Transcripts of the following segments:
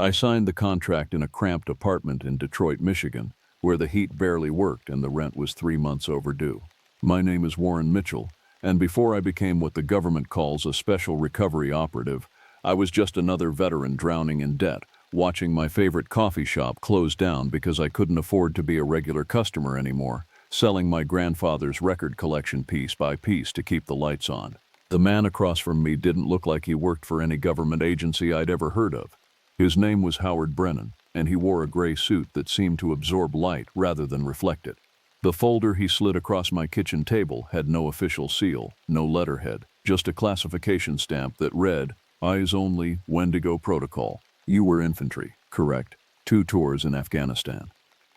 I signed the contract in a cramped apartment in Detroit, Michigan, where the heat barely worked and the rent was 3 months overdue. My name is Warren Mitchell, and before I became what the government calls a special recovery operative, I was just another veteran drowning in debt, watching my favorite coffee shop close down because I couldn't afford to be a regular customer anymore, selling my grandfather's record collection piece by piece to keep the lights on. The man across from me didn't look like he worked for any government agency I'd ever heard of. His name was Howard Brennan, and he wore a gray suit that seemed to absorb light rather than reflect it. The folder he slid across my kitchen table had no official seal, no letterhead, just a classification stamp that read, "Eyes Only, Wendigo Protocol. You were infantry, correct? 2 tours in Afghanistan."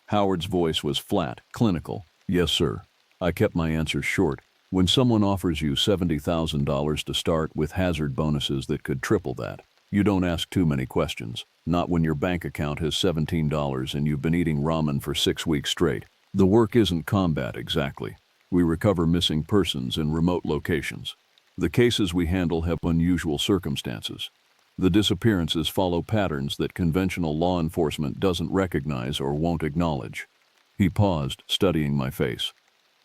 Howard's voice was flat, clinical. "Yes, sir." I kept my answers short. When someone offers you $70,000 to start with hazard bonuses that could triple that, you don't ask too many questions, not when your bank account has $17 and you've been eating ramen for 6 weeks straight. The work isn't combat exactly. We recover missing persons in remote locations. The cases we handle have unusual circumstances. The disappearances follow patterns that conventional law enforcement doesn't recognize or won't acknowledge. He paused, studying my face.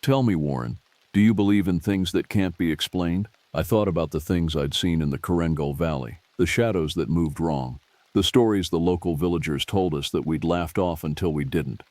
"Tell me, Warren, do you believe in things that can't be explained?" I thought about the things I'd seen in the Keringal Valley, the shadows that moved wrong, the stories the local villagers told us that we'd laughed off until we didn't.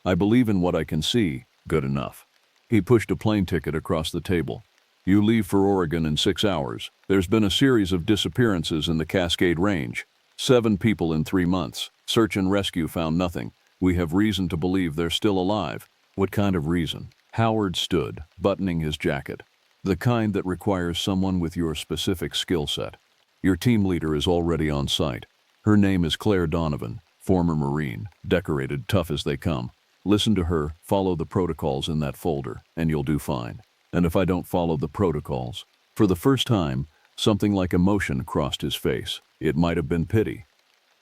"I believe in what I can see, good enough." He pushed a plane ticket across the table. "You leave for Oregon in 6 hours. There's been a series of disappearances in the Cascade Range. 7 people in 3 months. Search and rescue found nothing. We have reason to believe they're still alive." "What kind of reason?" Howard stood, buttoning his jacket. "The kind that requires someone with your specific skill set. Your team leader is already on site. Her name is Claire Donovan, former Marine, decorated, tough as they come. Listen to her, follow the protocols in that folder, and you'll do fine." "And if I don't follow the protocols?" For the first time, something like emotion crossed his face. It might have been pity.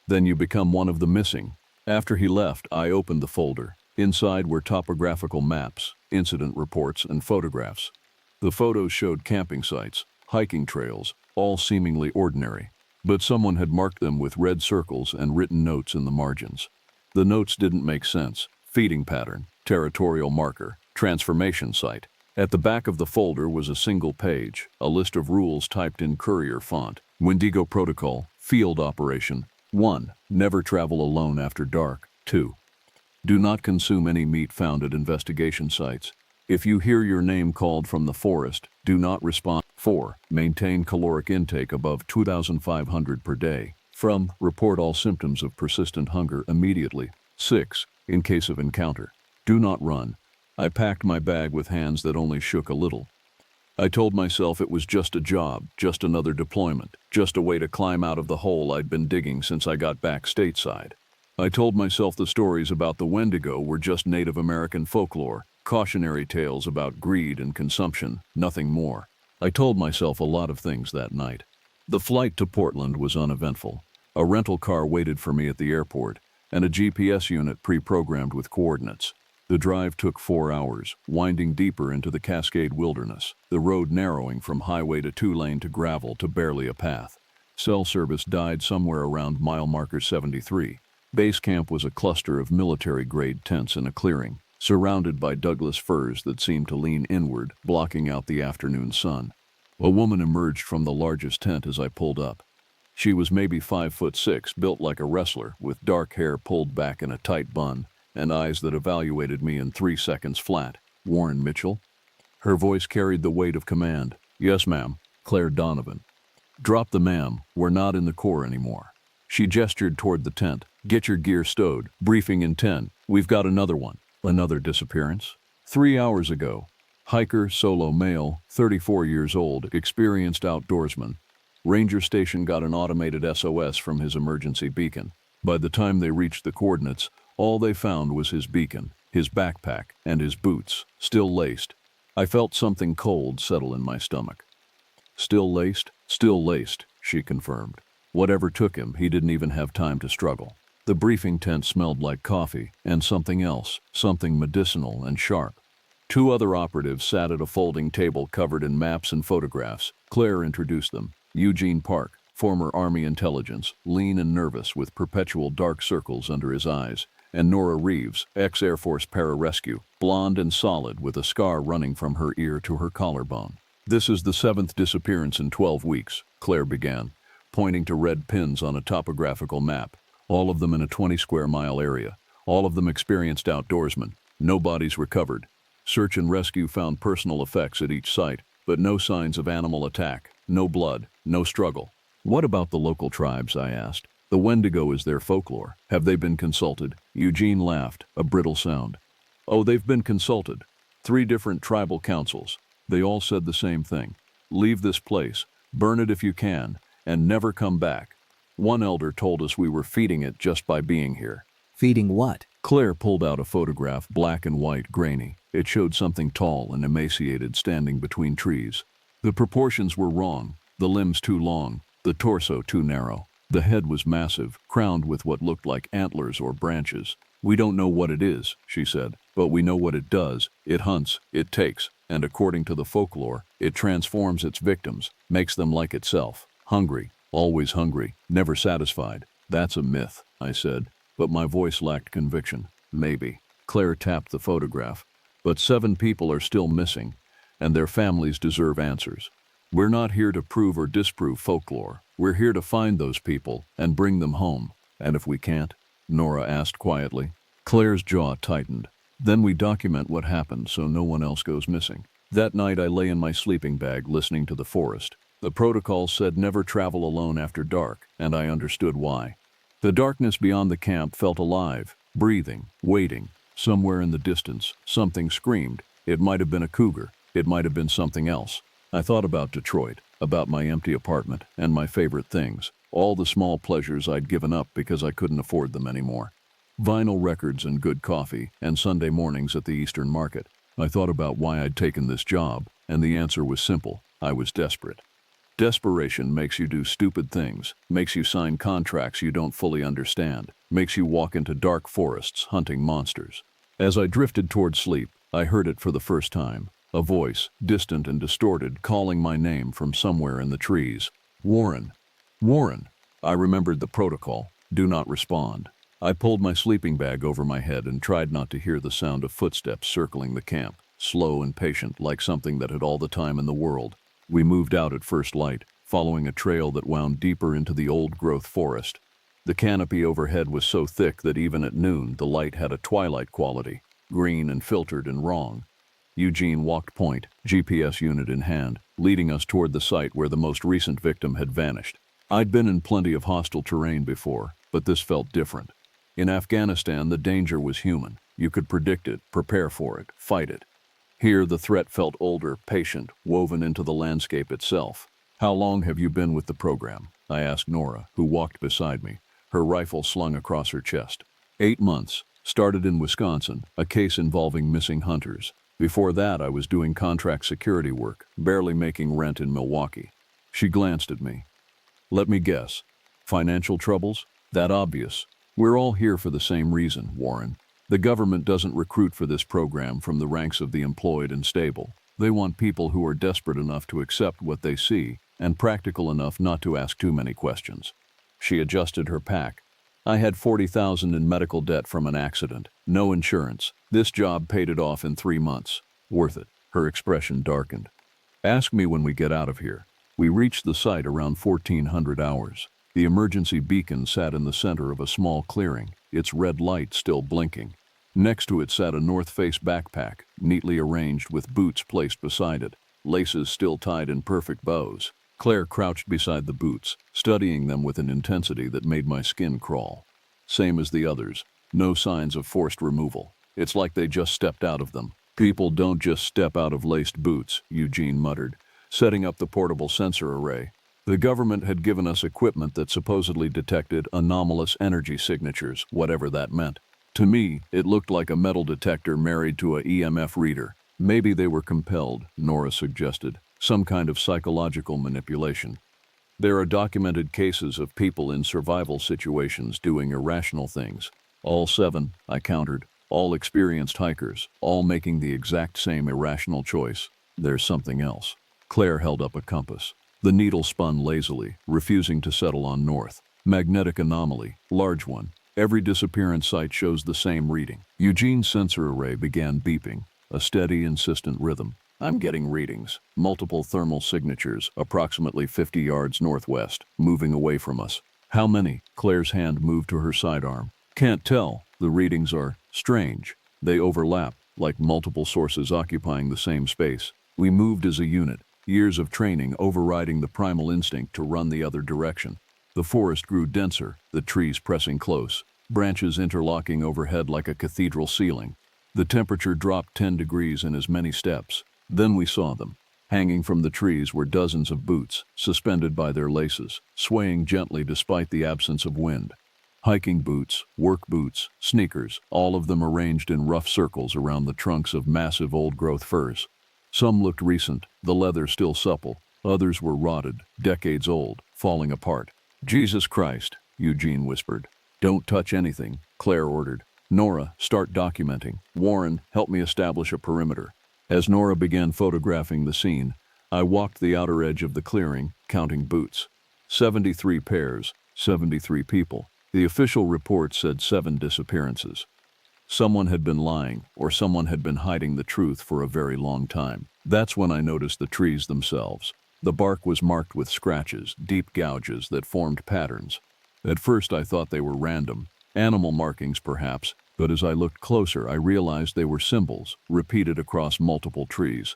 "Then you become one of the missing." After he left, I opened the folder. Inside were topographical maps, incident reports, and photographs. The photos showed camping sites, hiking trails, all seemingly ordinary, but someone had marked them with red circles and written notes in the margins. The notes didn't make sense. Feeding pattern, territorial marker, transformation site. At the back of the folder was a single page, a list of rules typed in courier font. Wendigo Protocol, Field Operation. 1. Never travel alone after dark. 2. Do not consume any meat found at investigation sites. If you hear your name called from the forest, do not respond. 4. Maintain caloric intake above 2,500 per day. From, report all symptoms of persistent hunger immediately. 6. In case of encounter, do not run. I packed my bag with hands that only shook a little. I told myself it was just a job, just another deployment, just a way to climb out of the hole I'd been digging since I got back stateside. I told myself the stories about the Wendigo were just Native American folklore, cautionary tales about greed and consumption, nothing more. I told myself a lot of things that night. The flight to Portland was uneventful. A rental car waited for me at the airport, and a GPS unit pre-programmed with coordinates. The drive took 4 hours, winding deeper into the Cascade Wilderness, the road narrowing from highway to 2-lane to gravel to barely a path. Cell service died somewhere around mile marker 73. Base camp was a cluster of military-grade tents in a clearing, surrounded by Douglas firs that seemed to lean inward, blocking out the afternoon sun. A woman emerged from the largest tent as I pulled up. She was maybe 5'6", built like a wrestler, with dark hair pulled back in a tight bun, and eyes that evaluated me in 3 seconds flat. "Warren Mitchell?" Her voice carried the weight of command. "Yes, ma'am." "Claire Donovan." "Drop the ma'am, we're not in the Corps anymore." She gestured toward the tent. "Get your gear stowed. Briefing in 10. We've got another one." "Another disappearance?" 3 hours ago. Hiker, solo male, 34 years old, experienced outdoorsman. Ranger station got an automated SOS from his emergency beacon. By the time they reached the coordinates, all they found was his beacon, his backpack, and his boots, still laced. I felt something cold settle in my stomach. "Still laced?" "Still laced," she confirmed. Whatever took him, he didn't even have time to struggle. The briefing tent smelled like coffee, and something else, something medicinal and sharp. 2 other operatives sat at a folding table covered in maps and photographs. Claire introduced them. "Eugene Park, former Army intelligence, lean and nervous with perpetual dark circles under his eyes, and Nora Reeves, ex-Air Force pararescue, blonde and solid with a scar running from her ear to her collarbone. This is the 7th disappearance in 12 weeks, Claire began, pointing to red pins on a topographical map, all of them in a 20-square-mile area, all of them experienced outdoorsmen, no bodies recovered. Search and rescue found personal effects at each site, but no signs of animal attack, no blood, no struggle. What about the local tribes, I asked. The Wendigo is their folklore. Have they been consulted? Eugene laughed, a brittle sound. Oh, they've been consulted. 3 different tribal councils. They all said the same thing. Leave this place, burn it if you can, and never come back. One elder told us we were feeding it just by being here. Feeding what? Claire pulled out a photograph, black and white, grainy. It showed something tall and emaciated standing between trees. The proportions were wrong, the limbs too long, the torso too narrow. The head was massive, crowned with what looked like antlers or branches. We don't know what it is, she said, but we know what it does. It hunts, it takes, and according to the folklore, it transforms its victims, makes them like itself. Hungry, always hungry, never satisfied. That's a myth, I said, but my voice lacked conviction. Maybe. Claire tapped the photograph. But 7 people are still missing, and their families deserve answers. We're not here to prove or disprove folklore. We're here to find those people and bring them home. And if we can't? Nora asked quietly. Claire's jaw tightened. Then we document what happened so no one else goes missing. That night I lay in my sleeping bag listening to the forest. The protocol said never travel alone after dark, and I understood why. The darkness beyond the camp felt alive, breathing, waiting. Somewhere in the distance, something screamed. It might have been a cougar. It might have been something else. I thought about Detroit, about my empty apartment, and my favorite things. All the small pleasures I'd given up because I couldn't afford them anymore. Vinyl records and good coffee, and Sunday mornings at the Eastern Market. I thought about why I'd taken this job, and the answer was simple. I was desperate. Desperation makes you do stupid things, makes you sign contracts you don't fully understand, makes you walk into dark forests hunting monsters. As I drifted toward sleep, I heard it for the first time. A voice, distant and distorted, calling my name from somewhere in the trees. Warren. Warren. I remembered the protocol. Do not respond. I pulled my sleeping bag over my head and tried not to hear the sound of footsteps circling the camp, slow and patient, like something that had all the time in the world. We moved out at first light, following a trail that wound deeper into the old-growth forest. The canopy overhead was so thick that even at noon the light had a twilight quality, green and filtered and wrong. Eugene walked point, GPS unit in hand, leading us toward the site where the most recent victim had vanished. I'd been in plenty of hostile terrain before, but this felt different. In Afghanistan, the danger was human. You could predict it, prepare for it, fight it. Here, the threat felt older, patient, woven into the landscape itself. How long have you been with the program? I asked Nora, who walked beside me, her rifle slung across her chest. 8 months. Started in Wisconsin, a case involving missing hunters. Before that, I was doing contract security work, barely making rent in Milwaukee. She glanced at me. Let me guess. Financial troubles? That obvious. We're all here for the same reason, Warren. The government doesn't recruit for this program from the ranks of the employed and stable. They want people who are desperate enough to accept what they see and practical enough not to ask too many questions. She adjusted her pack. I had $40,000 in medical debt from an accident. No insurance. This job paid it off in 3 months. Worth it. Her expression darkened. Ask me when we get out of here. We reached the site around 1400 hours. The emergency beacon sat in the center of a small clearing, its red light still blinking. Next to it sat a North Face backpack, neatly arranged with boots placed beside it, laces still tied in perfect bows. Claire crouched beside the boots, studying them with an intensity that made my skin crawl. Same as the others. No signs of forced removal. It's like they just stepped out of them. People don't just step out of laced boots, Eugene muttered, setting up the portable sensor array. The government had given us equipment that supposedly detected anomalous energy signatures, whatever that meant. To me, it looked like a metal detector married to a EMF reader. Maybe they were compelled, Nora suggested, some kind of psychological manipulation. There are documented cases of people in survival situations doing irrational things. All 7, I countered, all experienced hikers, all making the exact same irrational choice. There's something else. Claire held up a compass. The needle spun lazily, refusing to settle on north. Magnetic anomaly, large one. Every disappearance site shows the same reading. Eugene's sensor array began beeping, a steady, insistent rhythm. I'm getting readings. Multiple thermal signatures, approximately 50 yards northwest, moving away from us. How many? Claire's hand moved to her sidearm. Can't tell. The readings are strange. They overlap, like multiple sources occupying the same space. We moved as a unit, years of training overriding the primal instinct to run the other direction. The forest grew denser, the trees pressing close, branches interlocking overhead like a cathedral ceiling. The temperature dropped 10 degrees in as many steps. Then we saw them. Hanging from the trees were dozens of boots, suspended by their laces, swaying gently despite the absence of wind. Hiking boots, work boots, sneakers, all of them arranged in rough circles around the trunks of massive old-growth firs. Some looked recent, the leather still supple. Others were rotted, decades old, falling apart. Jesus Christ, Eugene whispered. Don't touch anything, Claire ordered. Nora, start documenting. Warren, help me establish a perimeter. As Nora began photographing the scene, I walked the outer edge of the clearing, counting boots. 73 pairs, 73 people. The official report said 7 disappearances. Someone had been lying, or someone had been hiding the truth for a very long time. That's when I noticed the trees themselves. The bark was marked with scratches, deep gouges that formed patterns. At first I thought they were random, animal markings perhaps, but as I looked closer I realized they were symbols, repeated across multiple trees.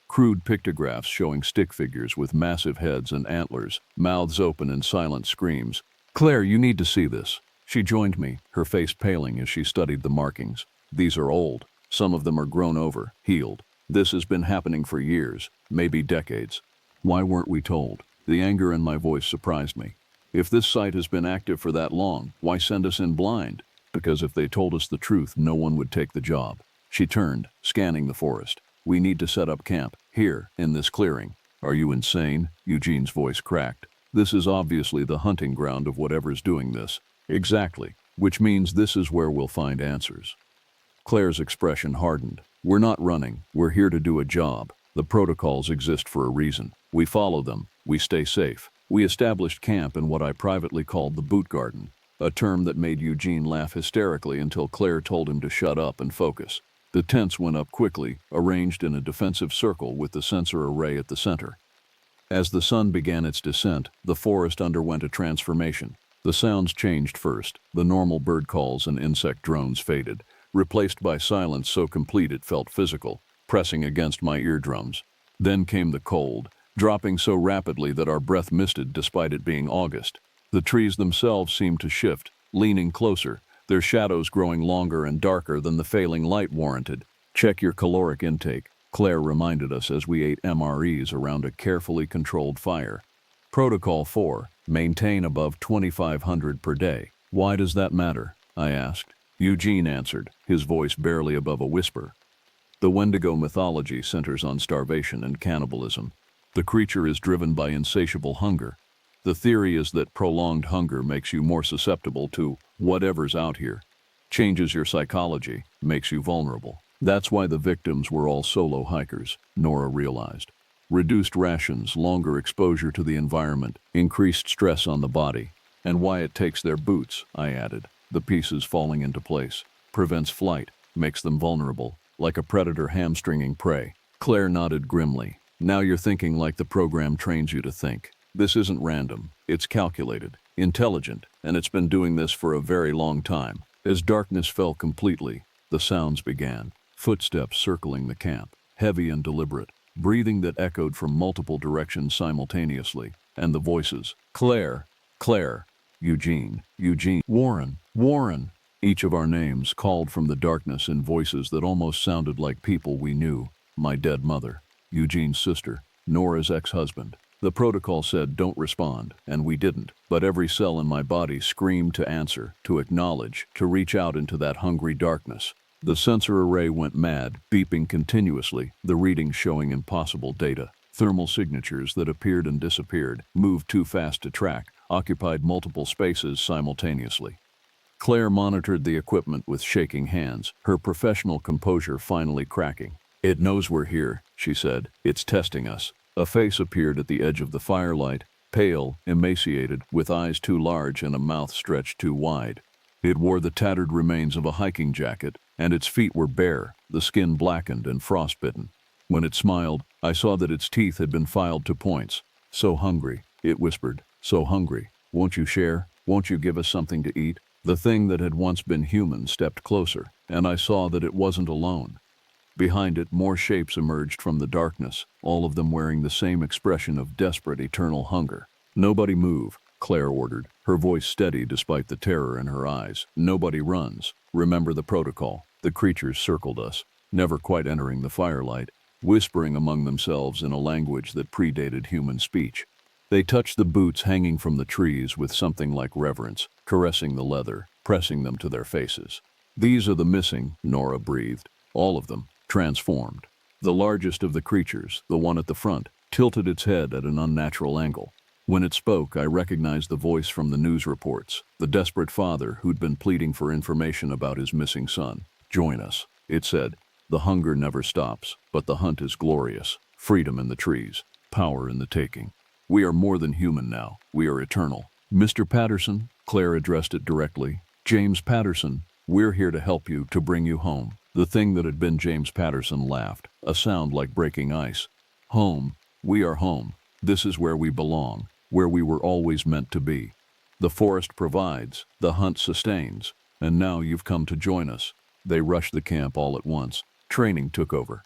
Crude pictographs showing stick figures with massive heads and antlers, mouths open in silent screams. Claire, you need to see this. She joined me, her face paling as she studied the markings. These are old. Some of them are grown over, healed. This has been happening for years, maybe decades. Why weren't we told? The anger in my voice surprised me. If this site has been active for that long, why send us in blind? Because if they told us the truth, no one would take the job. She turned, scanning the forest. We need to set up camp, here, in this clearing. Are you insane? Eugene's voice cracked. This is obviously the hunting ground of whatever's doing this. Exactly, which means this is where we'll find answers. Claire's expression hardened. We're not running, we're here to do a job. The protocols exist for a reason. We follow them, we stay safe. We established camp in what I privately called the boot garden, a term that made Eugene laugh hysterically until Claire told him to shut up and focus. The tents went up quickly, arranged in a defensive circle with the sensor array at the center. As the sun began its descent, the forest underwent a transformation. The sounds changed first. The normal bird calls and insect drones faded, replaced by silence so complete it felt physical, pressing against my eardrums. Then came the cold, dropping so rapidly that our breath misted despite it being August. The trees themselves seemed to shift, leaning closer, their shadows growing longer and darker than the failing light warranted. Check your caloric intake, Claire reminded us as we ate MREs around a carefully controlled fire. Protocol 4, maintain above 2,500 per day. Why does that matter? I asked. Eugene answered, his voice barely above a whisper. The Wendigo mythology centers on starvation and cannibalism. The creature is driven by insatiable hunger. The theory is that prolonged hunger makes you more susceptible to whatever's out here, changes your psychology, makes you vulnerable. That's why the victims were all solo hikers, Nora realized. Reduced rations, longer exposure to the environment, increased stress on the body. And why it takes their boots, I added, the pieces falling into place. Prevents flight, makes them vulnerable, like a predator hamstringing prey. Claire nodded grimly. Now you're thinking like the program trains you to think. This isn't random, it's calculated, intelligent, and it's been doing this for a very long time. As darkness fell completely, the sounds began. Footsteps circling the camp, heavy and deliberate, breathing that echoed from multiple directions simultaneously, and the voices. Claire, Claire, Eugene, Eugene, Warren, Warren. Each of our names called from the darkness in voices that almost sounded like people we knew. My dead mother, Eugene's sister, Nora's ex-husband. The protocol said don't respond, and we didn't, but every cell in my body screamed to answer, to acknowledge, to reach out into that hungry darkness. The sensor array went mad, beeping continuously, the readings showing impossible data. Thermal signatures that appeared and disappeared, moved too fast to track, occupied multiple spaces simultaneously. Claire monitored the equipment with shaking hands, her professional composure finally cracking. It knows we're here, she said. It's testing us. A face appeared at the edge of the firelight, pale, emaciated, with eyes too large and a mouth stretched too wide. It wore the tattered remains of a hiking jacket, and its feet were bare, the skin blackened and frostbitten. When it smiled, I saw that its teeth had been filed to points. "So hungry," it whispered, "so hungry. Won't you share? Won't you give us something to eat?" The thing that had once been human stepped closer, and I saw that it wasn't alone. Behind it, more shapes emerged from the darkness, all of them wearing the same expression of desperate, eternal hunger. "Nobody move," Claire ordered, her voice steady despite the terror in her eyes. "Nobody runs. Remember the protocol." The creatures circled us, never quite entering the firelight, whispering among themselves in a language that predated human speech. They touched the boots hanging from the trees with something like reverence, caressing the leather, pressing them to their faces. "These are the missing," Nora breathed. "All of them, transformed." The largest of the creatures, the one at the front, tilted its head at an unnatural angle. When it spoke, I recognized the voice from the news reports, the desperate father who'd been pleading for information about his missing son. "Join us," it said. "The hunger never stops, but the hunt is glorious. Freedom in the trees, power in the taking. We are more than human now. We are eternal." "Mr. Patterson," Claire addressed it directly. "James Patterson, we're here to help you, to bring you home." The thing that had been James Patterson laughed, a sound like breaking ice. "Home. We are home. This is where we belong, where we were always meant to be. The forest provides, the hunt sustains, and now you've come to join us." They rushed the camp all at once. Training took over.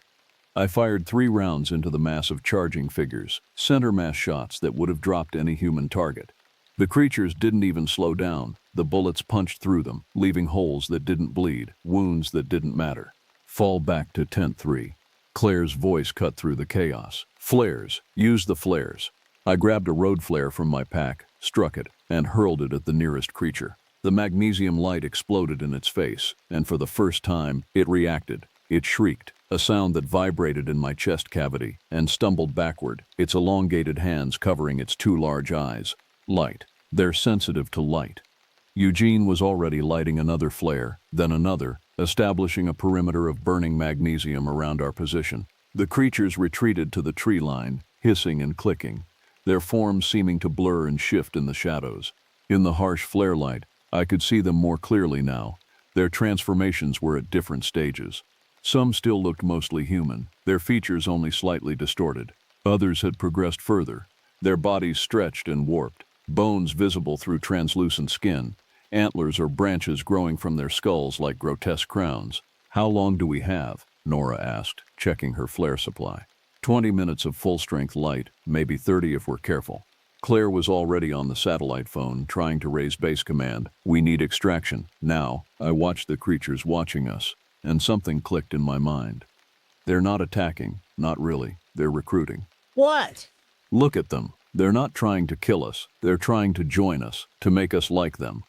I fired 3 rounds into the mass of charging figures, center mass shots that would have dropped any human target. The creatures didn't even slow down. The bullets punched through them, leaving holes that didn't bleed, wounds that didn't matter. "Fall back to tent 3. Claire's voice cut through the chaos. "Flares. Use the flares." I grabbed a road flare from my pack, struck it, and hurled it at the nearest creature. The magnesium light exploded in its face, and for the first time, it reacted. It shrieked, a sound that vibrated in my chest cavity, and stumbled backward, its elongated hands covering its 2 large eyes. Light. They're sensitive to light. Eugene was already lighting another flare, then another, establishing a perimeter of burning magnesium around our position. The creatures retreated to the tree line, hissing and clicking, their forms seeming to blur and shift in the shadows. In the harsh flare light, I could see them more clearly now. Their transformations were at different stages. Some still looked mostly human, their features only slightly distorted. Others had progressed further, their bodies stretched and warped, bones visible through translucent skin, antlers or branches growing from their skulls like grotesque crowns. "How long do we have?" Nora asked, checking her flare supply. 20 minutes of full-strength light, maybe 30 if we're careful." Claire was already on the satellite phone, trying to raise base command. "We need extraction, now." I watched the creatures watching us, and something clicked in my mind. They're not attacking, not really, they're recruiting. What? Look at them. They're not trying to kill us, they're trying to join us, to make us like them.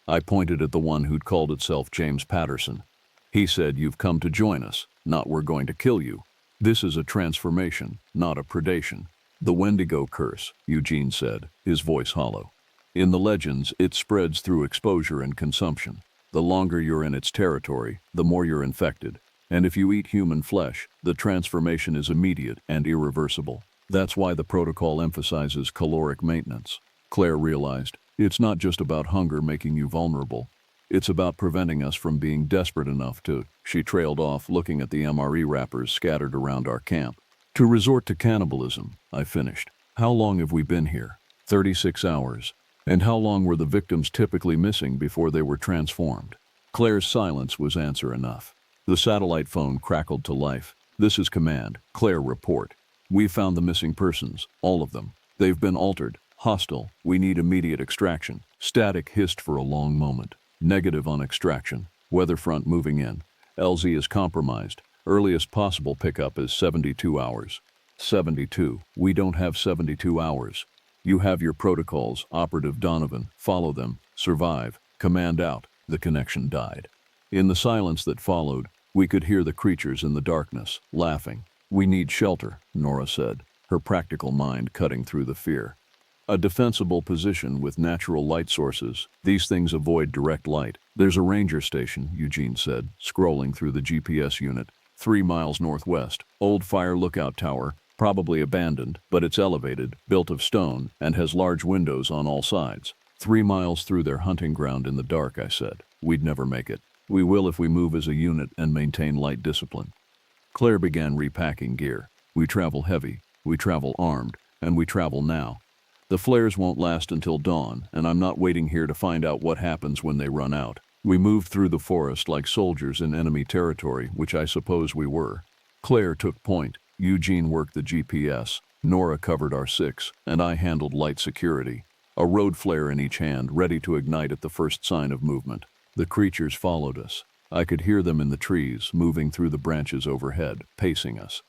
I pointed at the one who'd called itself James Patterson. He said, "You've come to join us, not we're going to kill you. This is a transformation, not a predation." "The Wendigo curse," Eugene said, his voice hollow. "In the legends, it spreads through exposure and consumption. The longer you're in its territory, the more you're infected. And if you eat human flesh, the transformation is immediate and irreversible. That's why the protocol emphasizes caloric maintenance." Claire realized, it's not just about hunger making you vulnerable. It's about preventing us from being desperate enough to... She trailed off, looking at the MRE wrappers scattered around our camp. "To resort to cannibalism," I finished. "How long have we been here?" 36 hours. "And how long were the victims typically missing before they were transformed?" Claire's silence was answer enough. The satellite phone crackled to life. "This is command. Claire, report. We found the missing persons, all of them. They've been altered, hostile. We need immediate extraction." Static hissed for a long moment. "Negative on extraction. Weatherfront moving in. LZ is compromised. Earliest possible pickup is 72 hours. 72. We don't have 72 hours. You have your protocols, Operative Donovan. Follow them. Survive. Command out." The connection died. In the silence that followed, we could hear the creatures in the darkness, laughing. "We need shelter," Nora said, her practical mind cutting through the fear. "A defensible position with natural light sources. These things avoid direct light." "There's a ranger station," Eugene said, scrolling through the GPS unit. 3 miles northwest. Old fire lookout tower. Probably abandoned, but it's elevated, built of stone, and has large windows on all sides. 3 miles through their hunting ground in the dark, I said. We'd never make it. We will if we move as a unit and maintain light discipline. Claire began repacking gear. We travel heavy, we travel armed, and we travel now. The flares won't last until dawn, and I'm not waiting here to find out what happens when they run out. We moved through the forest like soldiers in enemy territory, which I suppose we were. Claire took point, Eugene worked the GPS, Nora covered our six, and I handled light security. A road flare in each hand, ready to ignite at the first sign of movement. The creatures followed us. I could hear them in the trees, moving through the branches overhead, pacing us.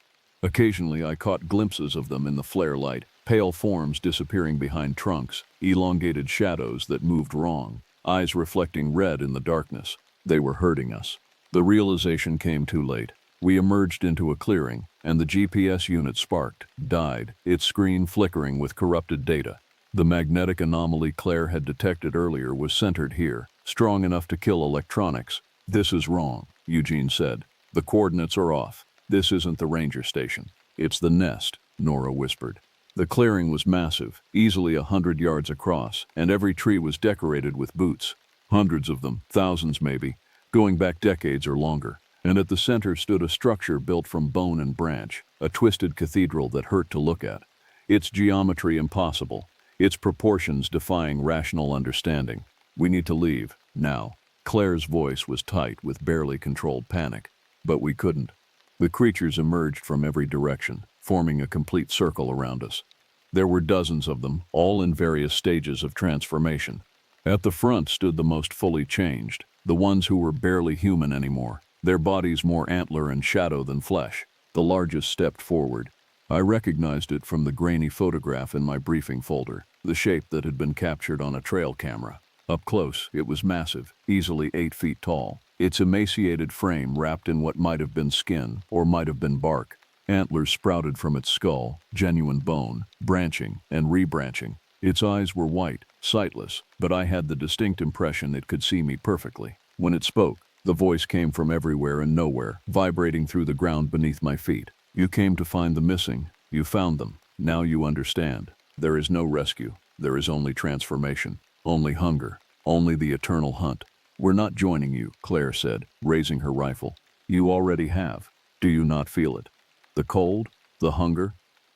Occasionally I caught glimpses of them in the flare light, pale forms disappearing behind trunks, elongated shadows that moved wrong, eyes reflecting red in the darkness. They were hurting us. The realization came too late. We emerged into a clearing, and the GPS unit sparked, died, its screen flickering with corrupted data. The magnetic anomaly Claire had detected earlier was centered here, strong enough to kill electronics. This is wrong, Eugene said. The coordinates are off. This isn't the ranger station. It's the nest, Nora whispered. The clearing was massive, easily 100 yards across, and every tree was decorated with boots. Hundreds of them, thousands maybe, going back decades or longer. And at the center stood a structure built from bone and branch, a twisted cathedral that hurt to look at. Its geometry impossible, its proportions defying rational understanding. We need to leave, now. Claire's voice was tight with barely controlled panic. But we couldn't. The creatures emerged from every direction, forming a complete circle around us. There were dozens of them, all in various stages of transformation. At the front stood the most fully changed, the ones who were barely human anymore, their bodies more antler and shadow than flesh. The largest stepped forward. I recognized it from the grainy photograph in my briefing folder, the shape that had been captured on a trail camera. Up close, it was massive, easily 8 feet tall, its emaciated frame wrapped in what might have been skin or might have been bark. Antlers sprouted from its skull, genuine bone, branching and rebranching. Its eyes were white, sightless, but I had the distinct impression it could see me perfectly. When it spoke, the voice came from everywhere and nowhere, vibrating through the ground beneath my feet. You came to find the missing. You found them. Now you understand. There is no rescue. There is only transformation. Only hunger. Only the eternal hunt. We're not joining you, Claire said, raising her rifle. You already have. Do you not feel it? The cold? The hunger?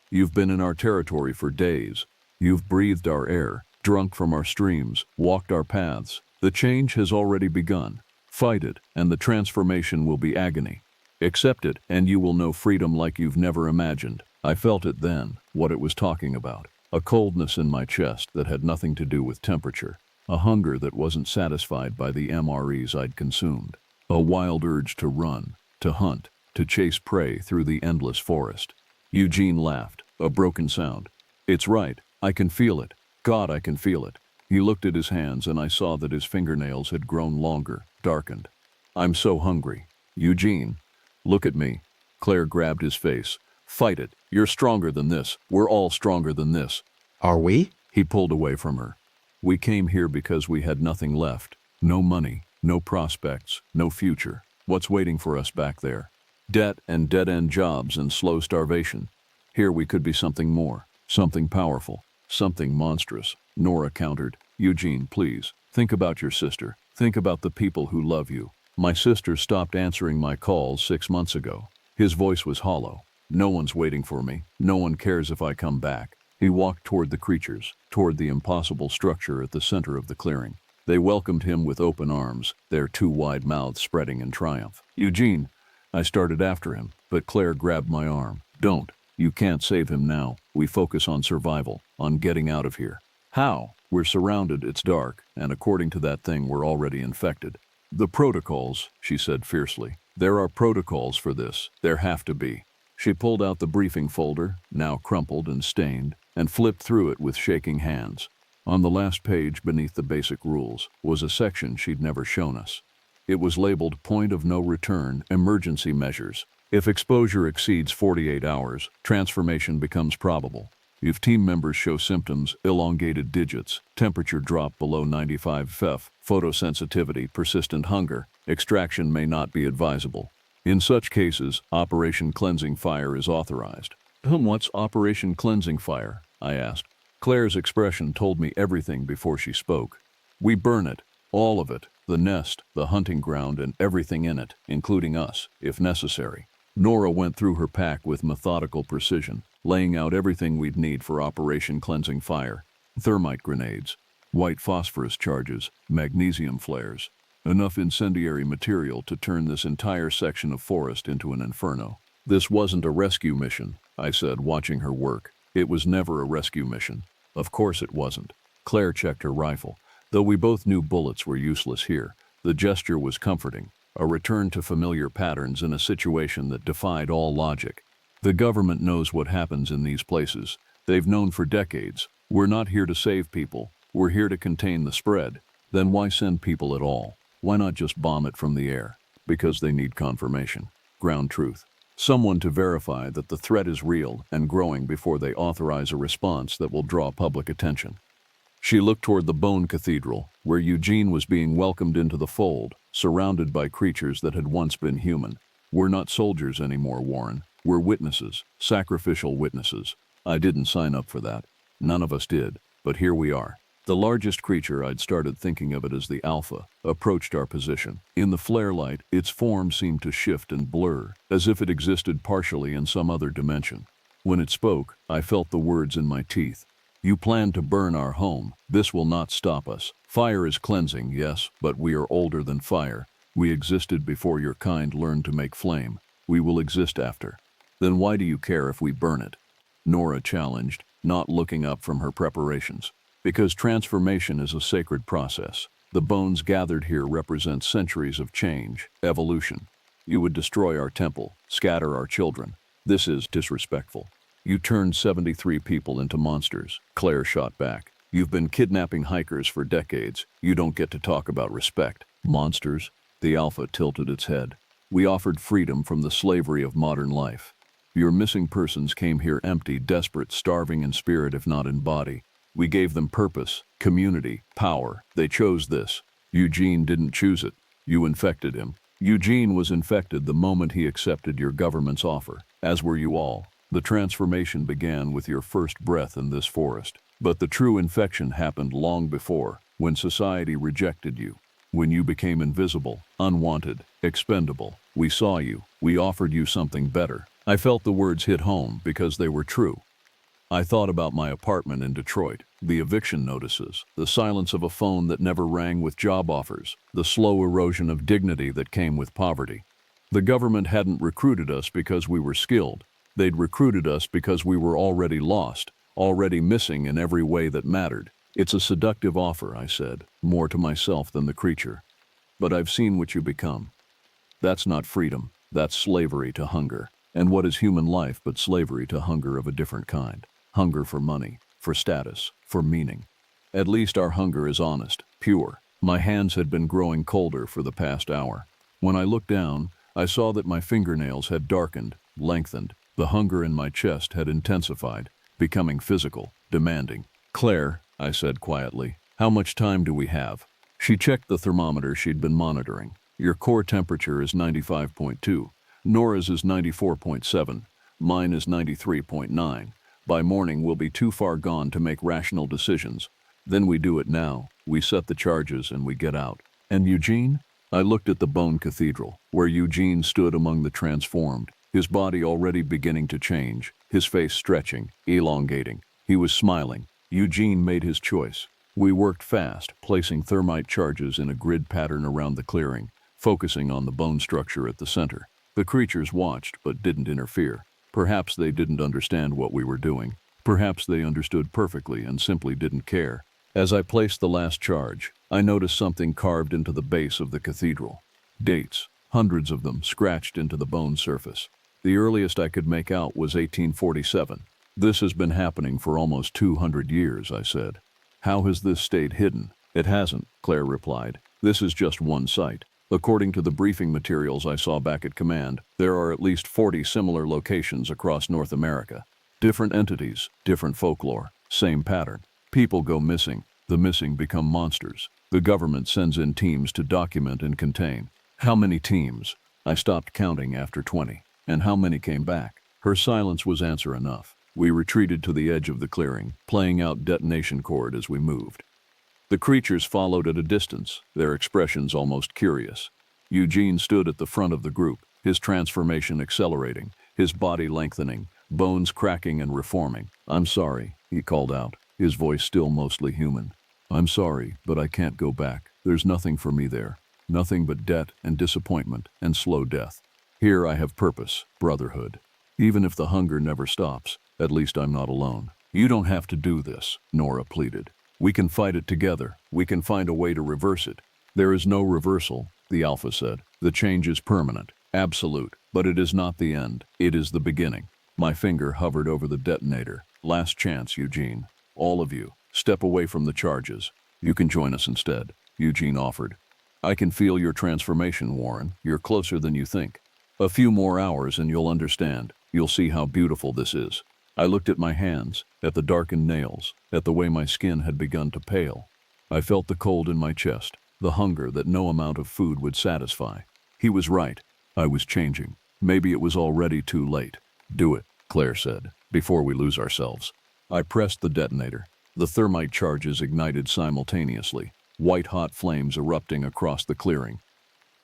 You've been in our territory for days. You've breathed our air, drunk from our streams, walked our paths. The change has already begun. Fight it, and the transformation will be agony. Accept it, and you will know freedom like you've never imagined. I felt it then, what it was talking about. A coldness in my chest that had nothing to do with temperature. A hunger that wasn't satisfied by the MREs I'd consumed. A wild urge to run, to hunt, to chase prey through the endless forest. Eugene laughed, a broken sound. It's right, I can feel it. God, I can feel it. He looked at his hands and I saw that his fingernails had grown longer, darkened. I'm so hungry. Eugene, look at me. Claire grabbed his face. Fight it. You're stronger than this. We're all stronger than this. Are we? He pulled away from her. We came here because we had nothing left. No money, no prospects, no future. What's waiting for us back there? Debt and dead-end jobs and slow starvation. Here we could be something more, something powerful, something monstrous. Nora countered. Eugene, please, think about your sister. Think about the people who love you. My sister stopped answering my calls 6 months ago. His voice was hollow. No one's waiting for me. No one cares if I come back. He walked toward the creatures, toward the impossible structure at the center of the clearing. They welcomed him with open arms, their 2 wide mouths spreading in triumph. Eugene, I started after him, but Claire grabbed my arm. Don't. You can't save him now. We focus on survival, on getting out of here. How? We're surrounded, it's dark, and according to that thing, we're already infected. The protocols, she said fiercely. There are protocols for this. There have to be. She pulled out the briefing folder, now crumpled and stained, and flipped through it with shaking hands. On the last page beneath the basic rules was a section she'd never shown us. It was labeled Point of No Return, Emergency Measures. If exposure exceeds 48 hours, transformation becomes probable. If team members show symptoms, elongated digits, temperature drop below 95 Fef, photosensitivity, persistent hunger, extraction may not be advisable. In such cases, Operation Cleansing Fire is authorized. What's Operation Cleansing Fire? I asked. Claire's expression told me everything before she spoke. We burn it, all of it, the nest, the hunting ground, and everything in it, including us, if necessary. Nora went through her pack with methodical precision, laying out everything we'd need for Operation Cleansing Fire. Thermite grenades, white phosphorus charges, magnesium flares. Enough incendiary material to turn this entire section of forest into an inferno. This wasn't a rescue mission, I said, watching her work. It was never a rescue mission. Of course it wasn't. Claire checked her rifle. Though we both knew bullets were useless here, the gesture was comforting, a return to familiar patterns in a situation that defied all logic. The government knows what happens in these places. They've known for decades. We're not here to save people. We're here to contain the spread. Then why send people at all? Why not just bomb it from the air? Because they need confirmation. Ground truth. Someone to verify that the threat is real and growing before they authorize a response that will draw public attention. She looked toward the Bone Cathedral, where Eugene was being welcomed into the fold, surrounded by creatures that had once been human. We're not soldiers anymore, Warren. We're witnesses, sacrificial witnesses. I didn't sign up for that. None of us did, but here we are. The largest creature, I'd started thinking of it as the Alpha, approached our position. In the flare light, its form seemed to shift and blur, as if it existed partially in some other dimension. When it spoke, I felt the words in my teeth. You plan to burn our home. This will not stop us. Fire is cleansing, yes, but we are older than fire. We existed before your kind learned to make flame. We will exist after. Then why do you care if we burn it? Nora challenged, not looking up from her preparations. Because transformation is a sacred process. The bones gathered here represent centuries of change, evolution. You would destroy our temple, scatter our children. This is disrespectful. You turned 73 people into monsters, Claire shot back. You've been kidnapping hikers for decades. You don't get to talk about respect. Monsters? The Alpha tilted its head. We offered freedom from the slavery of modern life. Your missing persons came here empty, desperate, starving in spirit if not in body. We gave them purpose, community, power. They chose this. Eugene didn't choose it. You infected him. Eugene was infected the moment he accepted your government's offer, as were you all. The transformation began with your first breath in this forest. But the true infection happened long before, when society rejected you. When you became invisible, unwanted, expendable. We saw you. We offered you something better. I felt the words hit home because they were true. I thought about my apartment in Detroit, the eviction notices, the silence of a phone that never rang with job offers, the slow erosion of dignity that came with poverty. The government hadn't recruited us because we were skilled. They'd recruited us because we were already lost, already missing in every way that mattered. It's a seductive offer, I said, more to myself than the creature. But I've seen what you become. That's not freedom, that's slavery to hunger. And what is human life but slavery to hunger of a different kind? Hunger for money, for status, for meaning. At least our hunger is honest, pure. My hands had been growing colder for the past hour. When I looked down, I saw that my fingernails had darkened, lengthened. The hunger in my chest had intensified, becoming physical, demanding. Claire, I said quietly, how much time do we have? She checked the thermometer she'd been monitoring. Your core temperature is 95.2. Nora's is 94.7. Mine is 93.9. By morning, we'll be too far gone to make rational decisions. Then we do it now. We set the charges and we get out. And Eugene? I looked at the Bone Cathedral, where Eugene stood among the transformed, his body already beginning to change, his face stretching, elongating. He was smiling. Eugene made his choice. We worked fast, placing thermite charges in a grid pattern around the clearing, focusing on the bone structure at the center. The creatures watched but didn't interfere. Perhaps they didn't understand what we were doing. Perhaps they understood perfectly and simply didn't care. As I placed the last charge, I noticed something carved into the base of the cathedral. Dates, hundreds of them scratched into the bone surface. The earliest I could make out was 1847. This has been happening for almost 200 years, I said. How has this stayed hidden? It hasn't, Claire replied. This is just one site. According to the briefing materials I saw back at command, there are at least 40 similar locations across North America. Different entities, different folklore, same pattern. People go missing. The missing become monsters. The government sends in teams to document and contain. How many teams? I stopped counting after 20. And how many came back? Her silence was answer enough. We retreated to the edge of the clearing, playing out detonation cord as we moved. The creatures followed at a distance, their expressions almost curious. Eugene stood at the front of the group, his transformation accelerating, his body lengthening, bones cracking and reforming. "I'm sorry," he called out, his voice still mostly human. "I'm sorry, but I can't go back. There's nothing for me there. Nothing but debt and disappointment and slow death. Here I have purpose, brotherhood. Even if the hunger never stops, at least I'm not alone." "You don't have to do this," Nora pleaded. "We can fight it together. We can find a way to reverse it." "There is no reversal," the Alpha said. "The change is permanent, absolute, but it is not the end. It is the beginning." My finger hovered over the detonator. "Last chance, Eugene. All of you, step away from the charges. You can join us instead," Eugene offered. "I can feel your transformation, Warren. You're closer than you think. A few more hours and you'll understand. You'll see how beautiful this is." I looked at my hands, at the darkened nails, at the way my skin had begun to pale. I felt the cold in my chest, the hunger that no amount of food would satisfy. He was right. I was changing. Maybe it was already too late. "Do it," Claire said, "before we lose ourselves." I pressed the detonator. The thermite charges ignited simultaneously, white-hot flames erupting across the clearing.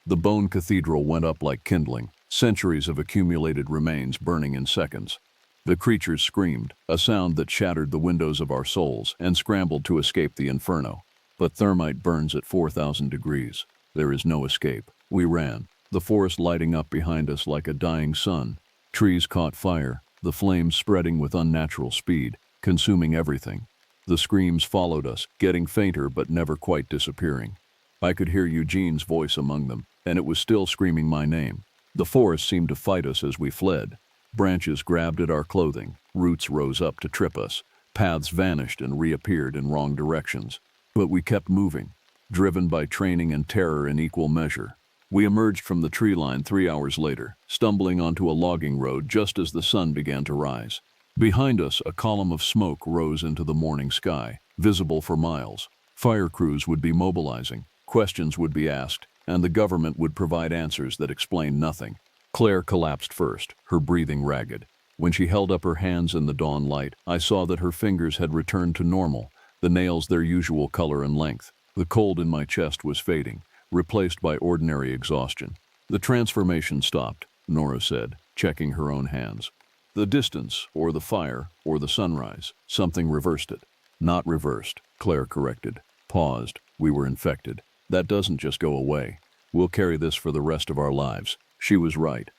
The bone cathedral went up like kindling, centuries of accumulated remains burning in seconds. The creatures screamed, a sound that shattered the windows of our souls, and scrambled to escape the inferno. But thermite burns at 4,000 degrees. There is no escape. We ran, the forest lighting up behind us like a dying sun. Trees caught fire, the flames spreading with unnatural speed, consuming everything. The screams followed us, getting fainter but never quite disappearing. I could hear Eugene's voice among them, and it was still screaming my name. The forest seemed to fight us as we fled. Branches grabbed at our clothing, roots rose up to trip us, paths vanished and reappeared in wrong directions. But we kept moving, driven by training and terror in equal measure. We emerged from the tree line 3 hours later, stumbling onto a logging road just as the sun began to rise. Behind us, a column of smoke rose into the morning sky, visible for miles. Fire crews would be mobilizing, questions would be asked, and the government would provide answers that explained nothing. Claire collapsed first, her breathing ragged. When she held up her hands in the dawn light, I saw that her fingers had returned to normal, the nails their usual color and length. The cold in my chest was fading, replaced by ordinary exhaustion. "The transformation stopped," Nora said, checking her own hands. "The distance, or the fire, or the sunrise, something reversed it." "Not reversed," Claire corrected. Paused. "We were infected. That doesn't just go away. We'll carry this for the rest of our lives." She was right.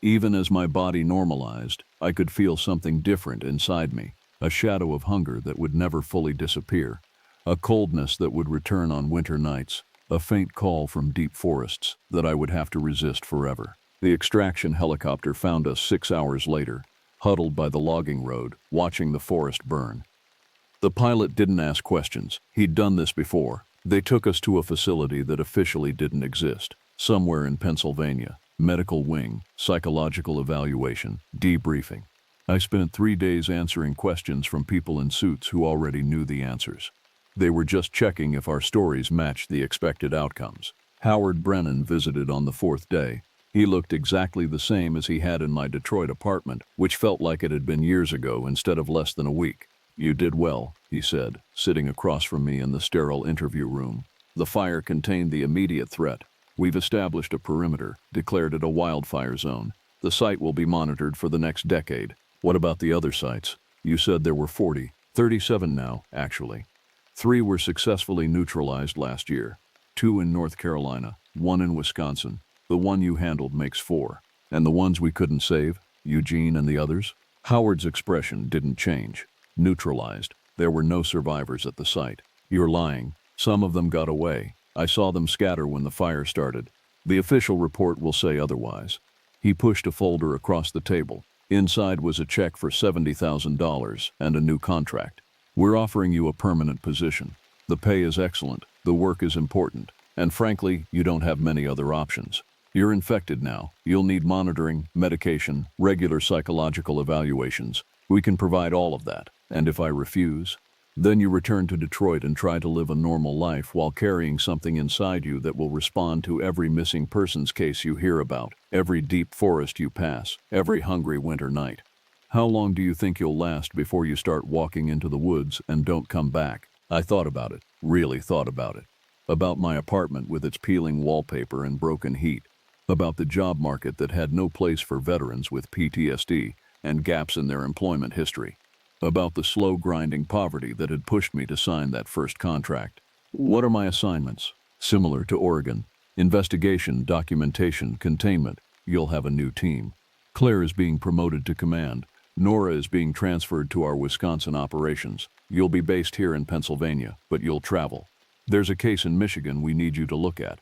Even as my body normalized, I could feel something different inside me, a shadow of hunger that would never fully disappear, a coldness that would return on winter nights, a faint call from deep forests that I would have to resist forever. The extraction helicopter found us 6 hours later, huddled by the logging road, watching the forest burn. The pilot didn't ask questions. He'd done this before. They took us to a facility that officially didn't exist, somewhere in Pennsylvania. Medical wing, psychological evaluation, debriefing. I spent 3 days answering questions from people in suits who already knew the answers. They were just checking if our stories matched the expected outcomes. Howard Brennan visited on the 4th day. He looked exactly the same as he had in my Detroit apartment, which felt like it had been years ago instead of less than a week. "You did well," he said, sitting across from me in the sterile interview room. "The fire contained the immediate threat. We've established a perimeter, declared it a wildfire zone. The site will be monitored for the next decade." "What about the other sites? You said there were 40. 37 now, actually. 3 were successfully neutralized last year. 2 in North Carolina, 1 in Wisconsin. The one you handled makes 4. And the ones we couldn't save? Eugene and the others?" Howard's expression didn't change. "Neutralized. There were no survivors at the site." "You're lying. Some of them got away. I saw them scatter when the fire started. The official report will say otherwise." He pushed a folder across the table. Inside was a check for $70,000 and a new contract. "We're offering you a permanent position. The pay is excellent, the work is important, and frankly, you don't have many other options. You're infected now. You'll need monitoring, medication, regular psychological evaluations. We can provide all of that. And if I refuse? Then you return to Detroit and try to live a normal life while carrying something inside you that will respond to every missing persons case you hear about, every deep forest you pass, every hungry winter night." How long do you think you'll last before you start walking into the woods and don't come back? I thought about it, really thought about it. About my apartment with its peeling wallpaper and broken heat. About the job market that had no place for veterans with PTSD and gaps in their employment history. About the slow grinding poverty that had pushed me to sign that first contract. What are my assignments? Similar to Oregon. Investigation, documentation, containment. You'll have a new team. Claire is being promoted to command. Nora is being transferred to our Wisconsin operations. You'll be based here in Pennsylvania, but you'll travel. There's a case in Michigan we need you to look at.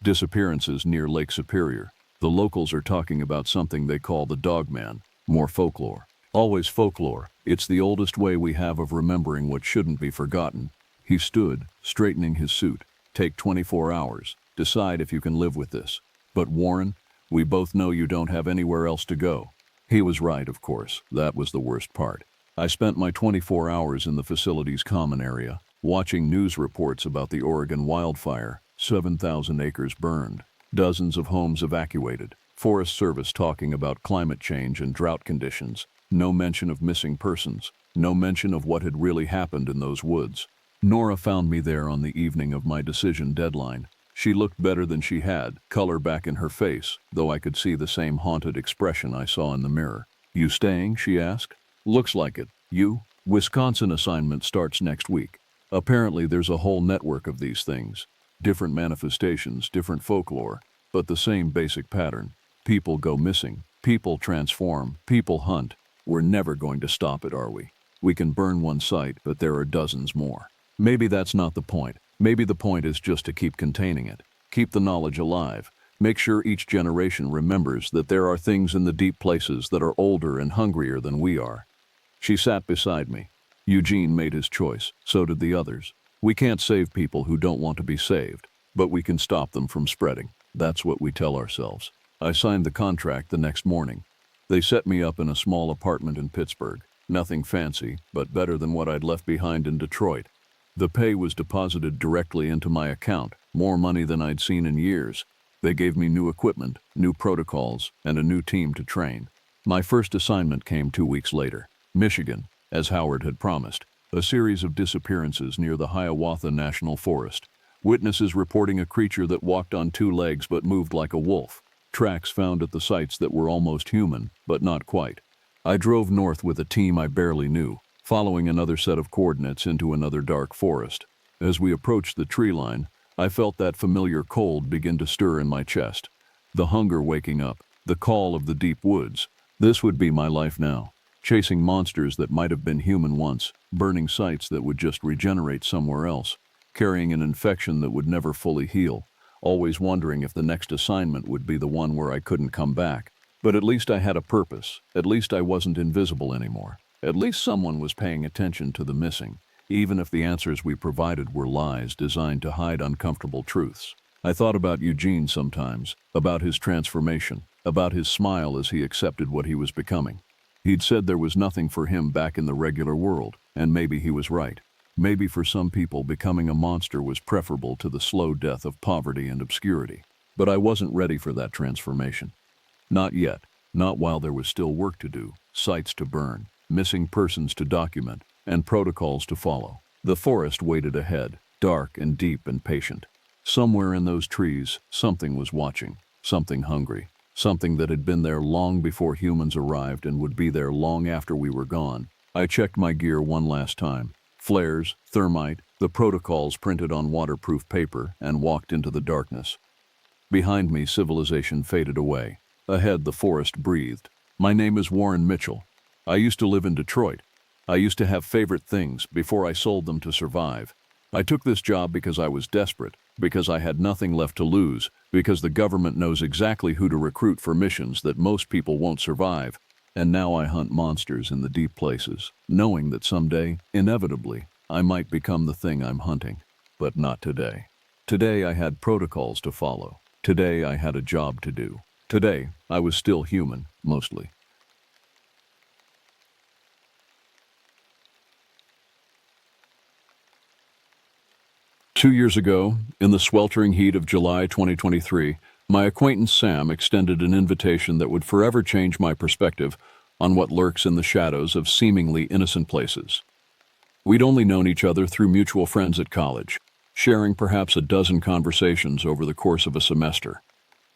Disappearances near Lake Superior. The locals are talking about something they call the Dogman. More folklore. Always folklore. It's the oldest way we have of remembering what shouldn't be forgotten. He stood, straightening his suit. Take 24 hours. Decide if you can live with this. But Warren, we both know you don't have anywhere else to go. He was right, of course. That was the worst part. I spent my 24 hours in the facility's common area, watching news reports about the Oregon wildfire, 7,000 acres burned, dozens of homes evacuated, Forest Service talking about climate change and drought conditions, no mention of missing persons, no mention of what had really happened in those woods. Nora found me there on the evening of my decision deadline. She looked better than she had, color back in her face, though I could see the same haunted expression I saw in the mirror. You staying? She asked. Looks like it. You? Wisconsin assignment starts next week. Apparently there's a whole network of these things. Different manifestations, different folklore, but the same basic pattern. People go missing. People transform. People hunt. We're never going to stop it, are we? We can burn one site, but there are dozens more. Maybe that's not the point. Maybe the point is just to keep containing it, keep the knowledge alive, make sure each generation remembers that there are things in the deep places that are older and hungrier than we are. She sat beside me. Eugene made his choice, so did the others. We can't save people who don't want to be saved, but we can stop them from spreading. That's what we tell ourselves. I signed the contract the next morning. They set me up in a small apartment in Pittsburgh. Nothing fancy, but better than what I'd left behind in Detroit. The pay was deposited directly into my account, more money than I'd seen in years. They gave me new equipment, new protocols, and a new team to train. My first assignment came 2 weeks later. Michigan, as Howard had promised. A series of disappearances near the Hiawatha National Forest. Witnesses reporting a creature that walked on 2 legs but moved like a wolf. Tracks found at the sites that were almost human, but not quite. I drove north with a team I barely knew, following another set of coordinates into another dark forest. As we approached the tree line, I felt that familiar cold begin to stir in my chest. The hunger waking up, the call of the deep woods. This would be my life now. Chasing monsters that might have been human once, burning sites that would just regenerate somewhere else, carrying an infection that would never fully heal, always wondering if the next assignment would be the one where I couldn't come back. But at least I had a purpose. At least I wasn't invisible anymore. At least someone was paying attention to the missing, even if the answers we provided were lies designed to hide uncomfortable truths. I thought about Eugene sometimes, about his transformation, about his smile as he accepted what he was becoming. He'd said there was nothing for him back in the regular world, and maybe he was right. Maybe for some people becoming a monster was preferable to the slow death of poverty and obscurity. But I wasn't ready for that transformation. Not yet, not while there was still work to do, sites to burn, missing persons to document, and protocols to follow. The forest waited ahead, dark and deep and patient. Somewhere in those trees, something was watching, something hungry, something that had been there long before humans arrived and would be there long after we were gone. I checked my gear one last time. Flares, thermite, the protocols printed on waterproof paper, and walked into the darkness. Behind me, civilization faded away. Ahead, the forest breathed. My name is Warren Mitchell. I used to live in Detroit. I used to have favorite things before I sold them to survive. I took this job because I was desperate, because I had nothing left to lose, because the government knows exactly who to recruit for missions that most people won't survive. And now I hunt monsters in the deep places, knowing that someday, inevitably, I might become the thing I'm hunting. But not today. Today I had protocols to follow. Today I had a job to do. Today I was still human, mostly. 2 years ago, in the sweltering heat of July 2023, my acquaintance Sam extended an invitation that would forever change my perspective on what lurks in the shadows of seemingly innocent places. We'd only known each other through mutual friends at college, sharing perhaps a dozen conversations over the course of a semester.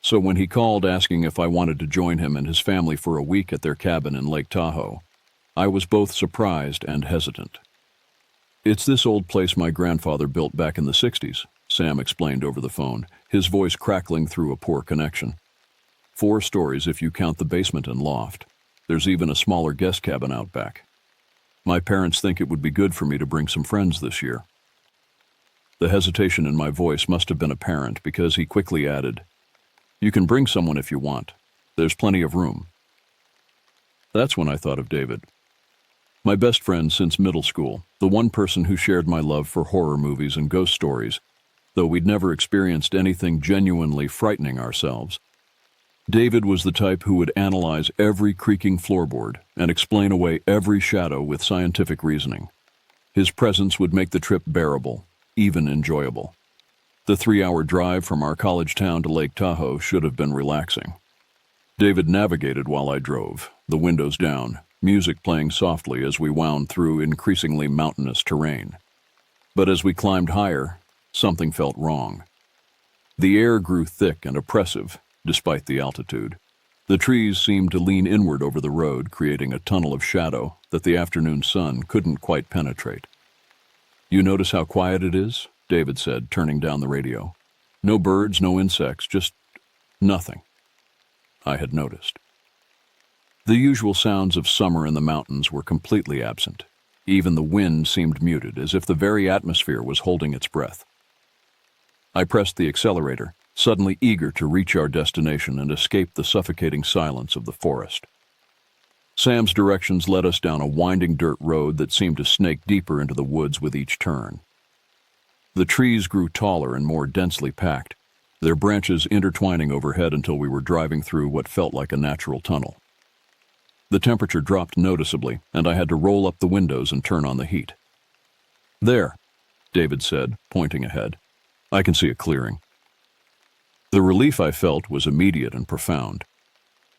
So when he called asking if I wanted to join him and his family for a week at their cabin in Lake Tahoe, I was both surprised and hesitant. "It's this old place my grandfather built back in the 60s, Sam explained over the phone, his voice crackling through a poor connection. 4 stories if you count the basement and loft. There's even a smaller guest cabin out back. My parents think it would be good for me to bring some friends this year." The hesitation in my voice must have been apparent because he quickly added, "You can bring someone if you want. There's plenty of room." That's when I thought of David. My best friend since middle school, the one person who shared my love for horror movies and ghost stories, though we'd never experienced anything genuinely frightening ourselves. David was the type who would analyze every creaking floorboard and explain away every shadow with scientific reasoning. His presence would make the trip bearable, even enjoyable. The 3-hour drive from our college town to Lake Tahoe should have been relaxing. David navigated while I drove, the windows down, music playing softly as we wound through increasingly mountainous terrain. But as we climbed higher, something felt wrong. The air grew thick and oppressive, despite the altitude. The trees seemed to lean inward over the road, creating a tunnel of shadow that the afternoon sun couldn't quite penetrate. "You notice how quiet it is?" David said, turning down the radio. "No birds, no insects, just nothing." I had noticed. The usual sounds of summer in the mountains were completely absent. Even the wind seemed muted, as if the very atmosphere was holding its breath. I pressed the accelerator, suddenly eager to reach our destination and escape the suffocating silence of the forest. Sam's directions led us down a winding dirt road that seemed to snake deeper into the woods with each turn. The trees grew taller and more densely packed, their branches intertwining overhead until we were driving through what felt like a natural tunnel. The temperature dropped noticeably, and I had to roll up the windows and turn on the heat. "There," David said, pointing ahead. "I can see a clearing." The relief I felt was immediate and profound.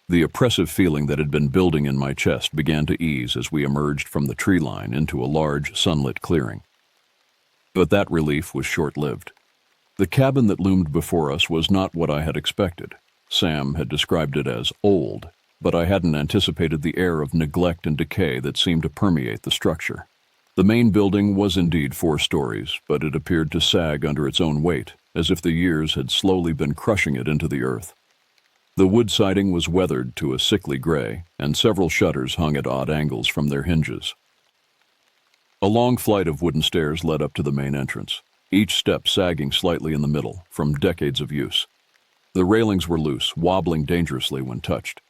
The oppressive feeling that had been building in my chest began to ease as we emerged from the tree line into a large, sunlit clearing. But that relief was short-lived. The cabin that loomed before us was not what I had expected. Sam had described it as old, but I hadn't anticipated the air of neglect and decay that seemed to permeate the structure. The main building was indeed 4 stories, but it appeared to sag under its own weight, as if the years had slowly been crushing it into the earth. The wood siding was weathered to a sickly gray, and several shutters hung at odd angles from their hinges. A long flight of wooden stairs led up to the main entrance, each step sagging slightly in the middle from decades of use. The railings were loose, wobbling dangerously when touched.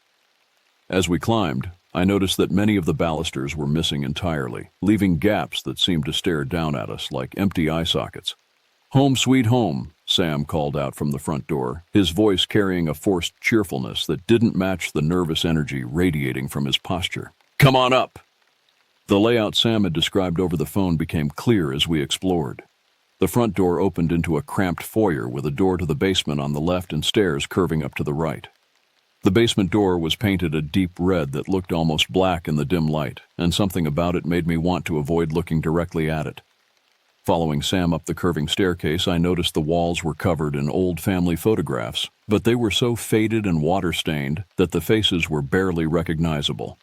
As we climbed, I noticed that many of the balusters were missing entirely, leaving gaps that seemed to stare down at us like empty eye sockets. "Home sweet home," Sam called out from the front door, his voice carrying a forced cheerfulness that didn't match the nervous energy radiating from his posture. "Come on up!" The layout Sam had described over the phone became clear as we explored. The front door opened into a cramped foyer with a door to the basement on the left and stairs curving up to the right. The basement door was painted a deep red that looked almost black in the dim light, and something about it made me want to avoid looking directly at it. Following Sam up the curving staircase, I noticed the walls were covered in old family photographs, but they were so faded and water-stained that the faces were barely recognizable.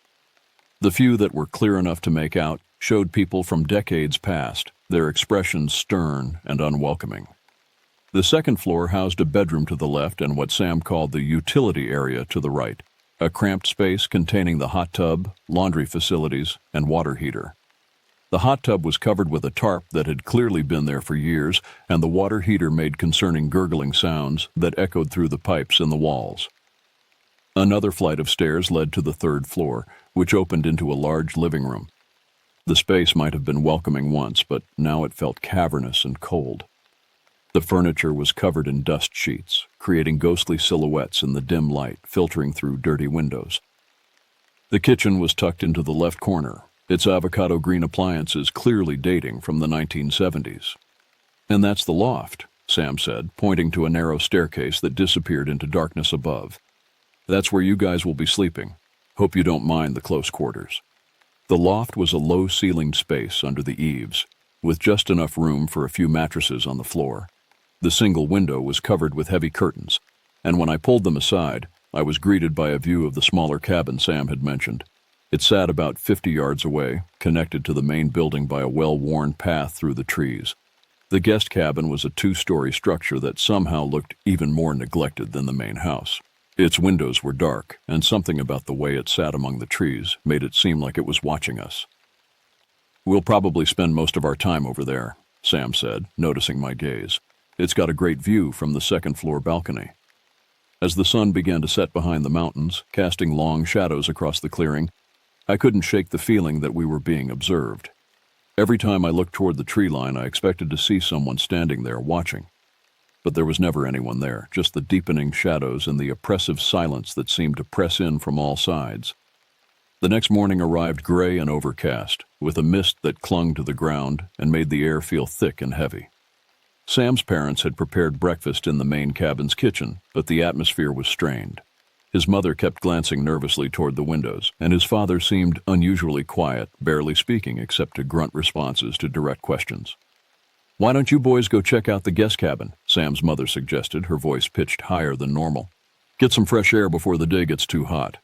The few that were clear enough to make out showed people from decades past, their expressions stern and unwelcoming. The second floor housed a bedroom to the left and what Sam called the utility area to the right, a cramped space containing the hot tub, laundry facilities, and water heater. The hot tub was covered with a tarp that had clearly been there for years, and the water heater made concerning gurgling sounds that echoed through the pipes in the walls. Another flight of stairs led to the 3rd floor, which opened into a large living room. The space might have been welcoming once, but now it felt cavernous and cold. The furniture was covered in dust sheets, creating ghostly silhouettes in the dim light filtering through dirty windows. The kitchen was tucked into the left corner, its avocado green appliances clearly dating from the 1970s. "And that's the loft," Sam said, pointing to a narrow staircase that disappeared into darkness above. "That's where you guys will be sleeping. Hope you don't mind the close quarters." The loft was a low-ceilinged space under the eaves, with just enough room for a few mattresses on the floor. The single window was covered with heavy curtains, and when I pulled them aside, I was greeted by a view of the smaller cabin Sam had mentioned. It sat about 50 yards away, connected to the main building by a well-worn path through the trees. The guest cabin was a 2-story structure that somehow looked even more neglected than the main house. Its windows were dark, and something about the way it sat among the trees made it seem like it was watching us. "We'll probably spend most of our time over there," Sam said, noticing my gaze. "It's got a great view from the second-floor balcony." As the sun began to set behind the mountains, casting long shadows across the clearing, I couldn't shake the feeling that we were being observed. Every time I looked toward the tree line, I expected to see someone standing there watching. But there was never anyone there, just the deepening shadows and the oppressive silence that seemed to press in from all sides. The next morning arrived gray and overcast, with a mist that clung to the ground and made the air feel thick and heavy. Sam's parents had prepared breakfast in the main cabin's kitchen, but the atmosphere was strained. His mother kept glancing nervously toward the windows, and his father seemed unusually quiet, barely speaking except to grunt responses to direct questions. "Why don't you boys go check out the guest cabin?" Sam's mother suggested, her voice pitched higher than normal. "Get some fresh air before the day gets too hot."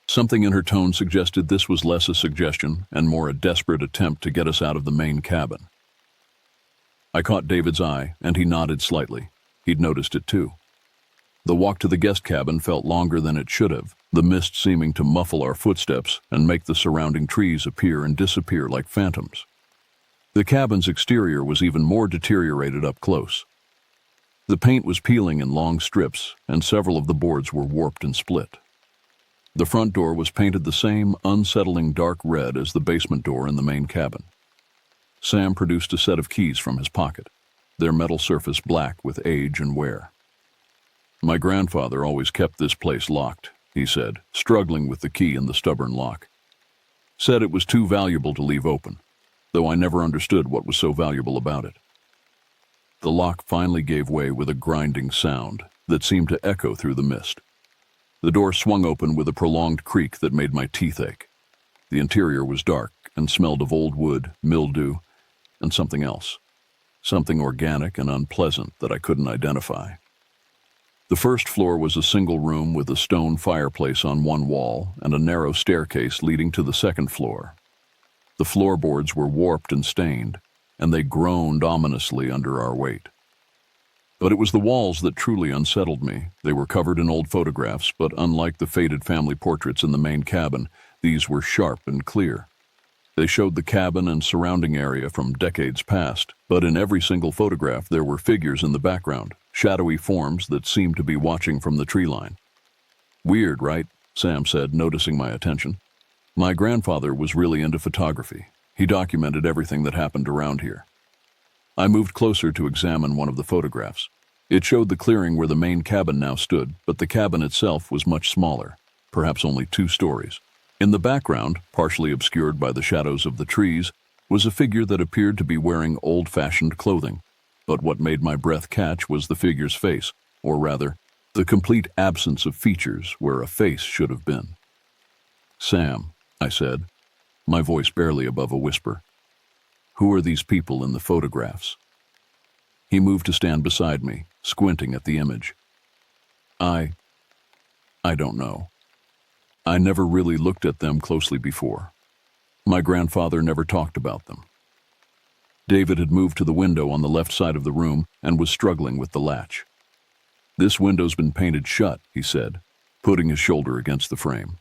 Something in her tone suggested this was less a suggestion and more a desperate attempt to get us out of the main cabin. I caught David's eye, and he nodded slightly. He'd noticed it too. The walk to the guest cabin felt longer than it should have, the mist seeming to muffle our footsteps and make the surrounding trees appear and disappear like phantoms. The cabin's exterior was even more deteriorated up close. The paint was peeling in long strips, and several of the boards were warped and split. The front door was painted the same unsettling dark red as the basement door in the main cabin. Sam produced a set of keys from his pocket, their metal surface black with age and wear. "My grandfather always kept this place locked," he said, struggling with the key in the stubborn lock. "Said it was too valuable to leave open, though I never understood what was so valuable about it." The lock finally gave way with a grinding sound that seemed to echo through the mist. The door swung open with a prolonged creak that made my teeth ache. The interior was dark and smelled of old wood, mildew, and something else. Something organic and unpleasant that I couldn't identify. The first floor was a single room with a stone fireplace on one wall and a narrow staircase leading to the second floor. The floorboards were warped and stained, and they groaned ominously under our weight. But it was the walls that truly unsettled me. They were covered in old photographs, but unlike the faded family portraits in the main cabin, these were sharp and clear. They showed the cabin and surrounding area from decades past, but in every single photograph there were figures in the background, shadowy forms that seemed to be watching from the tree line. "Weird, right?" Sam said, noticing my attention. "My grandfather was really into photography. He documented everything that happened around here." I moved closer to examine one of the photographs. It showed the clearing where the main cabin now stood, but the cabin itself was much smaller, perhaps only 2 stories. In the background, partially obscured by the shadows of the trees, was a figure that appeared to be wearing old-fashioned clothing. But what made my breath catch was the figure's face, or rather, the complete absence of features where a face should have been. "Sam," I said, my voice barely above a whisper, "who are these people in the photographs?" He moved to stand beside me, squinting at the image. I don't know. I never really looked at them closely before. My grandfather never talked about them." David had moved to the window on the left side of the room and was struggling with the latch. "This window's been painted shut," he said, putting his shoulder against the frame.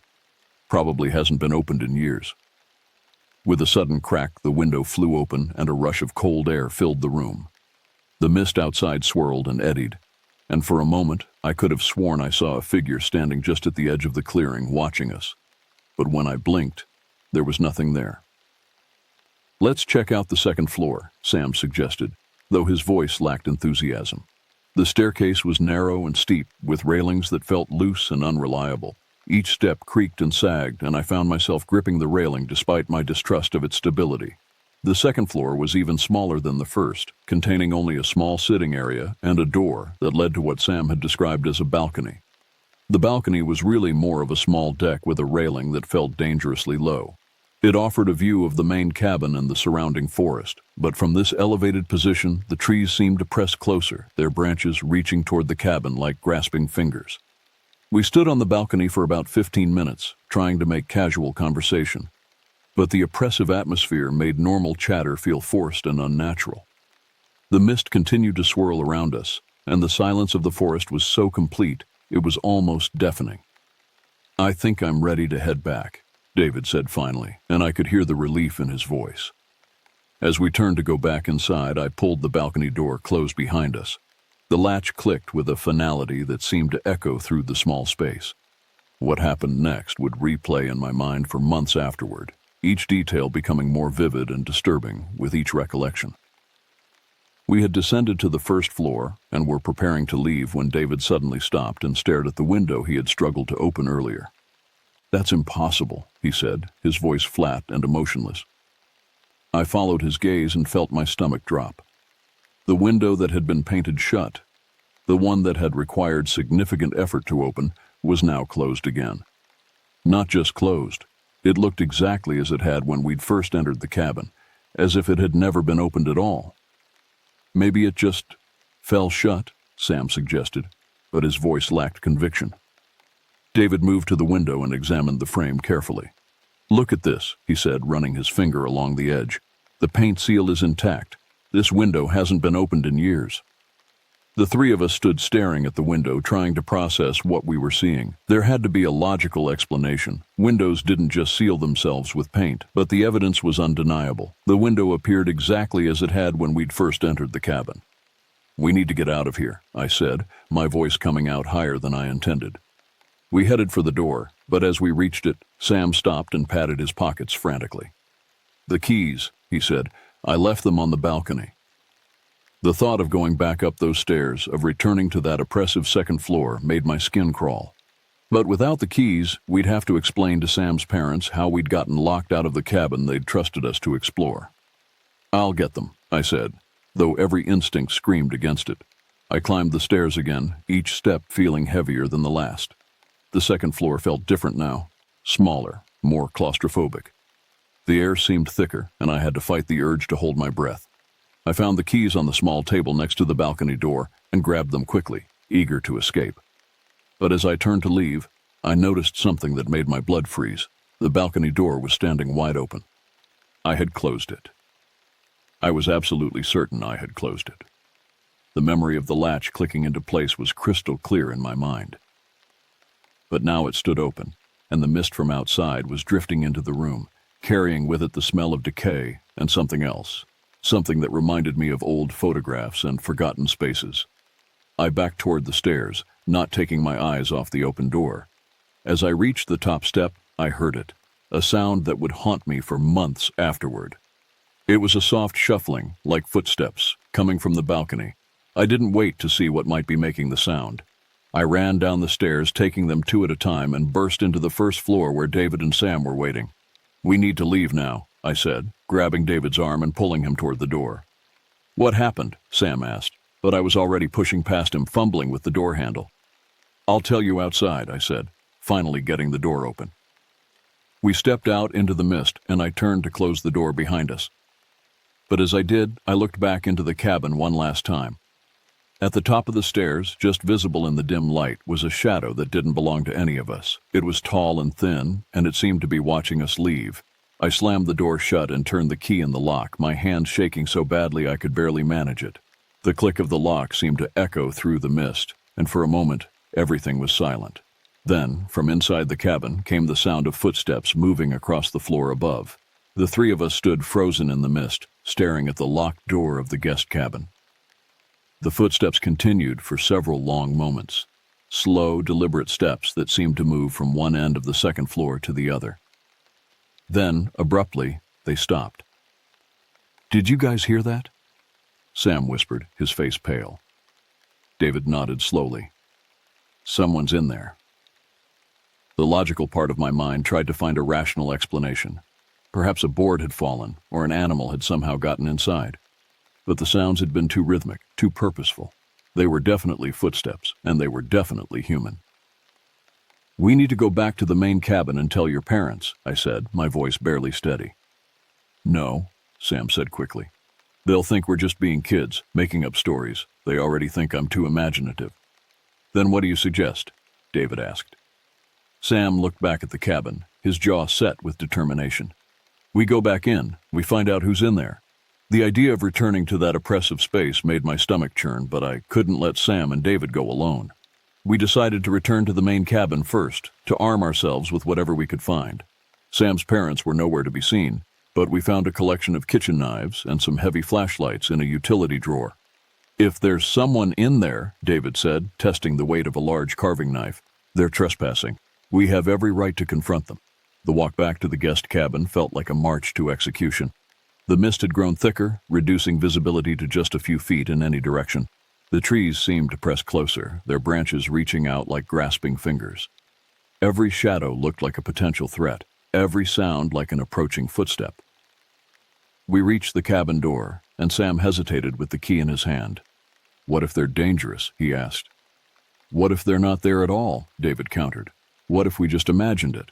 "Probably hasn't been opened in years." With a sudden crack, the window flew open and a rush of cold air filled the room. The mist outside swirled and eddied, and for a moment I could have sworn I saw a figure standing just at the edge of the clearing, watching us. But when I blinked, there was nothing there. "Let's check out the second floor," Sam suggested, though his voice lacked enthusiasm. The staircase was narrow and steep, with railings that felt loose and unreliable. Each step creaked and sagged, and I found myself gripping the railing despite my distrust of its stability. The second floor was even smaller than the first, containing only a small sitting area and a door that led to what Sam had described as a balcony. The balcony was really more of a small deck with a railing that felt dangerously low. It offered a view of the main cabin and the surrounding forest, but from this elevated position, the trees seemed to press closer, their branches reaching toward the cabin like grasping fingers. We stood on the balcony for about 15 minutes, trying to make casual conversation. But the oppressive atmosphere made normal chatter feel forced and unnatural. The mist continued to swirl around us, and the silence of the forest was so complete, it was almost deafening. "I think I'm ready to head back," David said finally, and I could hear the relief in his voice. As we turned to go back inside, I pulled the balcony door closed behind us. The latch clicked with a finality that seemed to echo through the small space. What happened next would replay in my mind for months afterward, each detail becoming more vivid and disturbing with each recollection. We had descended to the first floor and were preparing to leave when David suddenly stopped and stared at the window he had struggled to open earlier. "That's impossible," he said, his voice flat and emotionless. I followed his gaze and felt my stomach drop. The window that had been painted shut, the one that had required significant effort to open, was now closed again. Not just closed, it looked exactly as it had when we'd first entered the cabin, as if it had never been opened at all. "Maybe it just fell shut," Sam suggested, but his voice lacked conviction. David moved to the window and examined the frame carefully. "Look at this," he said, running his finger along the edge. "The paint seal is intact. This window hasn't been opened in years." The three of us stood staring at the window, trying to process what we were seeing. There had to be a logical explanation. Windows didn't just seal themselves with paint, but the evidence was undeniable. The window appeared exactly as it had when we'd first entered the cabin. "We need to get out of here," I said, my voice coming out higher than I intended. We headed for the door, but as we reached it, Sam stopped and patted his pockets frantically. "The keys," he said. "I left them on the balcony." The thought of going back up those stairs, of returning to that oppressive second floor, made my skin crawl. But without the keys, we'd have to explain to Sam's parents how we'd gotten locked out of the cabin they'd trusted us to explore. "I'll get them," I said, though every instinct screamed against it. I climbed the stairs again, each step feeling heavier than the last. The second floor felt different now, smaller, more claustrophobic. The air seemed thicker, and I had to fight the urge to hold my breath. I found the keys on the small table next to the balcony door and grabbed them quickly, eager to escape. But as I turned to leave, I noticed something that made my blood freeze. The balcony door was standing wide open. I had closed it. I was absolutely certain I had closed it. The memory of the latch clicking into place was crystal clear in my mind. But now it stood open, and the mist from outside was drifting into the room, carrying with it the smell of decay and something else, something that reminded me of old photographs and forgotten spaces. I backed toward the stairs, not taking my eyes off the open door. As I reached the top step, I heard it, a sound that would haunt me for months afterward. It was a soft shuffling, like footsteps, coming from the balcony. I didn't wait to see what might be making the sound. I ran down the stairs, taking them two at a time, and burst into the first floor where David and Sam were waiting. "We need to leave now," I said, grabbing David's arm and pulling him toward the door. "What happened?" Sam asked, but I was already pushing past him, fumbling with the door handle. "I'll tell you outside," I said, finally getting the door open. We stepped out into the mist, and I turned to close the door behind us. But as I did, I looked back into the cabin one last time. At the top of the stairs, just visible in the dim light, was a shadow that didn't belong to any of us. It was tall and thin, and it seemed to be watching us leave. I slammed the door shut and turned the key in the lock, my hand shaking so badly I could barely manage it. The click of the lock seemed to echo through the mist, and for a moment, everything was silent. Then, from inside the cabin, came the sound of footsteps moving across the floor above. The three of us stood frozen in the mist, staring at the locked door of the guest cabin. The footsteps continued for several long moments, slow, deliberate steps that seemed to move from one end of the second floor to the other. Then, abruptly, they stopped. "Did you guys hear that?" Sam whispered, his face pale. David nodded slowly. "Someone's in there." The logical part of my mind tried to find a rational explanation. Perhaps a board had fallen, or an animal had somehow gotten inside. But the sounds had been too rhythmic, too purposeful. They were definitely footsteps, and they were definitely human. We need to go back to the main cabin and tell your parents, I said, my voice barely steady. No, Sam said quickly. They'll think we're just being kids, making up stories. They already think I'm too imaginative. Then what do you suggest? David asked. Sam looked back at the cabin, his jaw set with determination. We go back in, we find out who's in there. The idea of returning to that oppressive space made my stomach churn, but I couldn't let Sam and David go alone. We decided to return to the main cabin first, to arm ourselves with whatever we could find. Sam's parents were nowhere to be seen, but we found a collection of kitchen knives and some heavy flashlights in a utility drawer. If there's someone in there, David said, testing the weight of a large carving knife, they're trespassing. We have every right to confront them. The walk back to the guest cabin felt like a march to execution. The mist had grown thicker, reducing visibility to just a few feet in any direction. The trees seemed to press closer, their branches reaching out like grasping fingers. Every shadow looked like a potential threat, every sound like an approaching footstep. We reached the cabin door, and Sam hesitated with the key in his hand. What if they're dangerous? He asked. What if they're not there at all? David countered. What if we just imagined it?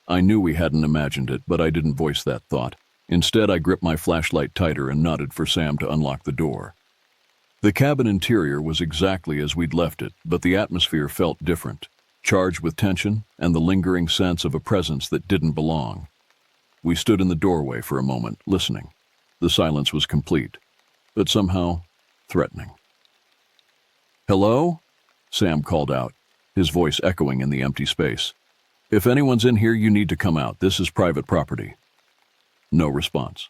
I knew we hadn't imagined it, but I didn't voice that thought. Instead, I gripped my flashlight tighter and nodded for Sam to unlock the door. The cabin interior was exactly as we'd left it, but the atmosphere felt different, charged with tension and the lingering sense of a presence that didn't belong. We stood in the doorway for a moment, listening. The silence was complete, but somehow threatening. Hello? Sam called out, his voice echoing in the empty space. If anyone's in here, you need to come out. This is private property. No response.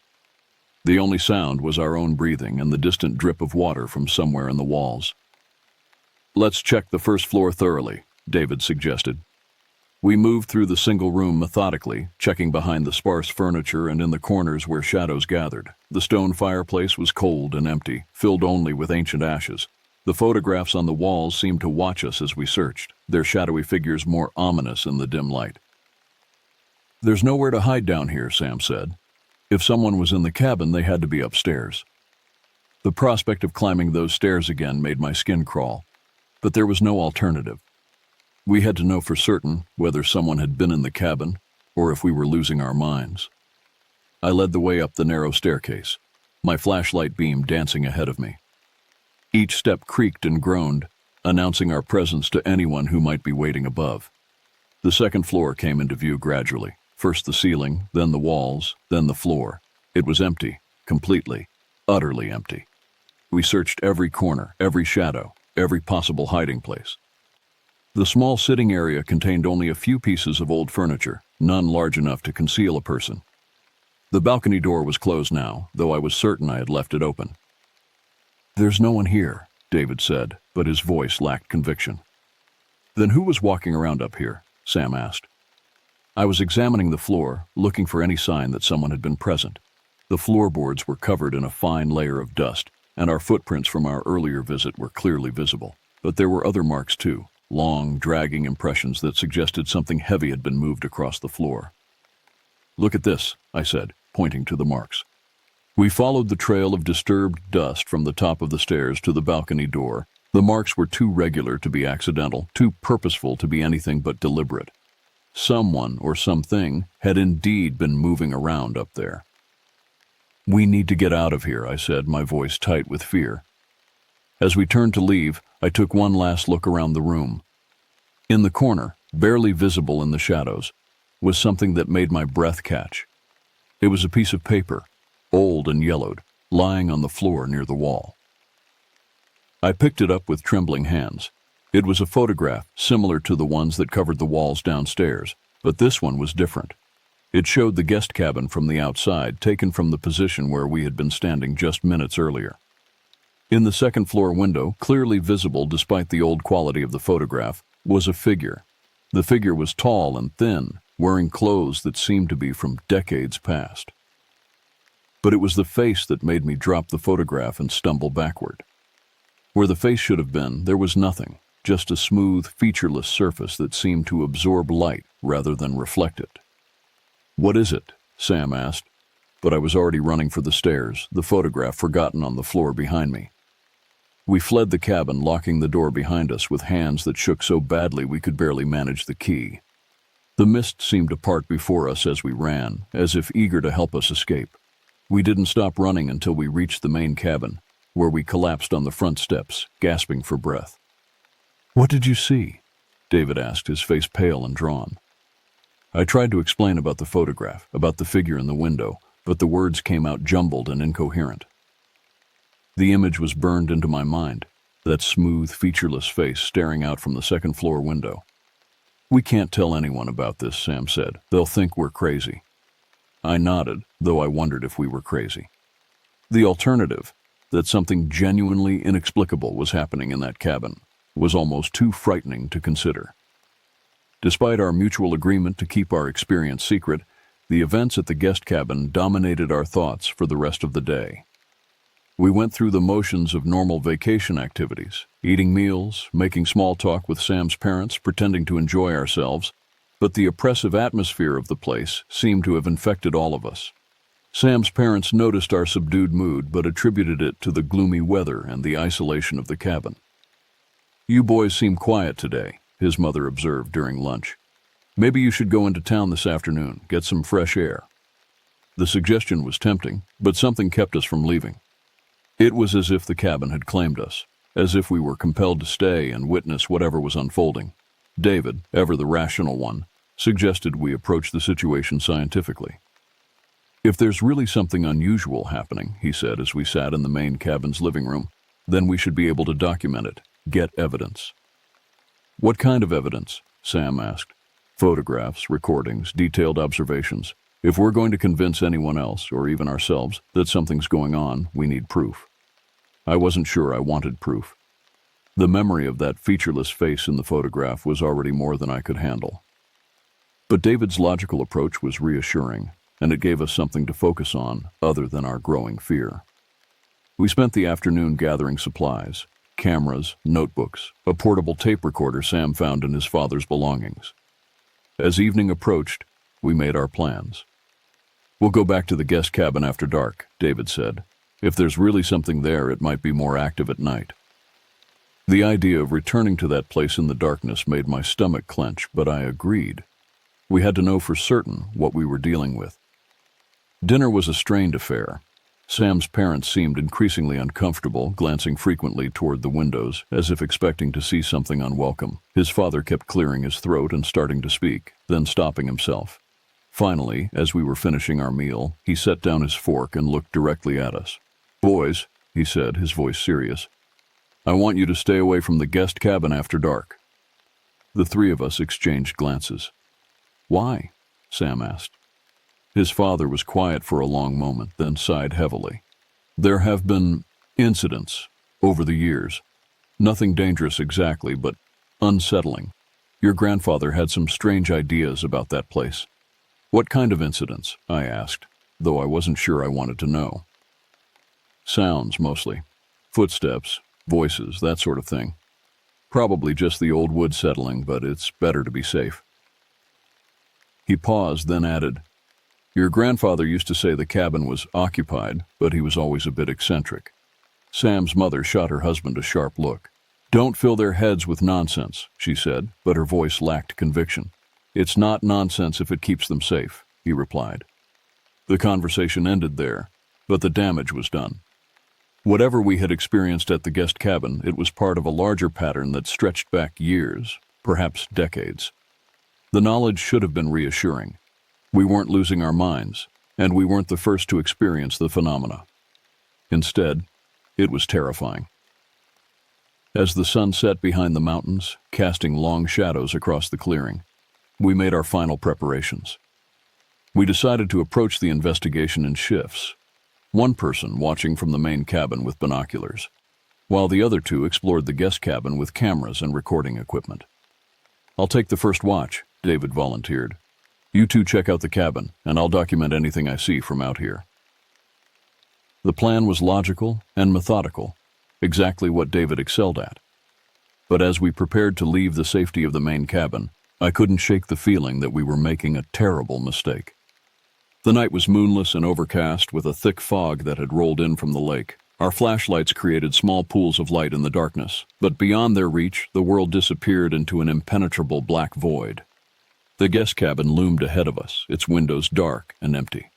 The only sound was our own breathing and the distant drip of water from somewhere in the walls. Let's check the first floor thoroughly, David suggested. We moved through the single room methodically, checking behind the sparse furniture and in the corners where shadows gathered. The stone fireplace was cold and empty, filled only with ancient ashes. The photographs on the walls seemed to watch us as we searched, their shadowy figures more ominous in the dim light. There's nowhere to hide down here, Sam said. If someone was in the cabin, they had to be upstairs. The prospect of climbing those stairs again made my skin crawl, but there was no alternative. We had to know for certain whether someone had been in the cabin or if we were losing our minds. I led the way up the narrow staircase, my flashlight beam dancing ahead of me. Each step creaked and groaned, announcing our presence to anyone who might be waiting above. The second floor came into view gradually. First the ceiling, then the walls, then the floor. It was empty, completely, utterly empty. We searched every corner, every shadow, every possible hiding place. The small sitting area contained only a few pieces of old furniture, none large enough to conceal a person. The balcony door was closed now, though I was certain I had left it open. There's no one here, David said, but his voice lacked conviction. Then who was walking around up here? Sam asked. I was examining the floor, looking for any sign that someone had been present. The floorboards were covered in a fine layer of dust, and our footprints from our earlier visit were clearly visible. But there were other marks too, long, dragging impressions that suggested something heavy had been moved across the floor. Look at this, I said, pointing to the marks. We followed the trail of disturbed dust from the top of the stairs to the balcony door. The marks were too regular to be accidental, too purposeful to be anything but deliberate. Someone or something had indeed been moving around up there. We need to get out of here, I said, my voice tight with fear. As we turned to leave, I took one last look around the room. In the corner, barely visible in the shadows, was something that made my breath catch. It was a piece of paper, old and yellowed, lying on the floor near the wall. I picked it up with trembling hands. It was a photograph similar to the ones that covered the walls downstairs, but this one was different. It showed the guest cabin from the outside, taken from the position where we had been standing just minutes earlier. In the second floor window, clearly visible despite the old quality of the photograph, was a figure. The figure was tall and thin, wearing clothes that seemed to be from decades past. But it was the face that made me drop the photograph and stumble backward. Where the face should have been, there was nothing, just a smooth, featureless surface that seemed to absorb light rather than reflect it. What is it? Sam asked, but I was already running for the stairs, the photograph forgotten on the floor behind me. We fled the cabin, locking the door behind us with hands that shook so badly we could barely manage the key. The mist seemed to part before us as we ran, as if eager to help us escape. We didn't stop running until we reached the main cabin, where we collapsed on the front steps, gasping for breath. "What did you see?" David asked, his face pale and drawn. I tried to explain about the photograph, about the figure in the window, but the words came out jumbled and incoherent. The image was burned into my mind, that smooth, featureless face staring out from the second-floor window. "We can't tell anyone about this," Sam said. "They'll think we're crazy." I nodded, though I wondered if we were crazy. The alternative, that something genuinely inexplicable was happening in that cabin, was almost too frightening to consider. Despite our mutual agreement to keep our experience secret, the events at the guest cabin dominated our thoughts for the rest of the day. We went through the motions of normal vacation activities, eating meals, making small talk with Sam's parents, pretending to enjoy ourselves, but the oppressive atmosphere of the place seemed to have infected all of us. Sam's parents noticed our subdued mood but attributed it to the gloomy weather and the isolation of the cabin. "You boys seem quiet today," his mother observed during lunch. "Maybe you should go into town this afternoon, get some fresh air." The suggestion was tempting, but something kept us from leaving. It was as if the cabin had claimed us, as if we were compelled to stay and witness whatever was unfolding. David, ever the rational one, suggested we approach the situation scientifically. "If there's really something unusual happening," he said as we sat in the main cabin's living room, "then we should be able to document it, get evidence." "What kind of evidence?" Sam asked. "Photographs, recordings, detailed observations. If we're going to convince anyone else, or even ourselves, that something's going on, we need proof." I wasn't sure I wanted proof. The memory of that featureless face in the photograph was already more than I could handle. But David's logical approach was reassuring, and it gave us something to focus on other than our growing fear. We spent the afternoon gathering supplies, cameras, notebooks, a portable tape recorder Sam found in his father's belongings. As evening approached, we made our plans. "We'll go back to the guest cabin after dark," David said. "If there's really something there, it might be more active at night." The idea of returning to that place in the darkness made my stomach clench, but I agreed. We had to know for certain what we were dealing with. Dinner was a strained affair. Sam's parents seemed increasingly uncomfortable, glancing frequently toward the windows, as if expecting to see something unwelcome. His father kept clearing his throat and starting to speak, then stopping himself. Finally, as we were finishing our meal, he set down his fork and looked directly at us. "Boys," he said, his voice serious, "I want you to stay away from the guest cabin after dark." The three of us exchanged glances. "Why?" Sam asked. His father was quiet for a long moment, then sighed heavily. "There have been incidents over the years. Nothing dangerous exactly, but unsettling. Your grandfather had some strange ideas about that place." "What kind of incidents?" I asked, though I wasn't sure I wanted to know. "Sounds, mostly. Footsteps, voices, that sort of thing. Probably just the old wood settling, but it's better to be safe." He paused, then added, "Your grandfather used to say the cabin was occupied, but he was always a bit eccentric." Sam's mother shot her husband a sharp look. "Don't fill their heads with nonsense," she said, but her voice lacked conviction. "It's not nonsense if it keeps them safe," he replied. The conversation ended there, but the damage was done. Whatever we had experienced at the guest cabin, it was part of a larger pattern that stretched back years, perhaps decades. The knowledge should have been reassuring. We weren't losing our minds, and we weren't the first to experience the phenomena. Instead, it was terrifying. As the sun set behind the mountains, casting long shadows across the clearing, we made our final preparations. We decided to approach the investigation in shifts, one person watching from the main cabin with binoculars, while the other two explored the guest cabin with cameras and recording equipment. "I'll take the first watch," David volunteered. "You two check out the cabin, and I'll document anything I see from out here." The plan was logical and methodical, exactly what David excelled at. But as we prepared to leave the safety of the main cabin, I couldn't shake the feeling that we were making a terrible mistake. The night was moonless and overcast, with a thick fog that had rolled in from the lake. Our flashlights created small pools of light in the darkness, but beyond their reach, the world disappeared into an impenetrable black void. The guest cabin loomed ahead of us, its windows dark and empty.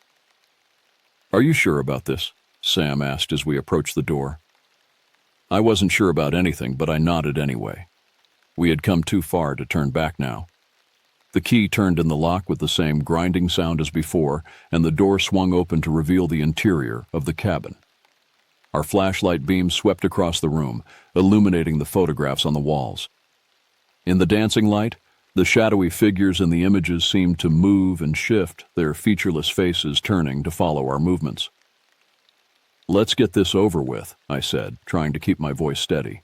"Are you sure about this?" Sam asked as we approached the door. I wasn't sure about anything, but I nodded anyway. We had come too far to turn back now. The key turned in the lock with the same grinding sound as before, and the door swung open to reveal the interior of the cabin. Our flashlight beams swept across the room, illuminating the photographs on the walls. In the dancing light, the shadowy figures in the images seemed to move and shift, their featureless faces turning to follow our movements. "Let's get this over with," I said, trying to keep my voice steady.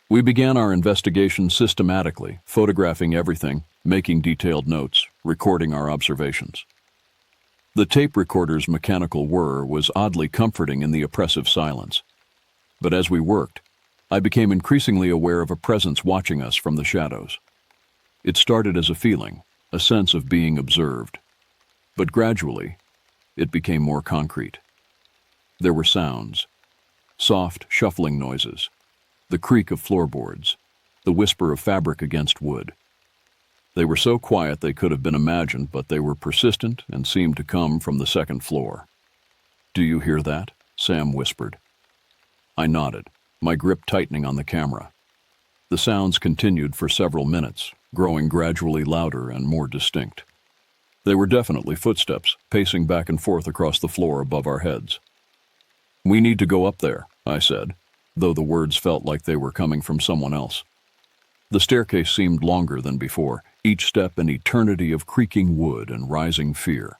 We began our investigation systematically, photographing everything, making detailed notes, recording our observations. The tape recorder's mechanical whir was oddly comforting in the oppressive silence. But as we worked, I became increasingly aware of a presence watching us from the shadows. It started as a feeling, a sense of being observed. But gradually, it became more concrete. There were sounds, soft, shuffling noises, the creak of floorboards, the whisper of fabric against wood. They were so quiet they could have been imagined, but they were persistent and seemed to come from the second floor. "Do you hear that?" Sam whispered. I nodded, my grip tightening on the camera. The sounds continued for several minutes, growing gradually louder and more distinct. They were definitely footsteps, pacing back and forth across the floor above our heads. "We need to go up there," I said, though the words felt like they were coming from someone else. The staircase seemed longer than before, each step an eternity of creaking wood and rising fear.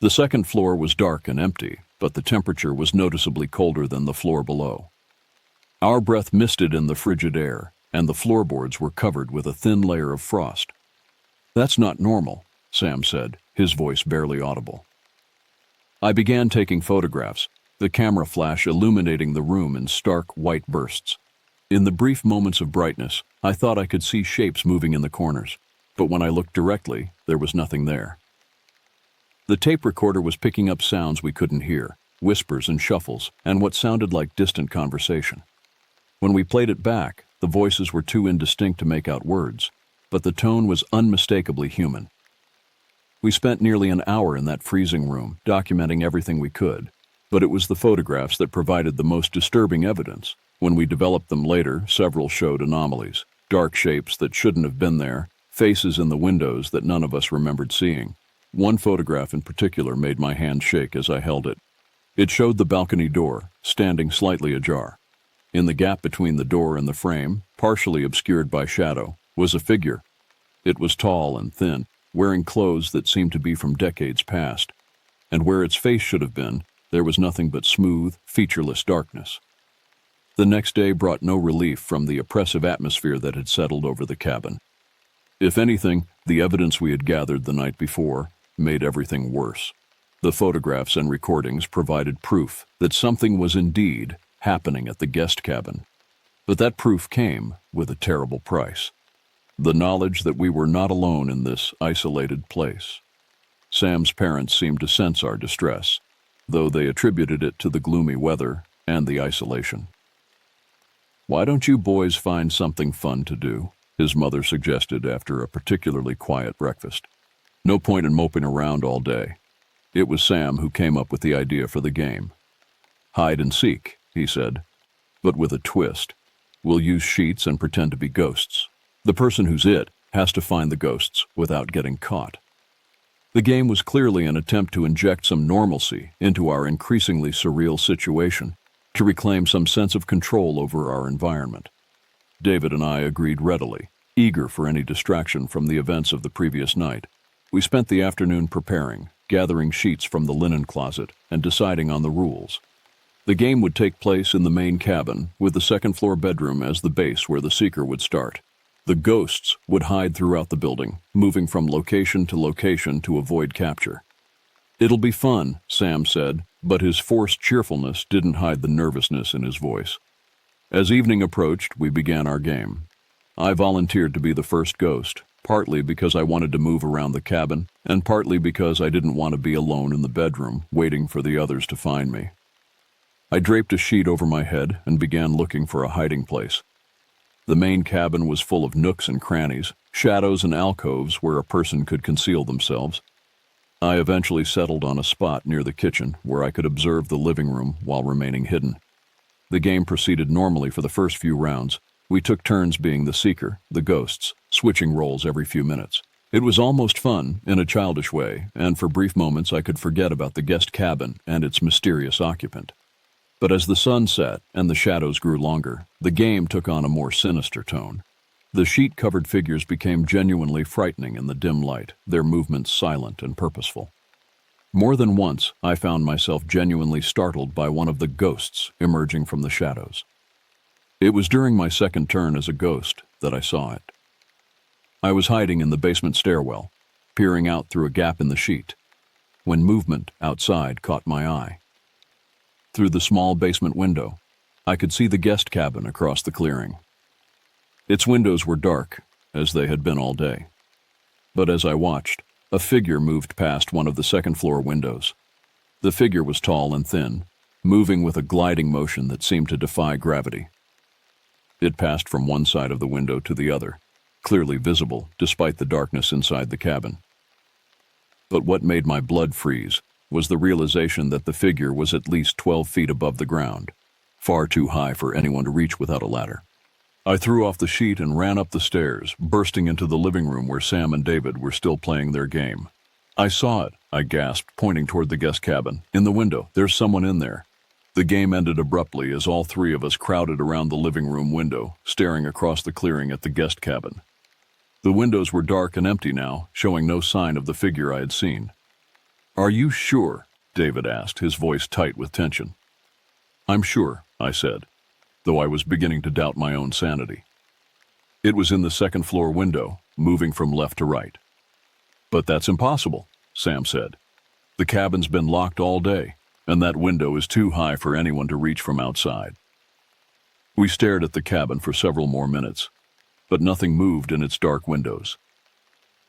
The second floor was dark and empty, but the temperature was noticeably colder than the floor below. Our breath misted in the frigid air, and the floorboards were covered with a thin layer of frost. "That's not normal," Sam said, his voice barely audible. I began taking photographs, the camera flash illuminating the room in stark white bursts. In the brief moments of brightness, I thought I could see shapes moving in the corners, but when I looked directly, there was nothing there. The tape recorder was picking up sounds we couldn't hear, whispers and shuffles, and what sounded like distant conversation. When we played it back, the voices were too indistinct to make out words, but the tone was unmistakably human. We spent nearly an hour in that freezing room, documenting everything we could, but it was the photographs that provided the most disturbing evidence. When we developed them later, several showed anomalies, dark shapes that shouldn't have been there, faces in the windows that none of us remembered seeing. One photograph in particular made my hand shake as I held it. It showed the balcony door, standing slightly ajar. In the gap between the door and the frame, partially obscured by shadow, was a figure. It was tall and thin, wearing clothes that seemed to be from decades past. And where its face should have been, there was nothing but smooth, featureless darkness. The next day brought no relief from the oppressive atmosphere that had settled over the cabin. If anything, the evidence we had gathered the night before made everything worse. The photographs and recordings provided proof that something was indeed happening at the guest cabin. But that proof came with a terrible price. The knowledge that we were not alone in this isolated place. Sam's parents seemed to sense our distress, though they attributed it to the gloomy weather and the isolation. "Why don't you boys find something fun to do?" his mother suggested after a particularly quiet breakfast. "No point in moping around all day." It was Sam who came up with the idea for the game. "Hide and seek," he said, "but with a twist. We'll use sheets and pretend to be ghosts. The person who's it has to find the ghosts without getting caught." The game was clearly an attempt to inject some normalcy into our increasingly surreal situation, to reclaim some sense of control over our environment. David and I agreed readily, eager for any distraction from the events of the previous night. We spent the afternoon preparing, gathering sheets from the linen closet, and deciding on the rules. The game would take place in the main cabin, with the second-floor bedroom as the base where the seeker would start. The ghosts would hide throughout the building, moving from location to location to avoid capture. "It'll be fun," Sam said, but his forced cheerfulness didn't hide the nervousness in his voice. As evening approached, we began our game. I volunteered to be the first ghost, partly because I wanted to move around the cabin, and partly because I didn't want to be alone in the bedroom, waiting for the others to find me. I draped a sheet over my head and began looking for a hiding place. The main cabin was full of nooks and crannies, shadows and alcoves where a person could conceal themselves. I eventually settled on a spot near the kitchen where I could observe the living room while remaining hidden. The game proceeded normally for the first few rounds. We took turns being the seeker, the ghosts, switching roles every few minutes. It was almost fun, in a childish way, and for brief moments I could forget about the guest cabin and its mysterious occupant. But as the sun set and the shadows grew longer, the game took on a more sinister tone. The sheet-covered figures became genuinely frightening in the dim light, their movements silent and purposeful. More than once, I found myself genuinely startled by one of the ghosts emerging from the shadows. It was during my second turn as a ghost that I saw it. I was hiding in the basement stairwell, peering out through a gap in the sheet, when movement outside caught my eye. Through the small basement window, I could see the guest cabin across the clearing. Its windows were dark, as they had been all day. But as I watched, a figure moved past one of the second-floor windows. The figure was tall and thin, moving with a gliding motion that seemed to defy gravity. It passed from one side of the window to the other, clearly visible despite the darkness inside the cabin. But what made my blood freeze was the realization that the figure was at least 12 feet above the ground, far too high for anyone to reach without a ladder. I threw off the sheet and ran up the stairs, bursting into the living room where Sam and David were still playing their game. "I saw it," I gasped, pointing toward the guest cabin. "In the window. There's someone in there." The game ended abruptly as all three of us crowded around the living room window, staring across the clearing at the guest cabin. The windows were dark and empty now, showing no sign of the figure I had seen. "Are you sure?" David asked, his voice tight with tension. "I'm sure," I said, though I was beginning to doubt my own sanity. "It was in the second-floor window, moving from left to right." "But that's impossible," Sam said. "The cabin's been locked all day, and that window is too high for anyone to reach from outside." We stared at the cabin for several more minutes, but nothing moved in its dark windows.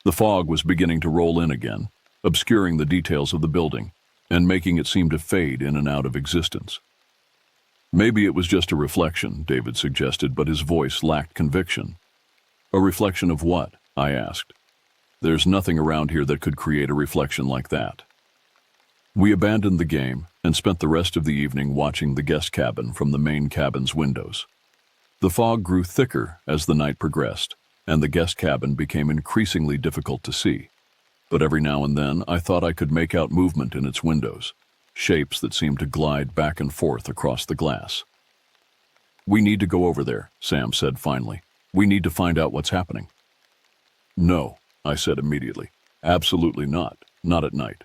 The fog was beginning to roll in again, obscuring the details of the building and making it seem to fade in and out of existence. "Maybe it was just a reflection," David suggested, but his voice lacked conviction. "A reflection of what?" I asked. "There's nothing around here that could create a reflection like that." We abandoned the game and spent the rest of the evening watching the guest cabin from the main cabin's windows. The fog grew thicker as the night progressed, and the guest cabin became increasingly difficult to see. But every now and then I thought I could make out movement in its windows, shapes that seemed to glide back and forth across the glass. "We need to go over there," Sam said finally. "We need to find out what's happening." "No," I said immediately. "Absolutely not. Not at night."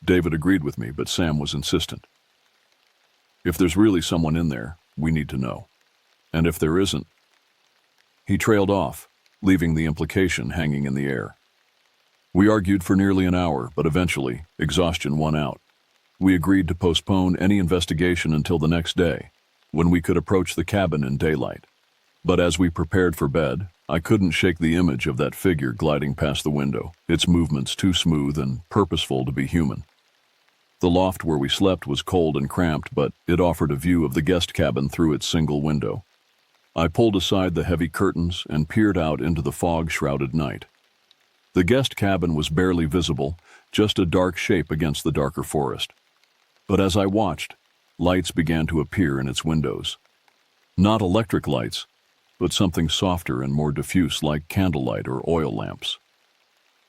David agreed with me, but Sam was insistent. "If there's really someone in there, we need to know. And if there isn't..." He trailed off, leaving the implication hanging in the air. We argued for nearly an hour, but eventually, exhaustion won out. We agreed to postpone any investigation until the next day, when we could approach the cabin in daylight. But as we prepared for bed, I couldn't shake the image of that figure gliding past the window, its movements too smooth and purposeful to be human. The loft where we slept was cold and cramped, but it offered a view of the guest cabin through its single window. I pulled aside the heavy curtains and peered out into the fog-shrouded night. The guest cabin was barely visible, just a dark shape against the darker forest. But as I watched, lights began to appear in its windows. Not electric lights, but something softer and more diffuse like candlelight or oil lamps.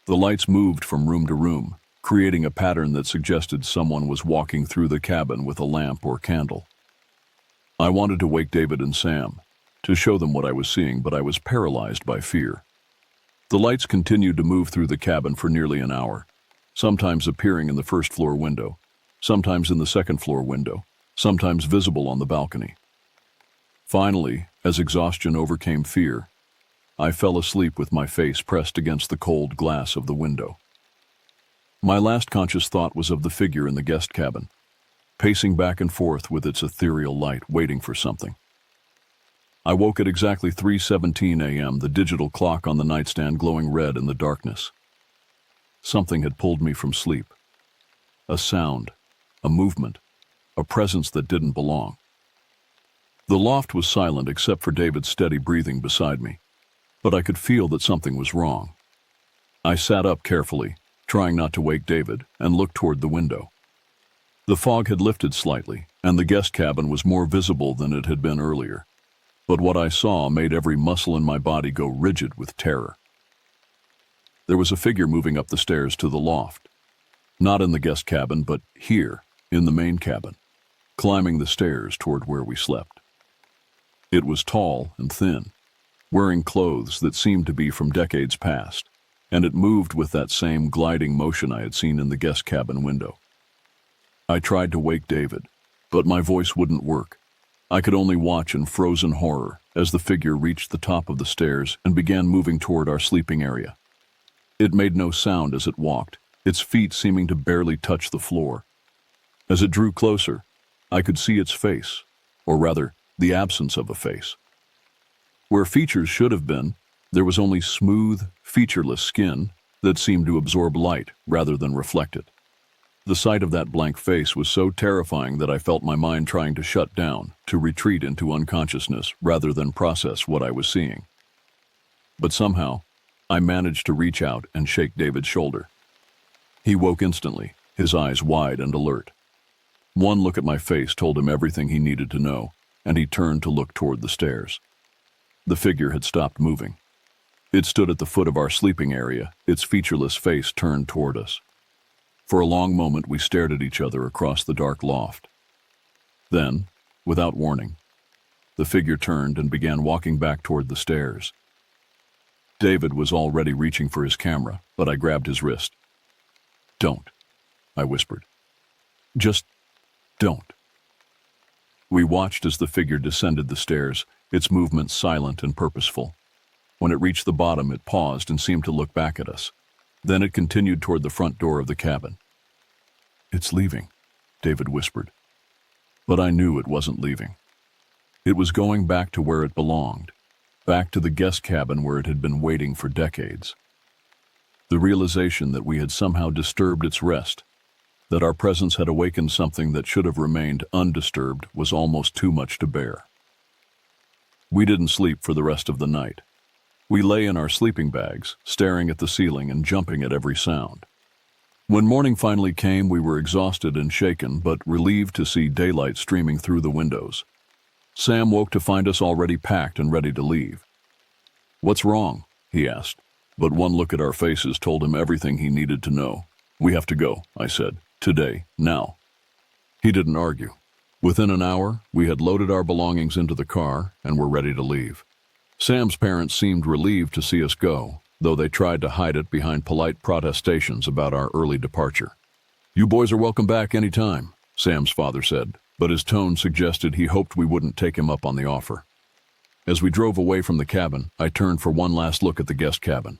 The lights moved from room to room, creating a pattern that suggested someone was walking through the cabin with a lamp or candle. I wanted to wake David and Sam, to show them what I was seeing, but I was paralyzed by fear. The lights continued to move through the cabin for nearly an hour, sometimes appearing in the first-floor window, sometimes in the second-floor window, sometimes visible on the balcony. Finally, as exhaustion overcame fear, I fell asleep with my face pressed against the cold glass of the window. My last conscious thought was of the figure in the guest cabin, pacing back and forth with its ethereal light, waiting for something. I woke at exactly 3:17 a.m., the digital clock on the nightstand glowing red in the darkness. Something had pulled me from sleep. A sound, a movement, a presence that didn't belong. The loft was silent except for David's steady breathing beside me, but I could feel that something was wrong. I sat up carefully, trying not to wake David, and looked toward the window. The fog had lifted slightly, and the guest cabin was more visible than it had been earlier. But what I saw made every muscle in my body go rigid with terror. There was a figure moving up the stairs to the loft. Not in the guest cabin, but here, in the main cabin, climbing the stairs toward where we slept. It was tall and thin, wearing clothes that seemed to be from decades past, and it moved with that same gliding motion I had seen in the guest cabin window. I tried to wake David, but my voice wouldn't work. I could only watch in frozen horror as the figure reached the top of the stairs and began moving toward our sleeping area. It made no sound as it walked, its feet seeming to barely touch the floor. As it drew closer, I could see its face, or rather, the absence of a face. Where features should have been, there was only smooth, featureless skin that seemed to absorb light rather than reflect it. The sight of that blank face was so terrifying that I felt my mind trying to shut down, to retreat into unconsciousness rather than process what I was seeing. But somehow, I managed to reach out and shake David's shoulder. He woke instantly, his eyes wide and alert. One look at my face told him everything he needed to know, and he turned to look toward the stairs. The figure had stopped moving. It stood at the foot of our sleeping area, its featureless face turned toward us. For a long moment we stared at each other across the dark loft. Then, without warning, the figure turned and began walking back toward the stairs. David was already reaching for his camera, but I grabbed his wrist. "Don't," I whispered. "Just don't." We watched as the figure descended the stairs, its movements silent and purposeful. When it reached the bottom, it paused and seemed to look back at us. Then it continued toward the front door of the cabin. "It's leaving," David whispered. But I knew it wasn't leaving. It was going back to where it belonged, back to the guest cabin where it had been waiting for decades. The realization that we had somehow disturbed its rest, that our presence had awakened something that should have remained undisturbed, was almost too much to bear. We didn't sleep for the rest of the night. We lay in our sleeping bags, staring at the ceiling and jumping at every sound. When morning finally came, we were exhausted and shaken, but relieved to see daylight streaming through the windows. Sam woke to find us already packed and ready to leave. "What's wrong?" he asked, but one look at our faces told him everything he needed to know. "We have to go," I said. "Today, now." He didn't argue. Within an hour, we had loaded our belongings into the car and were ready to leave. Sam's parents seemed relieved to see us go, though they tried to hide it behind polite protestations about our early departure. "You boys are welcome back any time," Sam's father said, but his tone suggested he hoped we wouldn't take him up on the offer. As we drove away from the cabin, I turned for one last look at the guest cabin.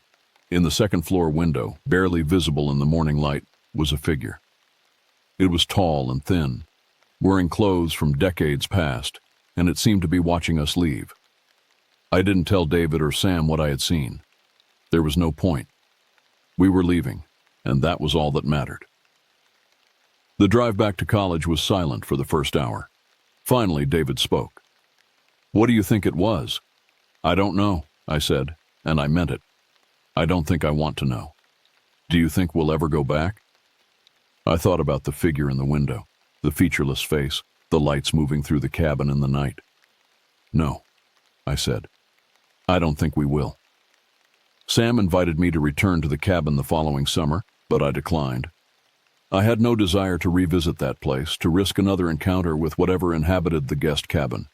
In the second-floor window, barely visible in the morning light, was a figure. It was tall and thin, wearing clothes from decades past, and it seemed to be watching us leave. I didn't tell David or Sam what I had seen. There was no point. We were leaving, and that was all that mattered. The drive back to college was silent for the first hour. Finally, David spoke. "What do you think it was?" "I don't know," I said, and I meant it. "I don't think I want to know." "Do you think we'll ever go back?" I thought about the figure in the window, the featureless face, the lights moving through the cabin in the night. "No," I said. "I don't think we will." Sam invited me to return to the cabin the following summer, but I declined. I had no desire to revisit that place, to risk another encounter with whatever inhabited the guest cabin.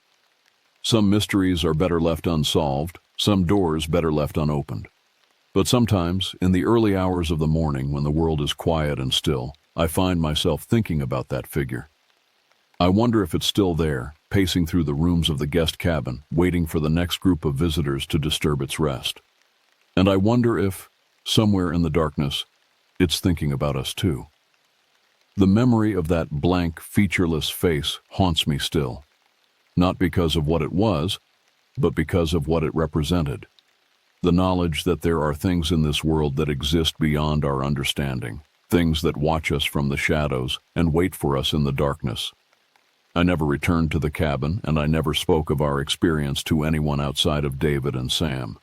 Some mysteries are better left unsolved, some doors better left unopened. But sometimes, in the early hours of the morning when the world is quiet and still, I find myself thinking about that figure. I wonder if it's still there, pacing through the rooms of the guest cabin, waiting for the next group of visitors to disturb its rest. And I wonder if, somewhere in the darkness, it's thinking about us too. The memory of that blank, featureless face haunts me still, not because of what it was, but because of what it represented. The knowledge that there are things in this world that exist beyond our understanding, things that watch us from the shadows and wait for us in the darkness. I never returned to the cabin, and I never spoke of our experience to anyone outside of David and Sam.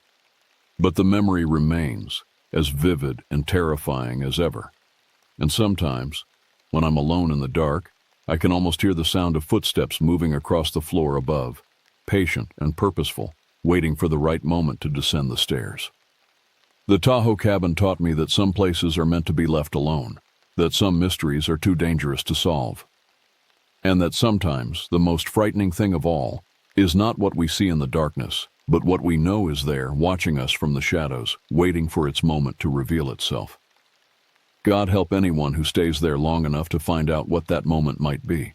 But the memory remains, as vivid and terrifying as ever. And sometimes, when I'm alone in the dark, I can almost hear the sound of footsteps moving across the floor above, patient and purposeful, waiting for the right moment to descend the stairs. The Tahoe cabin taught me that some places are meant to be left alone, that some mysteries are too dangerous to solve, and that sometimes the most frightening thing of all is not what we see in the darkness, but what we know is there, watching us from the shadows, waiting for its moment to reveal itself. God help anyone who stays there long enough to find out what that moment might be.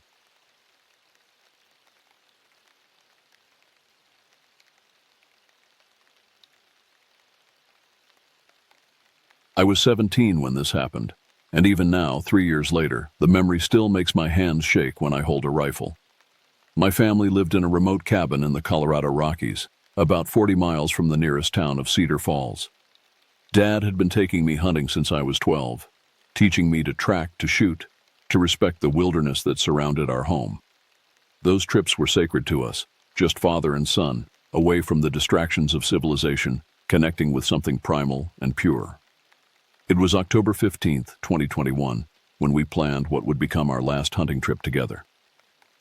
I was 17 when this happened, and even now, 3 years later, the memory still makes my hands shake when I hold a rifle. My family lived in a remote cabin in the Colorado Rockies, about 40 miles from the nearest town of Cedar Falls. Dad had been taking me hunting since I was 12, teaching me to track, to shoot, to respect the wilderness that surrounded our home. Those trips were sacred to us, just father and son, away from the distractions of civilization, connecting with something primal and pure. It was October 15th, 2021, when we planned what would become our last hunting trip together.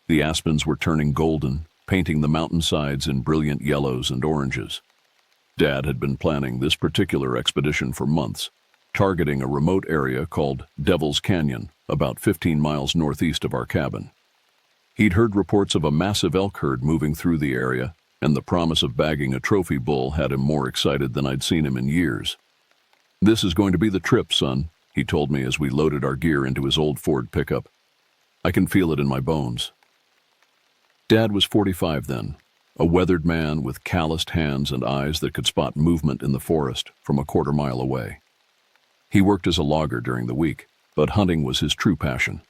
The aspens were turning golden, painting the mountainsides in brilliant yellows and oranges. Dad had been planning this particular expedition for months, targeting a remote area called Devil's Canyon, about 15 miles northeast of our cabin. He'd heard reports of a massive elk herd moving through the area, and the promise of bagging a trophy bull had him more excited than I'd seen him in years. "This is going to be the trip, son," he told me as we loaded our gear into his old Ford pickup. "I can feel it in my bones." Dad was 45 then, a weathered man with calloused hands and eyes that could spot movement in the forest from a quarter mile away. He worked as a logger during the week, but hunting was his true passion.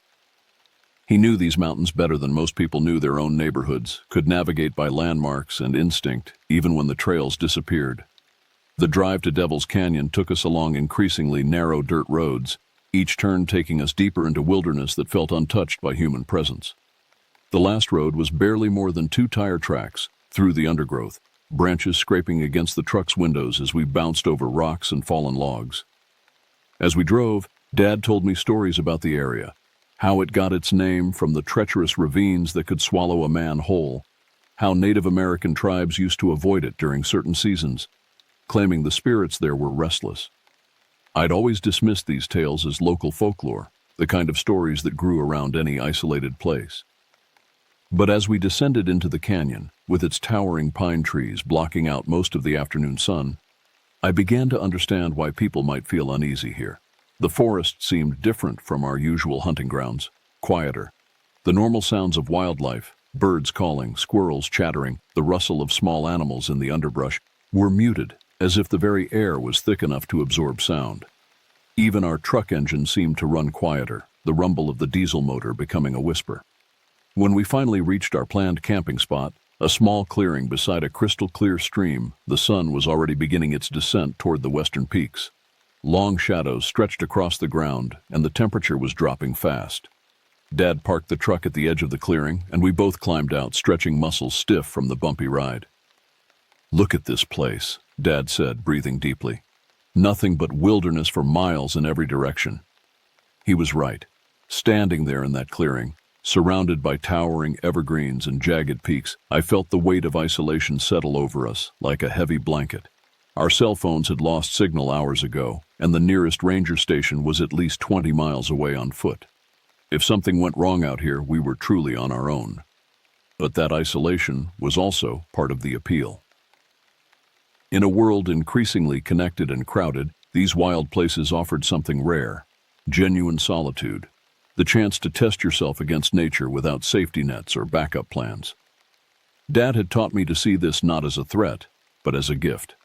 He knew these mountains better than most people knew their own neighborhoods, could navigate by landmarks and instinct, even when the trails disappeared. The drive to Devil's Canyon took us along increasingly narrow dirt roads, each turn taking us deeper into wilderness that felt untouched by human presence. The last road was barely more than 2 tire tracks through the undergrowth, branches scraping against the truck's windows as we bounced over rocks and fallen logs. As we drove, Dad told me stories about the area, how it got its name from the treacherous ravines that could swallow a man whole, how Native American tribes used to avoid it during certain seasons, claiming the spirits there were restless. I'd always dismissed these tales as local folklore, the kind of stories that grew around any isolated place. But as we descended into the canyon, with its towering pine trees blocking out most of the afternoon sun, I began to understand why people might feel uneasy here. The forest seemed different from our usual hunting grounds, quieter. The normal sounds of wildlife, birds calling, squirrels chattering, the rustle of small animals in the underbrush, were muted, as if the very air was thick enough to absorb sound. Even our truck engine seemed to run quieter, the rumble of the diesel motor becoming a whisper. When we finally reached our planned camping spot, a small clearing beside a crystal-clear stream, the sun was already beginning its descent toward the western peaks. Long shadows stretched across the ground, and the temperature was dropping fast. Dad parked the truck at the edge of the clearing, and we both climbed out, stretching muscles stiff from the bumpy ride. "Look at this place," Dad said, breathing deeply. "Nothing but wilderness for miles in every direction." He was right. Standing there in that clearing, surrounded by towering evergreens and jagged peaks, I felt the weight of isolation settle over us like a heavy blanket. Our cell phones had lost signal hours ago, and the nearest ranger station was at least 20 miles away on foot. If something went wrong out here, we were truly on our own. But that isolation was also part of the appeal. In a world increasingly connected and crowded, these wild places offered something rare: genuine solitude, the chance to test yourself against nature without safety nets or backup plans. Dad had taught me to see this not as a threat, but as a gift.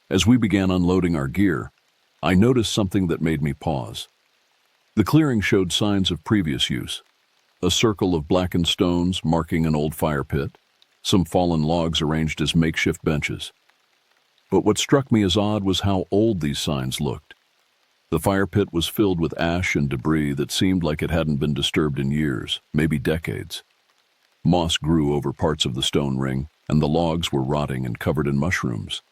As we began unloading our gear, I noticed something that made me pause. The clearing showed signs of previous use: a circle of blackened stones marking an old fire pit, some fallen logs arranged as makeshift benches. But what struck me as odd was how old these signs looked. The fire pit was filled with ash and debris that seemed like it hadn't been disturbed in years, maybe decades. Moss grew over parts of the stone ring, and the logs were rotting and covered in mushrooms.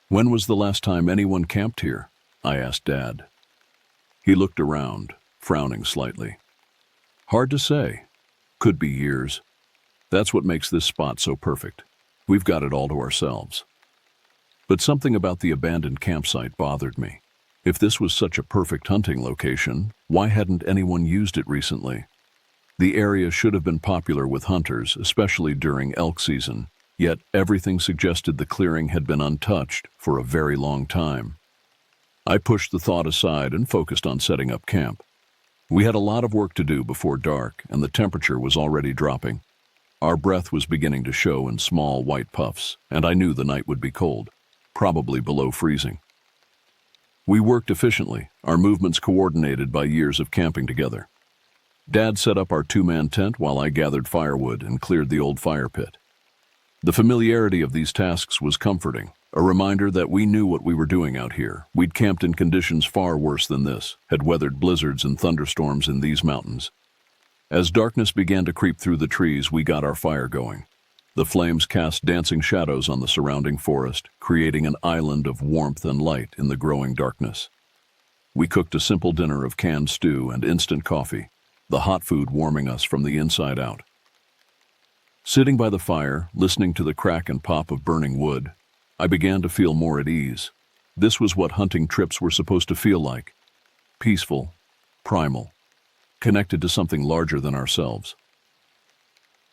"When was the last time anyone camped here?" I asked Dad. He looked around, frowning slightly. "Hard to say. Could be years. That's what makes this spot so perfect. We've got it all to ourselves." But something about the abandoned campsite bothered me. If this was such a perfect hunting location, why hadn't anyone used it recently? The area should have been popular with hunters, especially during elk season, yet everything suggested the clearing had been untouched for a very long time. I pushed the thought aside and focused on setting up camp. We had a lot of work to do before dark, and the temperature was already dropping. Our breath was beginning to show in small white puffs, and I knew the night would be cold, probably below freezing. We worked efficiently, our movements coordinated by years of camping together. Dad set up our two-man tent while I gathered firewood and cleared the old fire pit. The familiarity of these tasks was comforting, a reminder that we knew what we were doing out here. We'd camped in conditions far worse than this, had weathered blizzards and thunderstorms in these mountains. As darkness began to creep through the trees, we got our fire going. The flames cast dancing shadows on the surrounding forest, creating an island of warmth and light in the growing darkness. We cooked a simple dinner of canned stew and instant coffee, the hot food warming us from the inside out. Sitting by the fire, listening to the crack and pop of burning wood, I began to feel more at ease. This was what hunting trips were supposed to feel like. Peaceful, primal, connected to something larger than ourselves.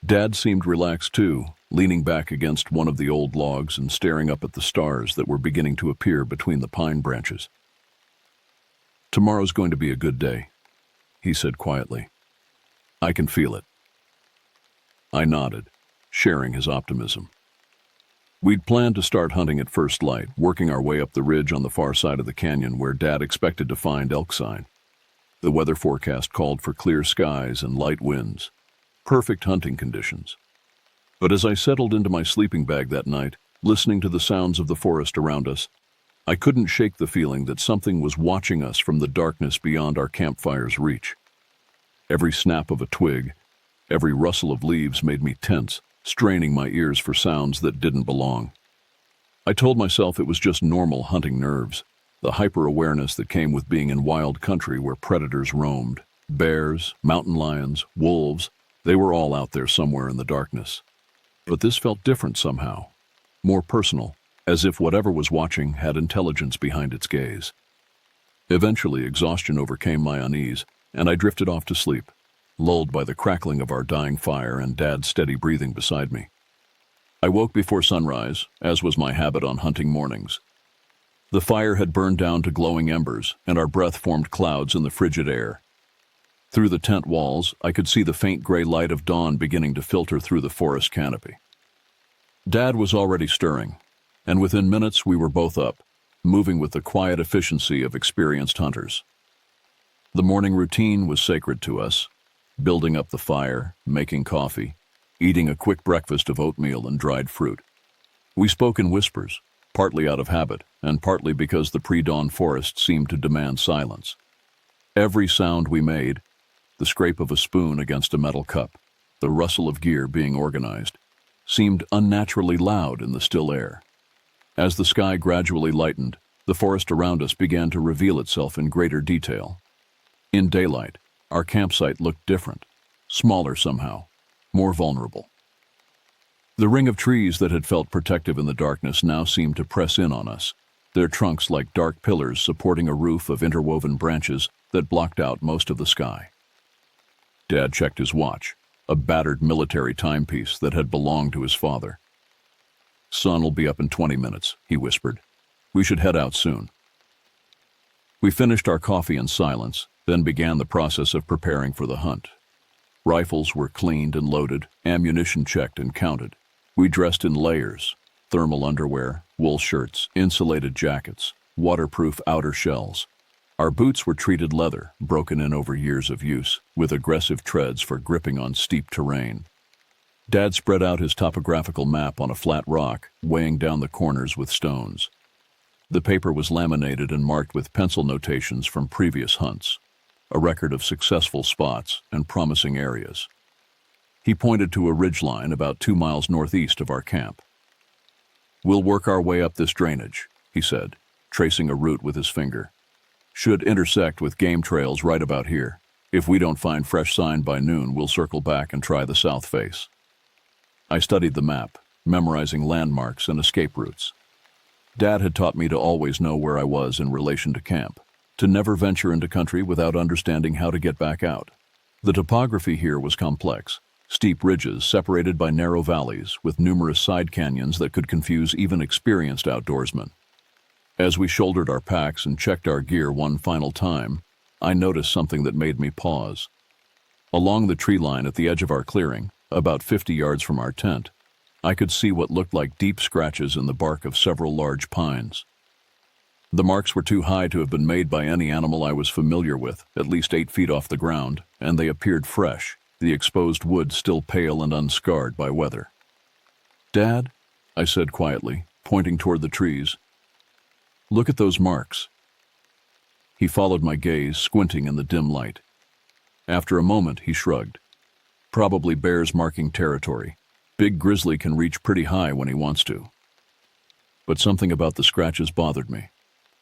Dad seemed relaxed too, leaning back against one of the old logs and staring up at the stars that were beginning to appear between the pine branches. "Tomorrow's going to be a good day," he said quietly. "I can feel it." I nodded, sharing his optimism. We'd planned to start hunting at first light, working our way up the ridge on the far side of the canyon where Dad expected to find elk sign. The weather forecast called for clear skies and light winds. Perfect hunting conditions. But as I settled into my sleeping bag that night, listening to the sounds of the forest around us, I couldn't shake the feeling that something was watching us from the darkness beyond our campfire's reach. Every snap of a twig, every rustle of leaves made me tense, straining my ears for sounds that didn't belong. I told myself it was just normal hunting nerves, the hyper-awareness that came with being in wild country where predators roamed. Bears, mountain lions, wolves, they were all out there somewhere in the darkness. But this felt different somehow, more personal, as if whatever was watching had intelligence behind its gaze. Eventually, exhaustion overcame my unease, and I drifted off to sleep, lulled by the crackling of our dying fire and Dad's steady breathing beside me. I woke before sunrise, as was my habit on hunting mornings. The fire had burned down to glowing embers, and our breath formed clouds in the frigid air. Through the tent walls, I could see the faint gray light of dawn beginning to filter through the forest canopy. Dad was already stirring, and within minutes we were both up, moving with the quiet efficiency of experienced hunters. The morning routine was sacred to us, building up the fire, making coffee, eating a quick breakfast of oatmeal and dried fruit. We spoke in whispers, partly out of habit, and partly because the pre-dawn forest seemed to demand silence. Every sound we made, the scrape of a spoon against a metal cup, the rustle of gear being organized, seemed unnaturally loud in the still air. As the sky gradually lightened, the forest around us began to reveal itself in greater detail. In daylight, our campsite looked different, smaller somehow, more vulnerable. The ring of trees that had felt protective in the darkness now seemed to press in on us, their trunks like dark pillars supporting a roof of interwoven branches that blocked out most of the sky. Dad checked his watch, a battered military timepiece that had belonged to his father. "Sun'll be up in 20 minutes, he whispered. "We should head out soon." We finished our coffee in silence, then began the process of preparing for the hunt. Rifles were cleaned and loaded, ammunition checked and counted. We dressed in layers, thermal underwear, wool shirts, insulated jackets, waterproof outer shells. Our boots were treated leather, broken in over years of use, with aggressive treads for gripping on steep terrain. Dad spread out his topographical map on a flat rock, weighing down the corners with stones. The paper was laminated and marked with pencil notations from previous hunts, a record of successful spots and promising areas. He pointed to a ridgeline about 2 miles northeast of our camp. "We'll work our way up this drainage," he said, tracing a route with his finger. "Should intersect with game trails right about here. If we don't find fresh sign by noon, we'll circle back and try the south face." I studied the map, memorizing landmarks and escape routes. Dad had taught me to always know where I was in relation to camp, to never venture into country without understanding how to get back out. The topography here was complex. Steep ridges separated by narrow valleys with numerous side canyons that could confuse even experienced outdoorsmen. As we shouldered our packs and checked our gear one final time, I noticed something that made me pause. Along the tree line at the edge of our clearing, about 50 yards from our tent, I could see what looked like deep scratches in the bark of several large pines. The marks were too high to have been made by any animal I was familiar with, at least 8 feet off the ground, and they appeared fresh, the exposed wood still pale and unscarred by weather. "Dad," I said quietly, pointing toward the trees, "look at those marks." He followed my gaze, squinting in the dim light. After a moment, he shrugged. "Probably bears marking territory. Big grizzly can reach pretty high when he wants to." But something about the scratches bothered me.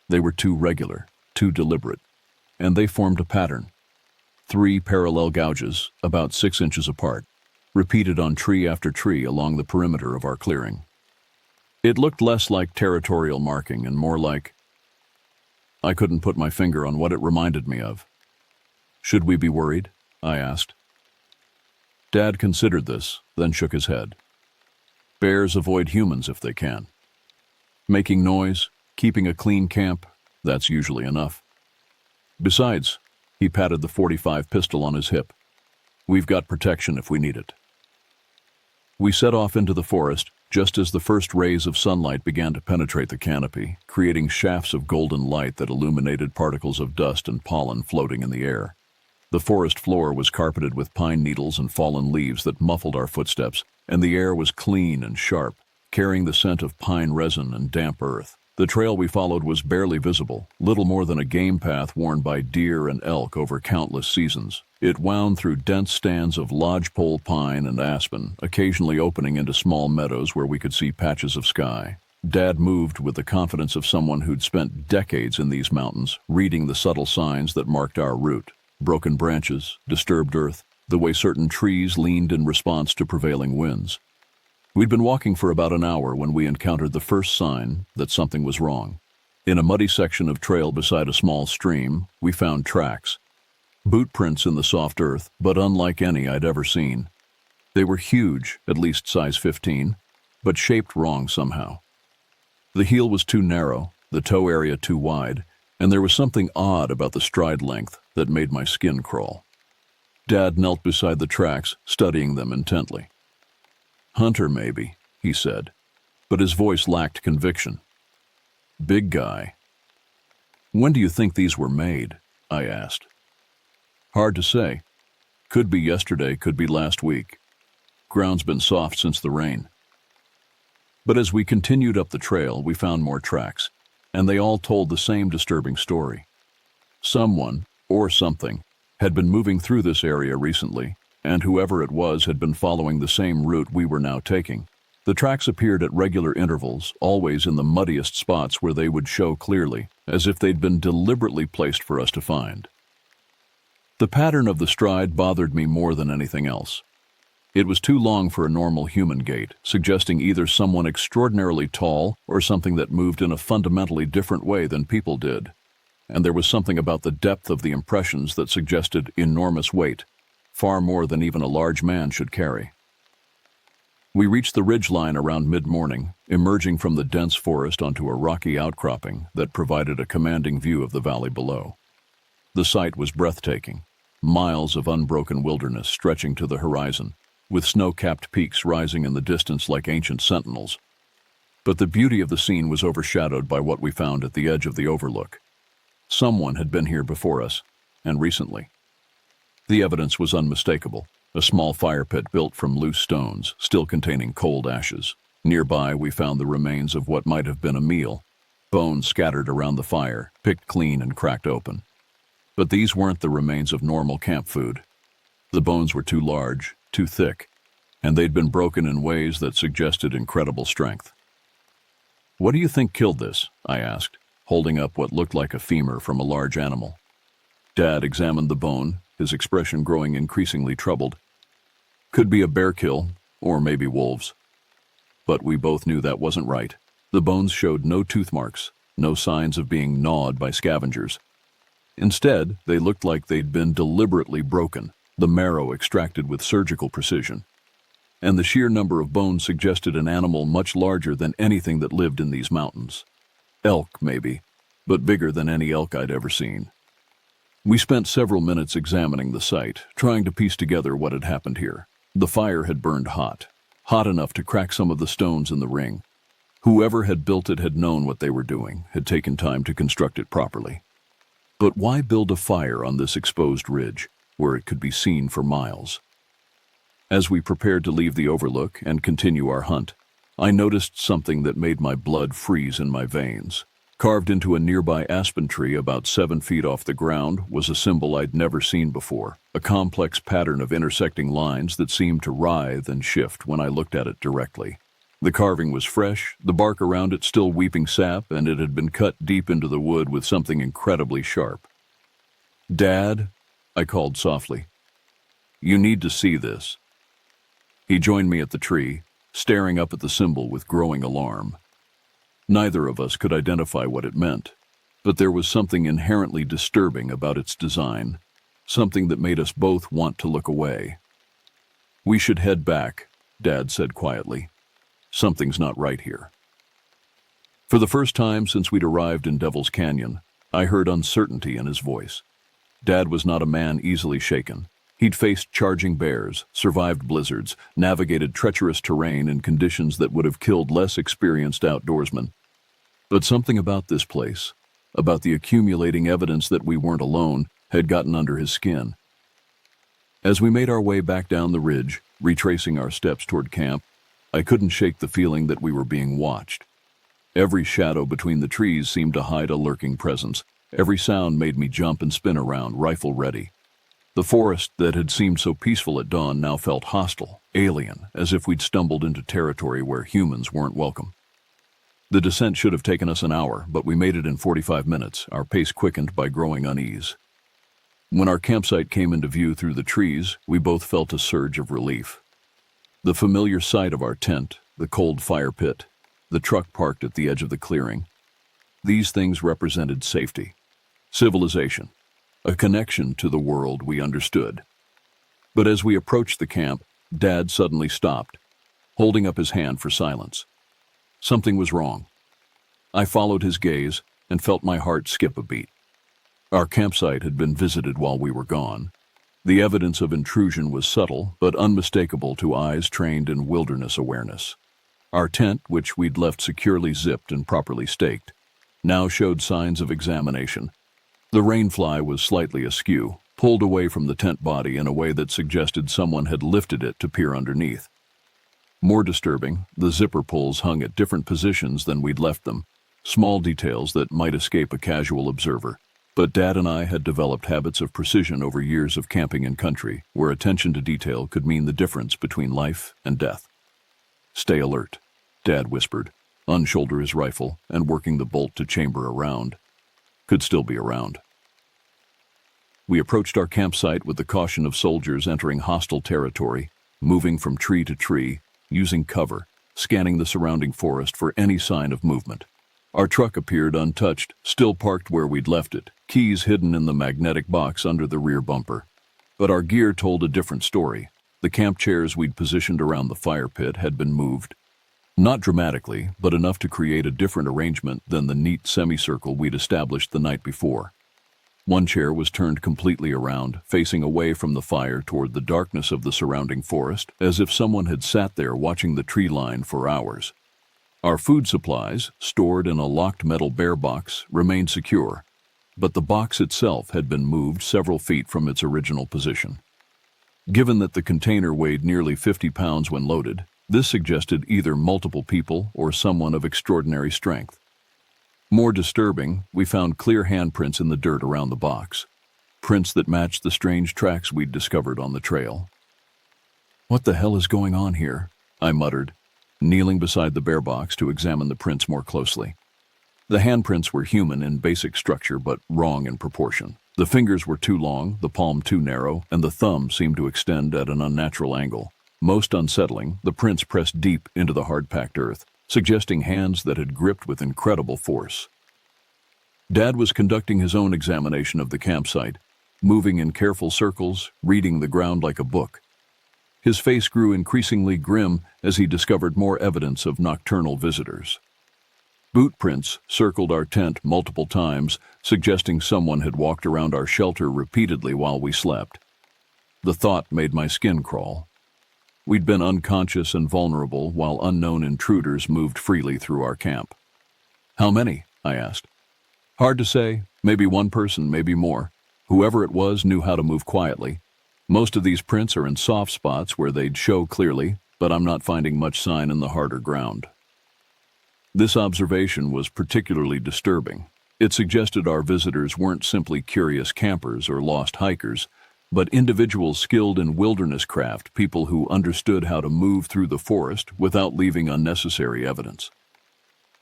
They were too regular, too deliberate, and they formed a pattern. 3 parallel gouges, about 6 inches apart, repeated on tree after tree along the perimeter of our clearing. It looked less like territorial marking and more like... I couldn't put my finger on what it reminded me of. "Should we be worried?" I asked. Dad considered this, then shook his head. "Bears avoid humans if they can. Making noise, keeping a clean camp, that's usually enough. Besides," he patted the .45 pistol on his hip, "we've got protection if we need it." We set off into the forest just as the first rays of sunlight began to penetrate the canopy, creating shafts of golden light that illuminated particles of dust and pollen floating in the air. The forest floor was carpeted with pine needles and fallen leaves that muffled our footsteps, and the air was clean and sharp, carrying the scent of pine resin and damp earth. The trail we followed was barely visible, little more than a game path worn by deer and elk over countless seasons. It wound through dense stands of lodgepole pine and aspen, occasionally opening into small meadows where we could see patches of sky. Dad moved with the confidence of someone who'd spent decades in these mountains, reading the subtle signs that marked our route. Broken branches, disturbed earth, the way certain trees leaned in response to prevailing winds. We'd been walking for about an hour when we encountered the first sign that something was wrong. In a muddy section of trail beside a small stream, we found tracks. Boot prints in the soft earth, but unlike any I'd ever seen. They were huge, at least size 15, but shaped wrong somehow. The heel was too narrow, the toe area too wide, and there was something odd about the stride length that made my skin crawl. Dad knelt beside the tracks, studying them intently. "Hunter, maybe," he said, but his voice lacked conviction. "Big guy." "When do you think these were made?" I asked. "Hard to say. Could be yesterday, could be last week. Ground's been soft since the rain." But as we continued up the trail, we found more tracks, and they all told the same disturbing story. Someone, or something, had been moving through this area recently, and whoever it was had been following the same route we were now taking. The tracks appeared at regular intervals, always in the muddiest spots where they would show clearly, as if they'd been deliberately placed for us to find. The pattern of the stride bothered me more than anything else. It was too long for a normal human gait, suggesting either someone extraordinarily tall or something that moved in a fundamentally different way than people did. And there was something about the depth of the impressions that suggested enormous weight, far more than even a large man should carry. We reached the ridgeline around mid-morning, emerging from the dense forest onto a rocky outcropping that provided a commanding view of the valley below. The sight was breathtaking, miles of unbroken wilderness stretching to the horizon, with snow-capped peaks rising in the distance like ancient sentinels. But the beauty of the scene was overshadowed by what we found at the edge of the overlook. Someone had been here before us, and recently. The evidence was unmistakable, a small fire pit built from loose stones, still containing cold ashes. Nearby, we found the remains of what might have been a meal, bones scattered around the fire, picked clean and cracked open. But these weren't the remains of normal camp food. The bones were too large, too thick, and they'd been broken in ways that suggested incredible strength. "What do you think killed this?" I asked, holding up what looked like a femur from a large animal. Dad examined the bone, his expression growing increasingly troubled. "Could be a bear kill, or maybe wolves." But we both knew that wasn't right. The bones showed no tooth marks, no signs of being gnawed by scavengers. Instead, they looked like they'd been deliberately broken, the marrow extracted with surgical precision. And the sheer number of bones suggested an animal much larger than anything that lived in these mountains. Elk, maybe, but bigger than any elk I'd ever seen. We spent several minutes examining the site, trying to piece together what had happened here. The fire had burned hot enough to crack some of the stones in the ring. Whoever had built it had known what they were doing, had taken time to construct it properly. But why build a fire on this exposed ridge, where it could be seen for miles? As we prepared to leave the overlook and continue our hunt, I noticed something that made my blood freeze in my veins. Carved into a nearby aspen tree about 7 feet off the ground was a symbol I'd never seen before, a complex pattern of intersecting lines that seemed to writhe and shift when I looked at it directly. The carving was fresh, the bark around it still weeping sap, and it had been cut deep into the wood with something incredibly sharp. "Dad," I called softly, "you need to see this." He joined me at the tree, staring up at the symbol with growing alarm. Neither of us could identify what it meant, but there was something inherently disturbing about its design, something that made us both want to look away. "We should head back," Dad said quietly. "Something's not right here." For the first time since we'd arrived in Devil's Canyon, I heard uncertainty in his voice. Dad was not a man easily shaken. He'd faced charging bears, survived blizzards, navigated treacherous terrain in conditions that would have killed less experienced outdoorsmen. But something about this place, about the accumulating evidence that we weren't alone, had gotten under his skin. As we made our way back down the ridge, retracing our steps toward camp, I couldn't shake the feeling that we were being watched. Every shadow between the trees seemed to hide a lurking presence. Every sound made me jump and spin around, rifle ready. The forest that had seemed so peaceful at dawn now felt hostile, alien, as if we'd stumbled into territory where humans weren't welcome. The descent should have taken us an hour, but we made it in 45 minutes, our pace quickened by growing unease. When our campsite came into view through the trees, we both felt a surge of relief. The familiar sight of our tent, the cold fire pit, the truck parked at the edge of the clearing, these things represented safety, civilization, a connection to the world we understood. But as we approached the camp, Dad suddenly stopped, holding up his hand for silence. Something was wrong. I followed his gaze and felt my heart skip a beat. Our campsite had been visited while we were gone. The evidence of intrusion was subtle, but unmistakable to eyes trained in wilderness awareness. Our tent, which we'd left securely zipped and properly staked, now showed signs of examination. The rainfly was slightly askew, pulled away from the tent body in a way that suggested someone had lifted it to peer underneath. More disturbing, the zipper pulls hung at different positions than we'd left them, small details that might escape a casual observer. But Dad and I had developed habits of precision over years of camping in country, where attention to detail could mean the difference between life and death. "Stay alert," Dad whispered, unshoulder his rifle and working the bolt to chamber around. Could still be around. We approached our campsite with the caution of soldiers entering hostile territory, moving from tree to tree, using cover, scanning the surrounding forest for any sign of movement. Our truck appeared untouched, still parked where we'd left it, keys hidden in the magnetic box under the rear bumper. But our gear told a different story. The camp chairs we'd positioned around the fire pit had been moved. Not dramatically, but enough to create a different arrangement than the neat semicircle we'd established the night before. One chair was turned completely around, facing away from the fire toward the darkness of the surrounding forest, as if someone had sat there watching the tree line for hours. Our food supplies, stored in a locked metal bear box, remained secure, but the box itself had been moved several feet from its original position. Given that the container weighed nearly 50 pounds when loaded, this suggested either multiple people or someone of extraordinary strength. More disturbing, we found clear handprints in the dirt around the box, prints that matched the strange tracks we'd discovered on the trail. "What the hell is going on here?" I muttered, kneeling beside the bear box to examine the prints more closely. The handprints were human in basic structure but wrong in proportion. The fingers were too long, the palm too narrow, and the thumb seemed to extend at an unnatural angle. Most unsettling, the prints pressed deep into the hard-packed earth, suggesting hands that had gripped with incredible force. Dad was conducting his own examination of the campsite, moving in careful circles, reading the ground like a book. His face grew increasingly grim as he discovered more evidence of nocturnal visitors. Boot prints circled our tent multiple times, suggesting someone had walked around our shelter repeatedly while we slept. The thought made my skin crawl. We'd been unconscious and vulnerable while unknown intruders moved freely through our camp. "How many?" I asked. "Hard to say. Maybe one person, maybe more. Whoever it was knew how to move quietly. Most of these prints are in soft spots where they'd show clearly, but I'm not finding much sign in the harder ground." This observation was particularly disturbing. It suggested our visitors weren't simply curious campers or lost hikers, but individuals skilled in wilderness craft, people who understood how to move through the forest without leaving unnecessary evidence.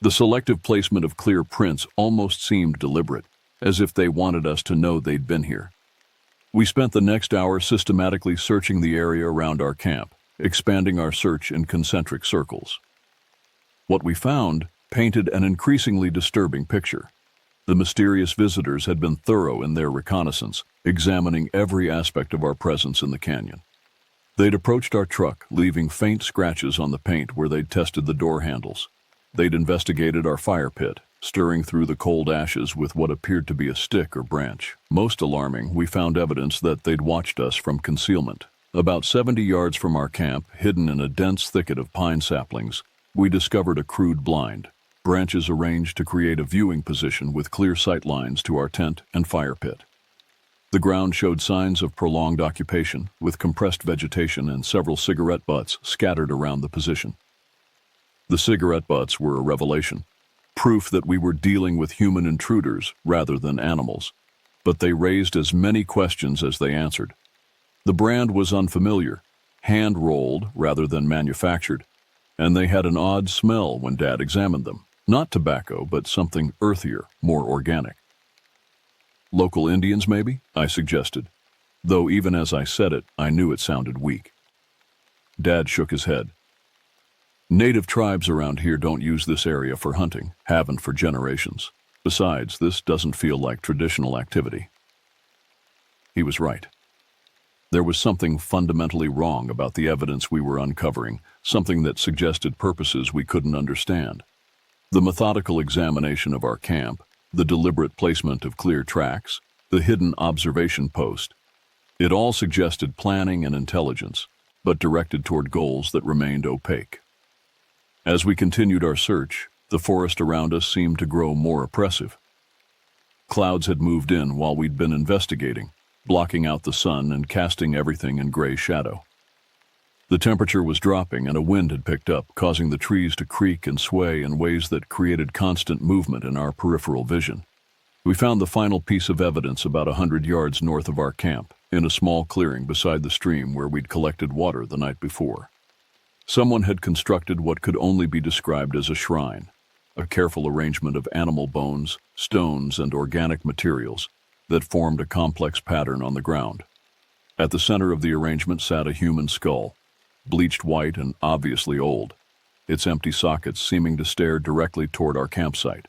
The selective placement of clear prints almost seemed deliberate, as if they wanted us to know they'd been here. We spent the next hour systematically searching the area around our camp, expanding our search in concentric circles. What we found painted an increasingly disturbing picture. The mysterious visitors had been thorough in their reconnaissance, examining every aspect of our presence in the canyon. They'd approached our truck, leaving faint scratches on the paint where they'd tested the door handles. They'd investigated our fire pit, stirring through the cold ashes with what appeared to be a stick or branch. Most alarming, we found evidence that they'd watched us from concealment. About 70 yards from our camp, hidden in a dense thicket of pine saplings, we discovered a crude blind, branches arranged to create a viewing position with clear sight lines to our tent and fire pit. The ground showed signs of prolonged occupation, with compressed vegetation and several cigarette butts scattered around the position. The cigarette butts were a revelation, proof that we were dealing with human intruders rather than animals, but they raised as many questions as they answered. The brand was unfamiliar, hand-rolled rather than manufactured, and they had an odd smell when Dad examined them. Not tobacco, but something earthier, more organic. "Local Indians, maybe?" I suggested, though even as I said it, I knew it sounded weak. Dad shook his head. "Native tribes around here don't use this area for hunting, haven't for generations. Besides, this doesn't feel like traditional activity." He was right. There was something fundamentally wrong about the evidence we were uncovering, something that suggested purposes we couldn't understand. The methodical examination of our camp, the deliberate placement of clear tracks, the hidden observation post, it all suggested planning and intelligence, but directed toward goals that remained opaque. As we continued our search, the forest around us seemed to grow more oppressive. Clouds had moved in while we'd been investigating, blocking out the sun and casting everything in gray shadow. The temperature was dropping and a wind had picked up, causing the trees to creak and sway in ways that created constant movement in our peripheral vision. We found the final piece of evidence about 100 yards north of our camp, in a small clearing beside the stream where we'd collected water the night before. Someone had constructed what could only be described as a shrine, a careful arrangement of animal bones, stones, and organic materials that formed a complex pattern on the ground. At the center of the arrangement sat a human skull, bleached white and obviously old, its empty sockets seeming to stare directly toward our campsite.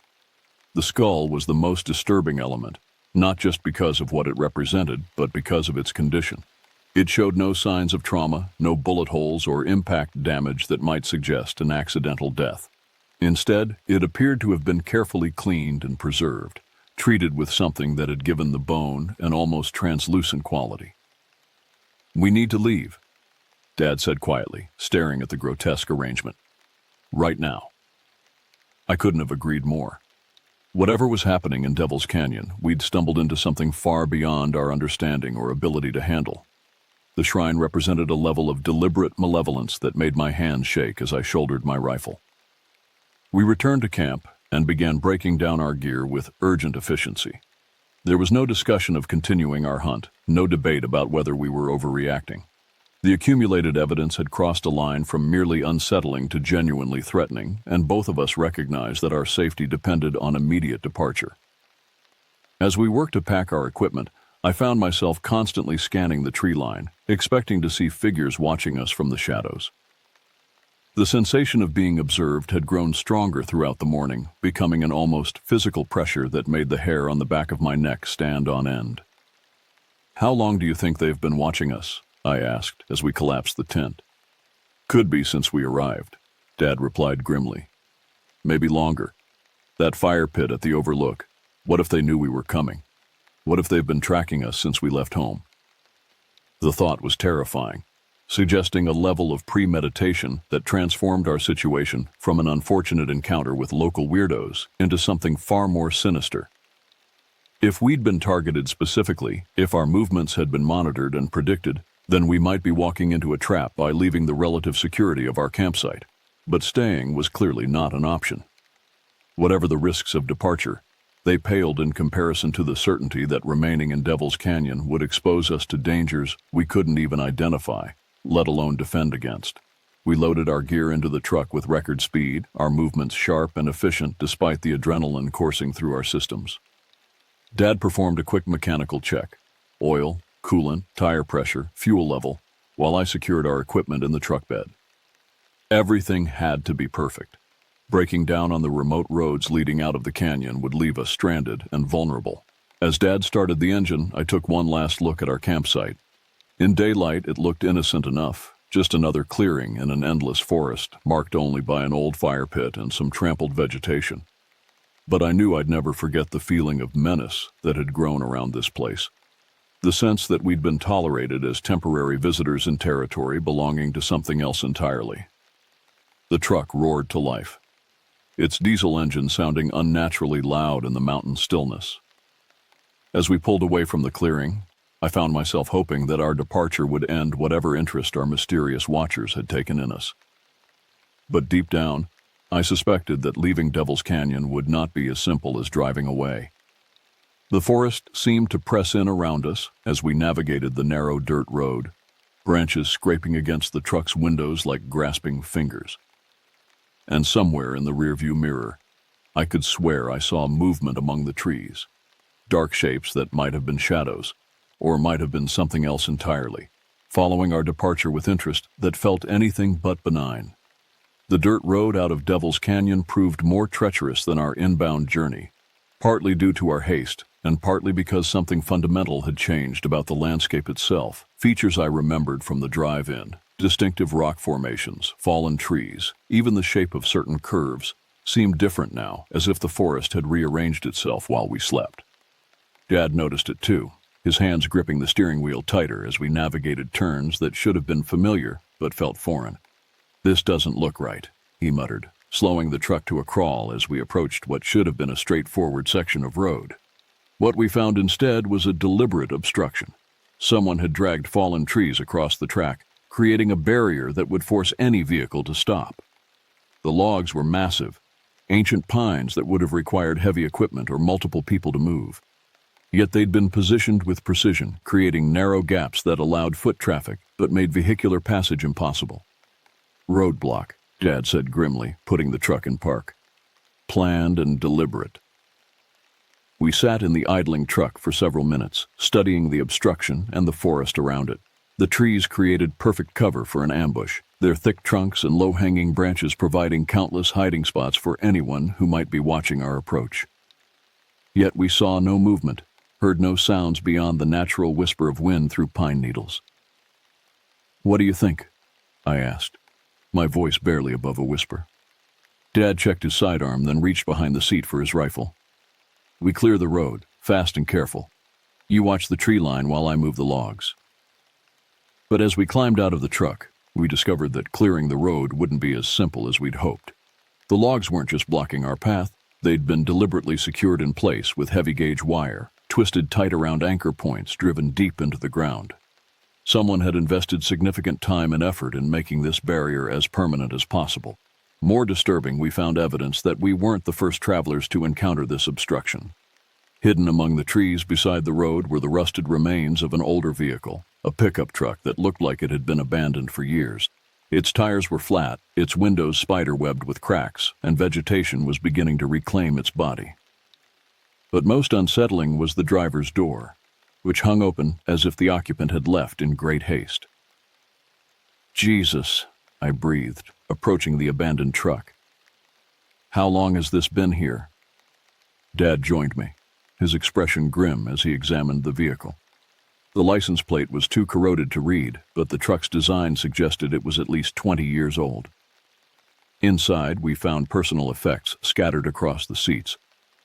The skull was the most disturbing element, not just because of what it represented, but because of its condition. It showed no signs of trauma, no bullet holes or impact damage that might suggest an accidental death. Instead, it appeared to have been carefully cleaned and preserved, treated with something that had given the bone an almost translucent quality. "We need to leave," Dad said quietly, staring at the grotesque arrangement. "Right now." I couldn't have agreed more. Whatever was happening in Devil's Canyon, we'd stumbled into something far beyond our understanding or ability to handle. The shrine represented a level of deliberate malevolence that made my hands shake as I shouldered my rifle. We returned to camp and began breaking down our gear with urgent efficiency. There was no discussion of continuing our hunt, no debate about whether we were overreacting. The accumulated evidence had crossed a line from merely unsettling to genuinely threatening, and both of us recognized that our safety depended on immediate departure. As we worked to pack our equipment, I found myself constantly scanning the tree line, expecting to see figures watching us from the shadows. The sensation of being observed had grown stronger throughout the morning, becoming an almost physical pressure that made the hair on the back of my neck stand on end. "How long do you think they've been watching us?" I asked as we collapsed the tent. "Could be since we arrived," Dad replied grimly. "Maybe longer. That fire pit at the overlook, what if they knew we were coming? What if they've been tracking us since we left home?" The thought was terrifying, suggesting a level of premeditation that transformed our situation from an unfortunate encounter with local weirdos into something far more sinister. If we'd been targeted specifically, if our movements had been monitored and predicted, then we might be walking into a trap by leaving the relative security of our campsite. But staying was clearly not an option. Whatever the risks of departure, they paled in comparison to the certainty that remaining in Devil's Canyon would expose us to dangers we couldn't even identify, let alone defend against. We loaded our gear into the truck with record speed, our movements sharp and efficient despite the adrenaline coursing through our systems. Dad performed a quick mechanical check: oil, coolant, tire pressure, fuel level, while I secured our equipment in the truck bed. Everything had to be perfect. Breaking down on the remote roads leading out of the canyon would leave us stranded and vulnerable. As Dad started the engine, I took one last look at our campsite. In daylight, it looked innocent enough, just another clearing in an endless forest, marked only by an old fire pit and some trampled vegetation. But I knew I'd never forget the feeling of menace that had grown around this place. The sense that we'd been tolerated as temporary visitors in territory belonging to something else entirely. The truck roared to life, its diesel engine sounding unnaturally loud in the mountain stillness. As we pulled away from the clearing, I found myself hoping that our departure would end whatever interest our mysterious watchers had taken in us. But deep down, I suspected that leaving Devil's Canyon would not be as simple as driving away. The forest seemed to press in around us as we navigated the narrow dirt road, branches scraping against the truck's windows like grasping fingers. And somewhere in the rearview mirror, I could swear I saw movement among the trees. Dark shapes that might have been shadows, or might have been something else entirely, following our departure with interest that felt anything but benign. The dirt road out of Devil's Canyon proved more treacherous than our inbound journey, partly due to our haste, and partly because something fundamental had changed about the landscape itself. Features I remembered from the drive-in, distinctive rock formations, fallen trees, even the shape of certain curves, seemed different now, as if the forest had rearranged itself while we slept. Dad noticed it too, his hands gripping the steering wheel tighter as we navigated turns that should have been familiar but felt foreign. "This doesn't look right," he muttered, slowing the truck to a crawl as we approached what should have been a straightforward section of road. What we found instead was a deliberate obstruction. Someone had dragged fallen trees across the track, creating a barrier that would force any vehicle to stop. The logs were massive, ancient pines that would have required heavy equipment or multiple people to move. Yet they'd been positioned with precision, creating narrow gaps that allowed foot traffic but made vehicular passage impossible. "Roadblock," Dad said grimly, putting the truck in park. "Planned and deliberate." We sat in the idling truck for several minutes, studying the obstruction and the forest around it. The trees created perfect cover for an ambush, their thick trunks and low-hanging branches providing countless hiding spots for anyone who might be watching our approach. Yet we saw no movement, heard no sounds beyond the natural whisper of wind through pine needles. "What do you think?" I asked, my voice barely above a whisper. Dad checked his sidearm, then reached behind the seat for his rifle. "We clear the road, fast and careful. You watch the tree line while I move the logs." But as we climbed out of the truck, we discovered that clearing the road wouldn't be as simple as we'd hoped. The logs weren't just blocking our path, they'd been deliberately secured in place with heavy-gauge wire, twisted tight around anchor points driven deep into the ground. Someone had invested significant time and effort in making this barrier as permanent as possible. More disturbing, we found evidence that we weren't the first travelers to encounter this obstruction. Hidden among the trees beside the road were the rusted remains of an older vehicle, A pickup truck that looked like it had been abandoned for years. Its tires were flat, its windows spider-webbed with cracks, and vegetation was beginning to reclaim its body. But most unsettling was the driver's door, which hung open as if the occupant had left in great haste. "Jesus," I breathed, approaching the abandoned truck. "How long has this been here?" Dad joined me, his expression grim as he examined the vehicle. The license plate was too corroded to read, but the truck's design suggested it was at least 20 years old. Inside, we found personal effects scattered across the seats.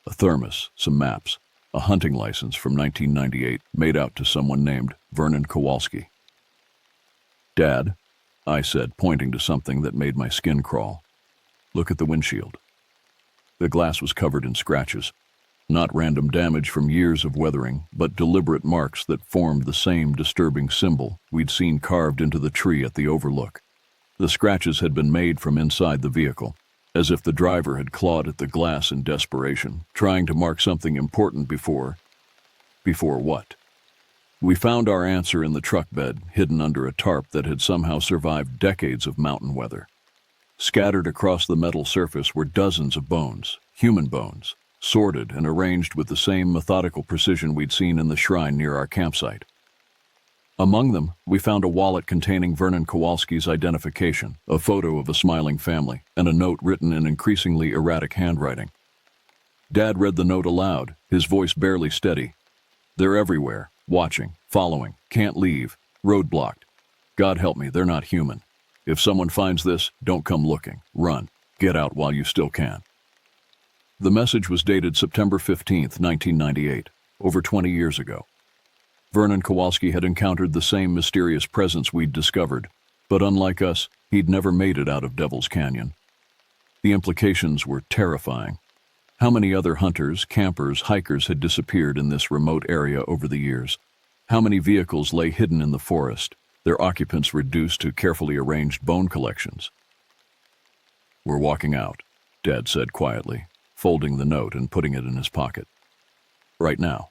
A thermos, some maps, a hunting license from 1998 made out to someone named Vernon Kowalski. "Dad," I said, pointing to something that made my skin crawl. "Look at the windshield." The glass was covered in scratches. Not random damage from years of weathering, but deliberate marks that formed the same disturbing symbol we'd seen carved into the tree at the overlook. The scratches had been made from inside the vehicle, as if the driver had clawed at the glass in desperation, trying to mark something important before what? We found our answer in the truck bed, hidden under a tarp that had somehow survived decades of mountain weather. Scattered across the metal surface were dozens of bones, human bones, sorted and arranged with the same methodical precision we'd seen in the shrine near our campsite. Among them, we found a wallet containing Vernon Kowalski's identification, a photo of a smiling family, and a note written in increasingly erratic handwriting. Dad read the note aloud, his voice barely steady. "They're everywhere, watching, following, can't leave, roadblocked. God help me, they're not human. If someone finds this, don't come looking, run, get out while you still can." The message was dated September 15th, 1998, over 20 years ago. Vernon Kowalski had encountered the same mysterious presence we'd discovered, but unlike us, he'd never made it out of Devil's Canyon. The implications were terrifying. How many other hunters, campers, hikers had disappeared in this remote area over the years? How many vehicles lay hidden in the forest, their occupants reduced to carefully arranged bone collections? "We're walking out," Dad said quietly, folding the note and putting it in his pocket. "Right now."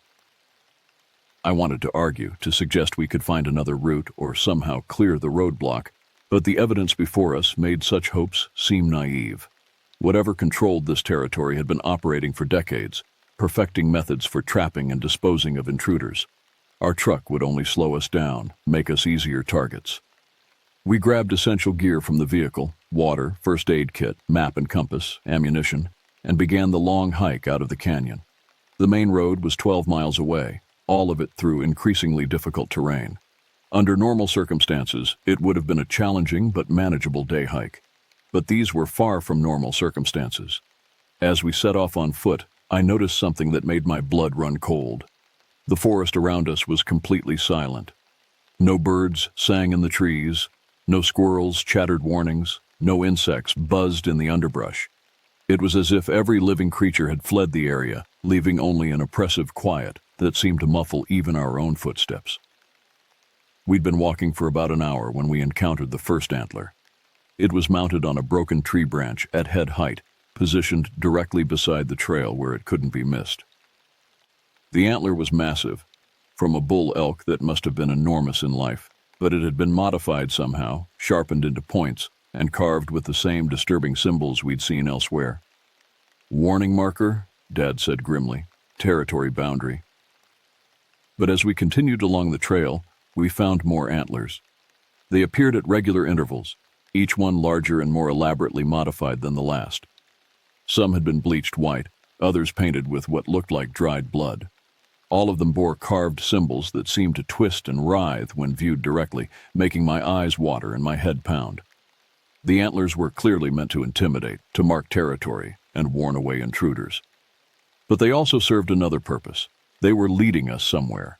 I wanted to argue, to suggest we could find another route or somehow clear the roadblock, but the evidence before us made such hopes seem naive. Whatever controlled this territory had been operating for decades, perfecting methods for trapping and disposing of intruders. Our truck would only slow us down, make us easier targets. We grabbed essential gear from the vehicle, water, first aid kit, map and compass, ammunition, and began the long hike out of the canyon. The main road was 12 miles away, all of it through increasingly difficult terrain. Under normal circumstances, it would have been a challenging but manageable day hike. But these were far from normal circumstances. As we set off on foot, I noticed something that made my blood run cold. The forest around us was completely silent. No birds sang in the trees, no squirrels chattered warnings, no insects buzzed in the underbrush. It was as if every living creature had fled the area, leaving only an oppressive quiet that seemed to muffle even our own footsteps. We'd been walking for about an hour when we encountered the first antler. It was mounted on a broken tree branch at head height, positioned directly beside the trail where it couldn't be missed. The antler was massive, from a bull elk that must have been enormous in life, but it had been modified somehow, sharpened into points, and carved with the same disturbing symbols we'd seen elsewhere. "Warning marker," Dad said grimly. "Territory boundary." But as we continued along the trail, we found more antlers. They appeared at regular intervals, each one larger and more elaborately modified than the last. Some had been bleached white, others painted with what looked like dried blood. All of them bore carved symbols that seemed to twist and writhe when viewed directly, making my eyes water and my head pound. The antlers were clearly meant to intimidate, to mark territory, and warn away intruders. But they also served another purpose. They were leading us somewhere.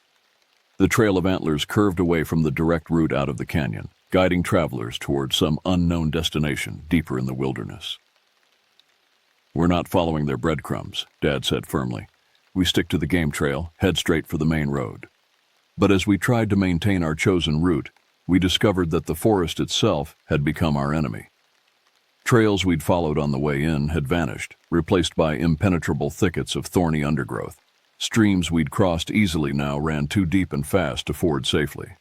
The trail of antlers curved away from the direct route out of the canyon, guiding travelers toward some unknown destination deeper in the wilderness. "We're not following their breadcrumbs," Dad said firmly. "We stick to the game trail, head straight for the main road." But as we tried to maintain our chosen route, we discovered that the forest itself had become our enemy. Trails we'd followed on the way in had vanished, replaced by impenetrable thickets of thorny undergrowth. Streams we'd crossed easily now ran too deep and fast to ford safely.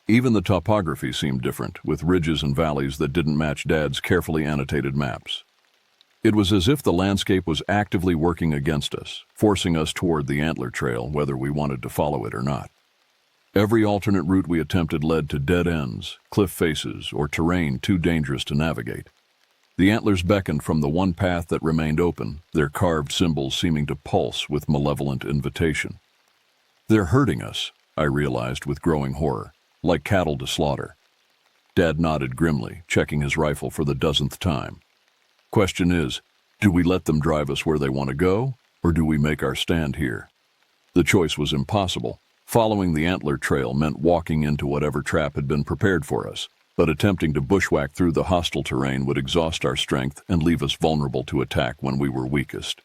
Even the topography seemed different, with ridges and valleys that didn't match Dad's carefully annotated maps. It was as if the landscape was actively working against us, forcing us toward the antler trail whether we wanted to follow it or not. Every alternate route we attempted led to dead ends, cliff faces, or terrain too dangerous to navigate. The antlers beckoned from the one path that remained open, their carved symbols seeming to pulse with malevolent invitation. "They're hurting us," I realized with growing horror, "like cattle to slaughter." Dad nodded grimly, checking his rifle for the dozenth time. "Question is, do we let them drive us where they want to go, or do we make our stand here?" The choice was impossible. Following the antler trail meant walking into whatever trap had been prepared for us, but attempting to bushwhack through the hostile terrain would exhaust our strength and leave us vulnerable to attack when we were weakest.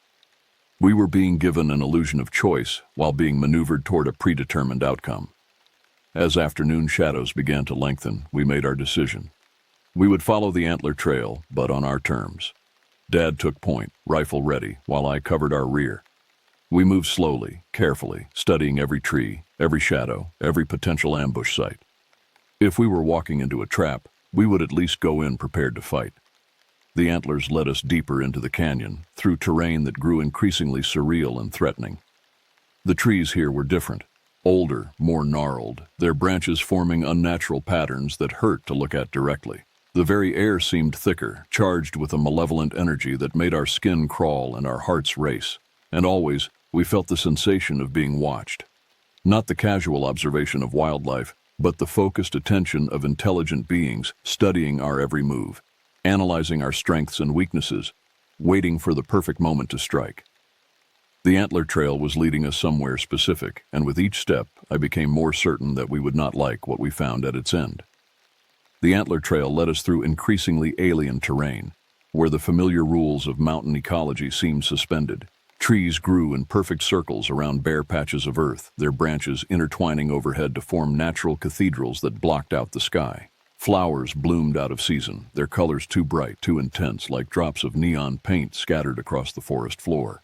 We were being given an illusion of choice while being maneuvered toward a predetermined outcome. As afternoon shadows began to lengthen, we made our decision. We would follow the antler trail, but on our terms. Dad took point, rifle ready, while I covered our rear. We moved slowly, carefully, studying every tree, every shadow, every potential ambush site. If we were walking into a trap, we would at least go in prepared to fight. The antlers led us deeper into the canyon, through terrain that grew increasingly surreal and threatening. The trees here were different, older, more gnarled, their branches forming unnatural patterns that hurt to look at directly. The very air seemed thicker, charged with a malevolent energy that made our skin crawl and our hearts race. And always, we felt the sensation of being watched. Not the casual observation of wildlife, but the focused attention of intelligent beings studying our every move, analyzing our strengths and weaknesses, waiting for the perfect moment to strike. The antler trail was leading us somewhere specific, and with each step, I became more certain that we would not like what we found at its end. The antler trail led us through increasingly alien terrain, where the familiar rules of mountain ecology seemed suspended. Trees grew in perfect circles around bare patches of earth, their branches intertwining overhead to form natural cathedrals that blocked out the sky. Flowers bloomed out of season, their colors too bright, too intense, like drops of neon paint scattered across the forest floor.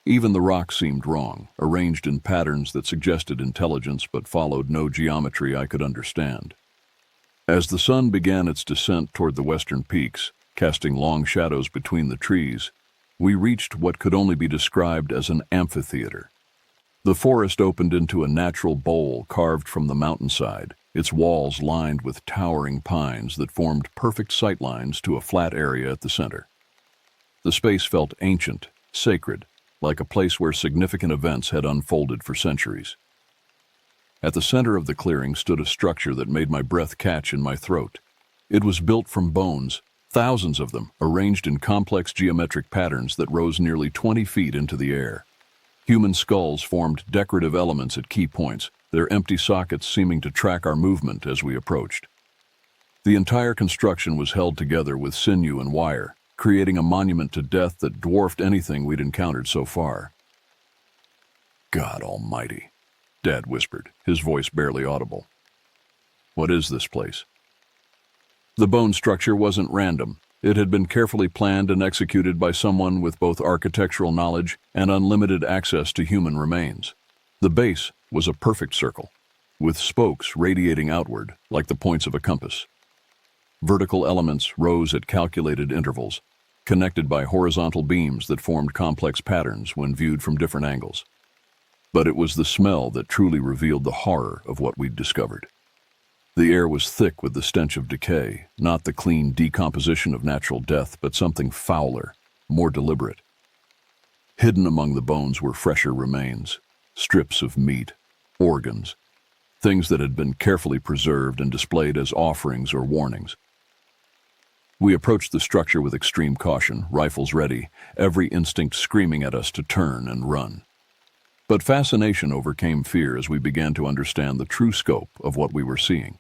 Even the rocks seemed wrong, arranged in patterns that suggested intelligence but followed no geometry I could understand. As the sun began its descent toward the western peaks, casting long shadows between the trees, we reached what could only be described as an amphitheater. The forest opened into a natural bowl carved from the mountainside, its walls lined with towering pines that formed perfect sightlines to a flat area at the center. The space felt ancient, sacred, like a place where significant events had unfolded for centuries. At the center of the clearing stood a structure that made my breath catch in my throat. It was built from bones, thousands of them, arranged in complex geometric patterns that rose nearly 20 feet into the air. Human skulls formed decorative elements at key points, their empty sockets seeming to track our movement as we approached. The entire construction was held together with sinew and wire, creating a monument to death that dwarfed anything we'd encountered so far. "God almighty," Dad whispered, his voice barely audible. "What is this place?" The bone structure wasn't random. It had been carefully planned and executed by someone with both architectural knowledge and unlimited access to human remains. The base was a perfect circle, with spokes radiating outward like the points of a compass. Vertical elements rose at calculated intervals, connected by horizontal beams that formed complex patterns when viewed from different angles. But it was the smell that truly revealed the horror of what we'd discovered. The air was thick with the stench of decay, not the clean decomposition of natural death, but something fouler, more deliberate. Hidden among the bones were fresher remains, strips of meat, organs, things that had been carefully preserved and displayed as offerings or warnings. We approached the structure with extreme caution, rifles ready, every instinct screaming at us to turn and run. But fascination overcame fear as we began to understand the true scope of what we were seeing.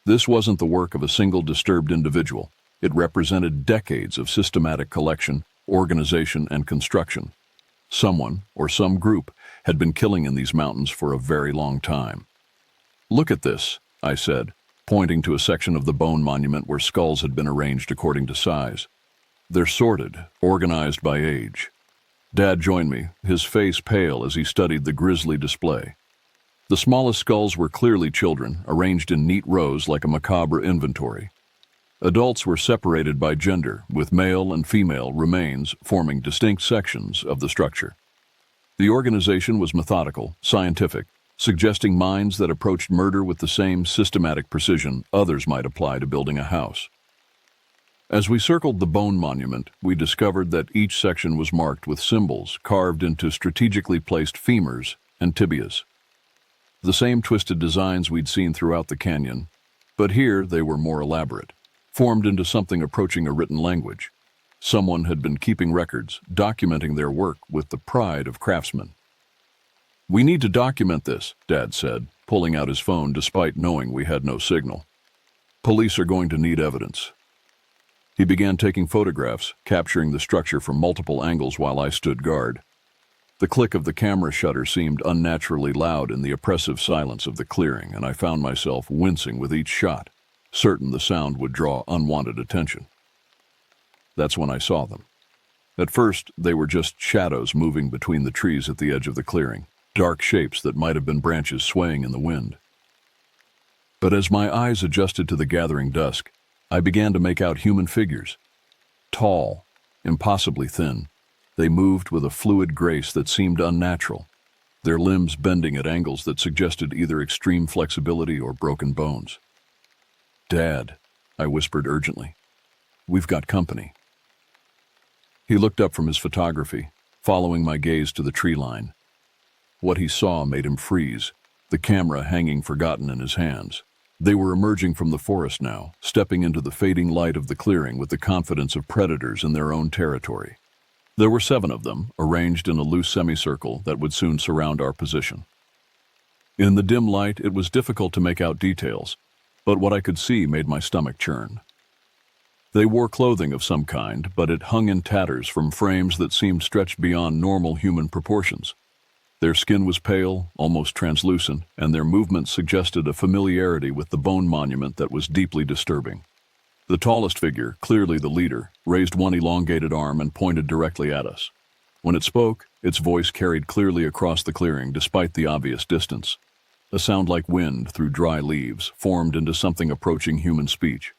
This wasn't the work of a single disturbed individual. It represented decades of systematic collection, organization, and construction. Someone, or some group, had been killing in these mountains for a very long time. "Look at this," I said, pointing to a section of the bone monument where skulls had been arranged according to size. "They're sorted, organized by age." Dad joined me, his face pale as he studied the grisly display. The smallest skulls were clearly children, arranged in neat rows like a macabre inventory. Adults were separated by gender, with male and female remains forming distinct sections of the structure. The organization was methodical, scientific, suggesting minds that approached murder with the same systematic precision others might apply to building a house. As we circled the bone monument, we discovered that each section was marked with symbols carved into strategically placed femurs and tibias. The same twisted designs we'd seen throughout the canyon, but here they were more elaborate, formed into something approaching a written language. Someone had been keeping records, documenting their work with the pride of craftsmen. "We need to document this," Dad said, pulling out his phone despite knowing we had no signal. "Police are going to need evidence." He began taking photographs, capturing the structure from multiple angles while I stood guard. The click of the camera shutter seemed unnaturally loud in the oppressive silence of the clearing, and I found myself wincing with each shot, certain the sound would draw unwanted attention. That's when I saw them. At first, they were just shadows moving between the trees at the edge of the clearing, dark shapes that might have been branches swaying in the wind. But as my eyes adjusted to the gathering dusk, I began to make out human figures. Tall, impossibly thin, they moved with a fluid grace that seemed unnatural, their limbs bending at angles that suggested either extreme flexibility or broken bones. "Dad," I whispered urgently, "we've got company." He looked up from his photography, following my gaze to the tree line. What he saw made him freeze, the camera hanging forgotten in his hands. They were emerging from the forest now, stepping into the fading light of the clearing with the confidence of predators in their own territory. There were 7 of them, arranged in a loose semicircle that would soon surround our position. In the dim light, it was difficult to make out details, but what I could see made my stomach churn. They wore clothing of some kind, but it hung in tatters from frames that seemed stretched beyond normal human proportions. Their skin was pale, almost translucent, and their movements suggested a familiarity with the bone monument that was deeply disturbing. The tallest figure, clearly the leader, raised one elongated arm and pointed directly at us. When it spoke, its voice carried clearly across the clearing despite the obvious distance. A sound like wind through dry leaves formed into something approaching human speech.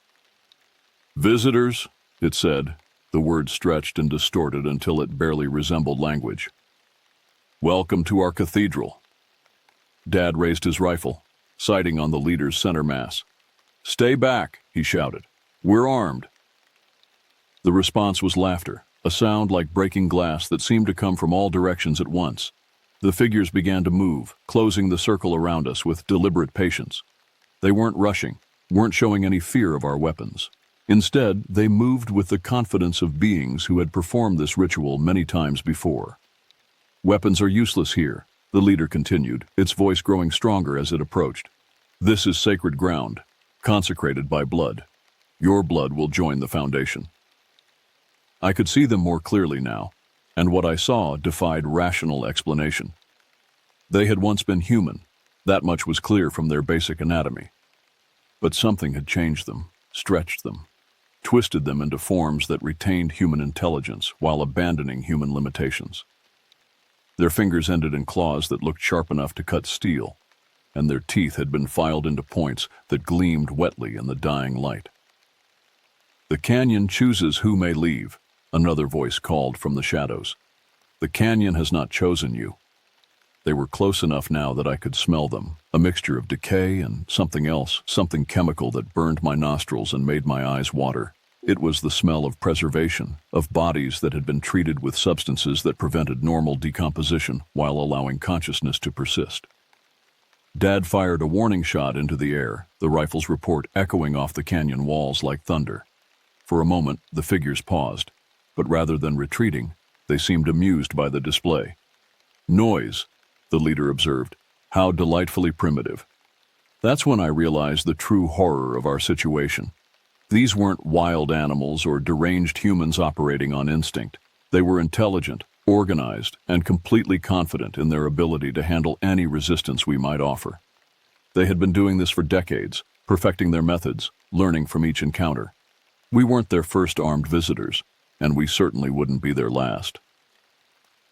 "Visitors," it said, the word stretched and distorted until it barely resembled language. "Welcome to our cathedral." Dad raised his rifle, sighting on the leader's center mass. "Stay back," he shouted. "We're armed." The response was laughter, a sound like breaking glass that seemed to come from all directions at once. The figures began to move, closing the circle around us with deliberate patience. They weren't rushing, weren't showing any fear of our weapons. Instead, they moved with the confidence of beings who had performed this ritual many times before. "Weapons are useless here," the leader continued, its voice growing stronger as it approached. "This is sacred ground, consecrated by blood. Your blood will join the foundation." I could see them more clearly now, and what I saw defied rational explanation. They had once been human, that much was clear from their basic anatomy. But something had changed them, stretched them, twisted them into forms that retained human intelligence while abandoning human limitations. Their fingers ended in claws that looked sharp enough to cut steel, and their teeth had been filed into points that gleamed wetly in the dying light. "The canyon chooses who may leave," another voice called from the shadows. "The canyon has not chosen you." They were close enough now that I could smell them, a mixture of decay and something else, something chemical that burned my nostrils and made my eyes water. It was the smell of preservation, of bodies that had been treated with substances that prevented normal decomposition while allowing consciousness to persist. Dad fired a warning shot into the air, the rifle's report echoing off the canyon walls like thunder. For a moment, the figures paused, but rather than retreating, they seemed amused by the display. "Noise," the leader observed. "How delightfully primitive." That's when I realized the true horror of our situation. These weren't wild animals or deranged humans operating on instinct. They were intelligent, organized, and completely confident in their ability to handle any resistance we might offer. They had been doing this for decades, perfecting their methods, learning from each encounter. We weren't their first armed visitors, and we certainly wouldn't be their last.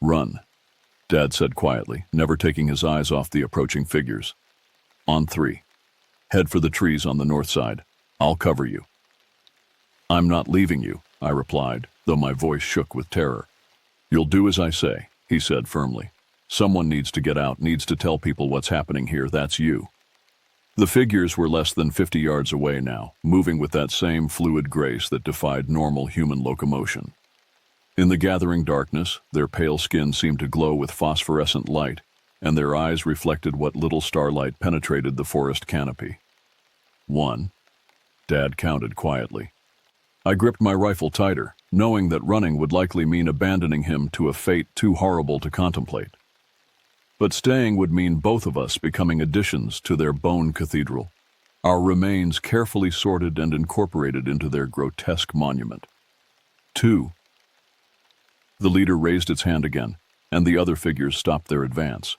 "Run." Dad said quietly, never taking his eyes off the approaching figures. On three. Head for the trees on the north side. I'll cover you. I'm not leaving you, I replied, though my voice shook with terror. You'll do as I say, he said firmly. Someone needs to get out, needs to tell people what's happening here, that's you. The figures were less than 50 yards away now, moving with that same fluid grace that defied normal human locomotion. In the gathering darkness, their pale skin seemed to glow with phosphorescent light, and their eyes reflected what little starlight penetrated the forest canopy. 1. Dad counted quietly. I gripped my rifle tighter, knowing that running would likely mean abandoning him to a fate too horrible to contemplate. But staying would mean both of us becoming additions to their bone cathedral, our remains carefully sorted and incorporated into their grotesque monument. 2. The leader raised its hand again, and the other figures stopped their advance.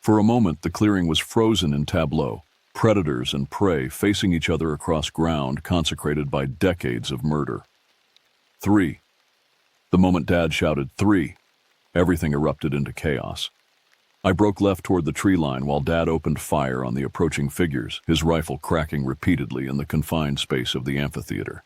For a moment, the clearing was frozen in tableau, predators and prey facing each other across ground consecrated by decades of murder. 3. The moment Dad shouted 3, everything erupted into chaos. I broke left toward the tree line while Dad opened fire on the approaching figures, his rifle cracking repeatedly in the confined space of the amphitheater.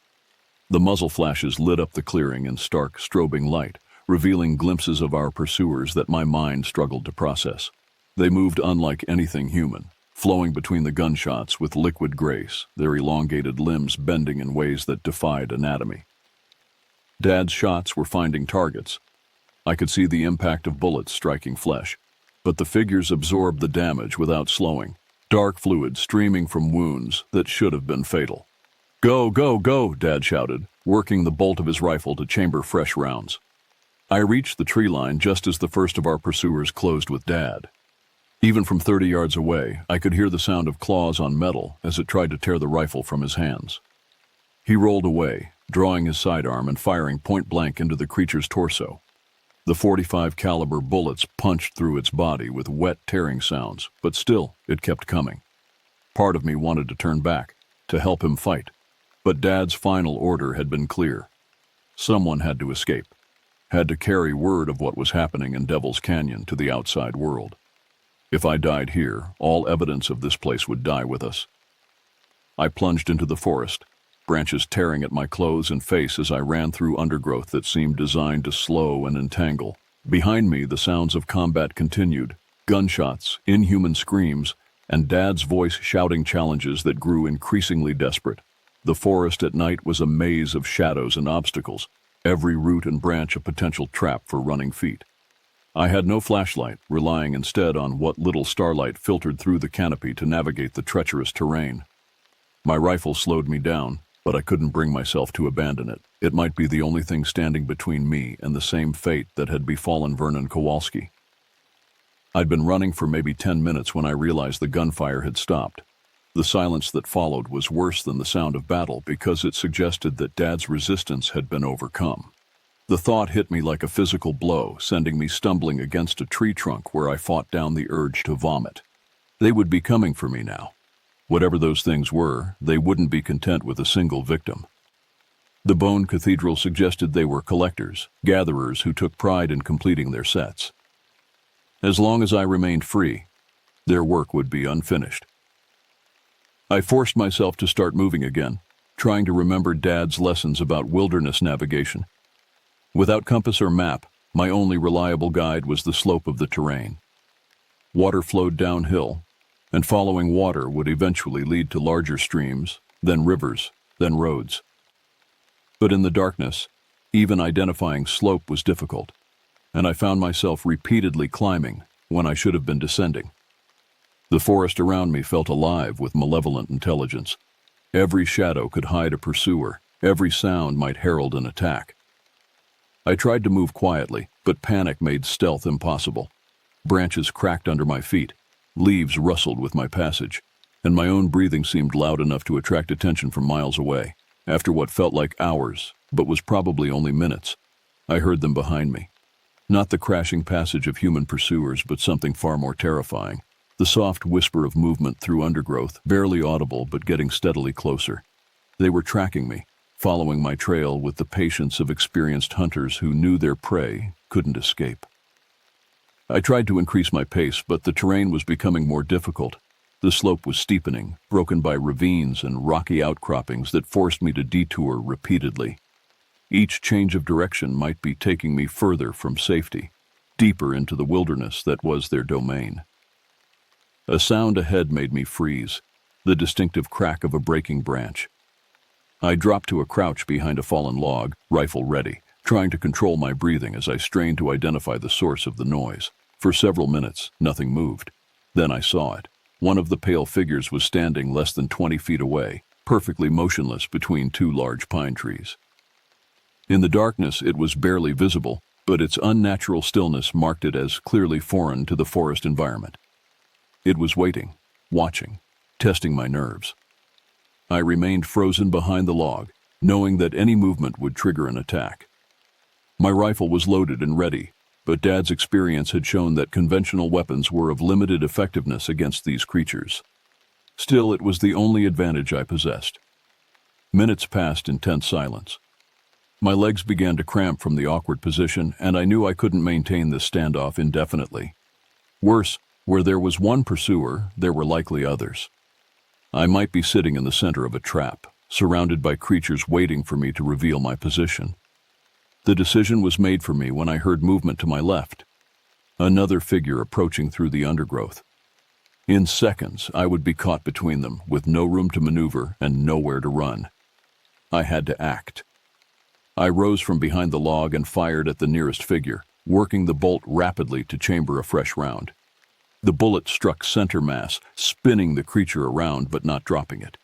The muzzle flashes lit up the clearing in stark, strobing light, revealing glimpses of our pursuers that my mind struggled to process. They moved unlike anything human, flowing between the gunshots with liquid grace, their elongated limbs bending in ways that defied anatomy. Dad's shots were finding targets. I could see the impact of bullets striking flesh, but the figures absorbed the damage without slowing, dark fluid streaming from wounds that should have been fatal. Go, go, go, Dad shouted, working the bolt of his rifle to chamber fresh rounds. I reached the tree line just as the first of our pursuers closed with Dad. Even from 30 yards away, I could hear the sound of claws on metal as it tried to tear the rifle from his hands. He rolled away, drawing his sidearm and firing point blank into the creature's torso. The .45 caliber bullets punched through its body with wet tearing sounds, but still, it kept coming. Part of me wanted to turn back, to help him fight, but Dad's final order had been clear. Someone had to escape, had to carry word of what was happening in Devil's Canyon to the outside world. If I died here, all evidence of this place would die with us. I plunged into the forest, branches tearing at my clothes and face as I ran through undergrowth that seemed designed to slow and entangle. Behind me, the sounds of combat continued, gunshots, inhuman screams, and Dad's voice shouting challenges that grew increasingly desperate. The forest at night was a maze of shadows and obstacles, every root and branch a potential trap for running feet. I had no flashlight, relying instead on what little starlight filtered through the canopy to navigate the treacherous terrain. My rifle slowed me down, but I couldn't bring myself to abandon it. It might be the only thing standing between me and the same fate that had befallen Vernon Kowalski. I'd been running for maybe 10 minutes when I realized the gunfire had stopped. The silence that followed was worse than the sound of battle because it suggested that Dad's resistance had been overcome. The thought hit me like a physical blow, sending me stumbling against a tree trunk where I fought down the urge to vomit. They would be coming for me now. Whatever those things were, they wouldn't be content with a single victim. The Bone Cathedral suggested they were collectors, gatherers who took pride in completing their sets. As long as I remained free, their work would be unfinished. I forced myself to start moving again, trying to remember Dad's lessons about wilderness navigation. Without compass or map, my only reliable guide was the slope of the terrain. Water flowed downhill, and following water would eventually lead to larger streams, then rivers, then roads. But in the darkness, even identifying slope was difficult, and I found myself repeatedly climbing when I should have been descending. The forest around me felt alive with malevolent intelligence. Every shadow could hide a pursuer, every sound might herald an attack. I tried to move quietly, but panic made stealth impossible. Branches cracked under my feet, leaves rustled with my passage, and my own breathing seemed loud enough to attract attention from miles away. After what felt like hours, but was probably only minutes, I heard them behind me. Not the crashing passage of human pursuers, but something far more terrifying. The soft whisper of movement through undergrowth, barely audible but getting steadily closer. They were tracking me, following my trail with the patience of experienced hunters who knew their prey couldn't escape. I tried to increase my pace, but the terrain was becoming more difficult. The slope was steepening, broken by ravines and rocky outcroppings that forced me to detour repeatedly. Each change of direction might be taking me further from safety, deeper into the wilderness that was their domain. A sound ahead made me freeze, the distinctive crack of a breaking branch. I dropped to a crouch behind a fallen log, rifle ready, trying to control my breathing as I strained to identify the source of the noise. For several minutes, nothing moved. Then I saw it. One of the pale figures was standing less than 20 feet away, perfectly motionless between two large pine trees. In the darkness, it was barely visible, but its unnatural stillness marked it as clearly foreign to the forest environment. It was waiting, watching, testing my nerves. I remained frozen behind the log, knowing that any movement would trigger an attack. My rifle was loaded and ready, but Dad's experience had shown that conventional weapons were of limited effectiveness against these creatures. Still, it was the only advantage I possessed. Minutes passed in tense silence. My legs began to cramp from the awkward position, and I knew I couldn't maintain this standoff indefinitely. Worse, where there was one pursuer, there were likely others. I might be sitting in the center of a trap, surrounded by creatures waiting for me to reveal my position. The decision was made for me when I heard movement to my left. Another figure approaching through the undergrowth. In seconds, I would be caught between them, with no room to maneuver and nowhere to run. I had to act. I rose from behind the log and fired at the nearest figure, working the bolt rapidly to chamber a fresh round. The bullet struck center mass, spinning the creature around but not dropping it.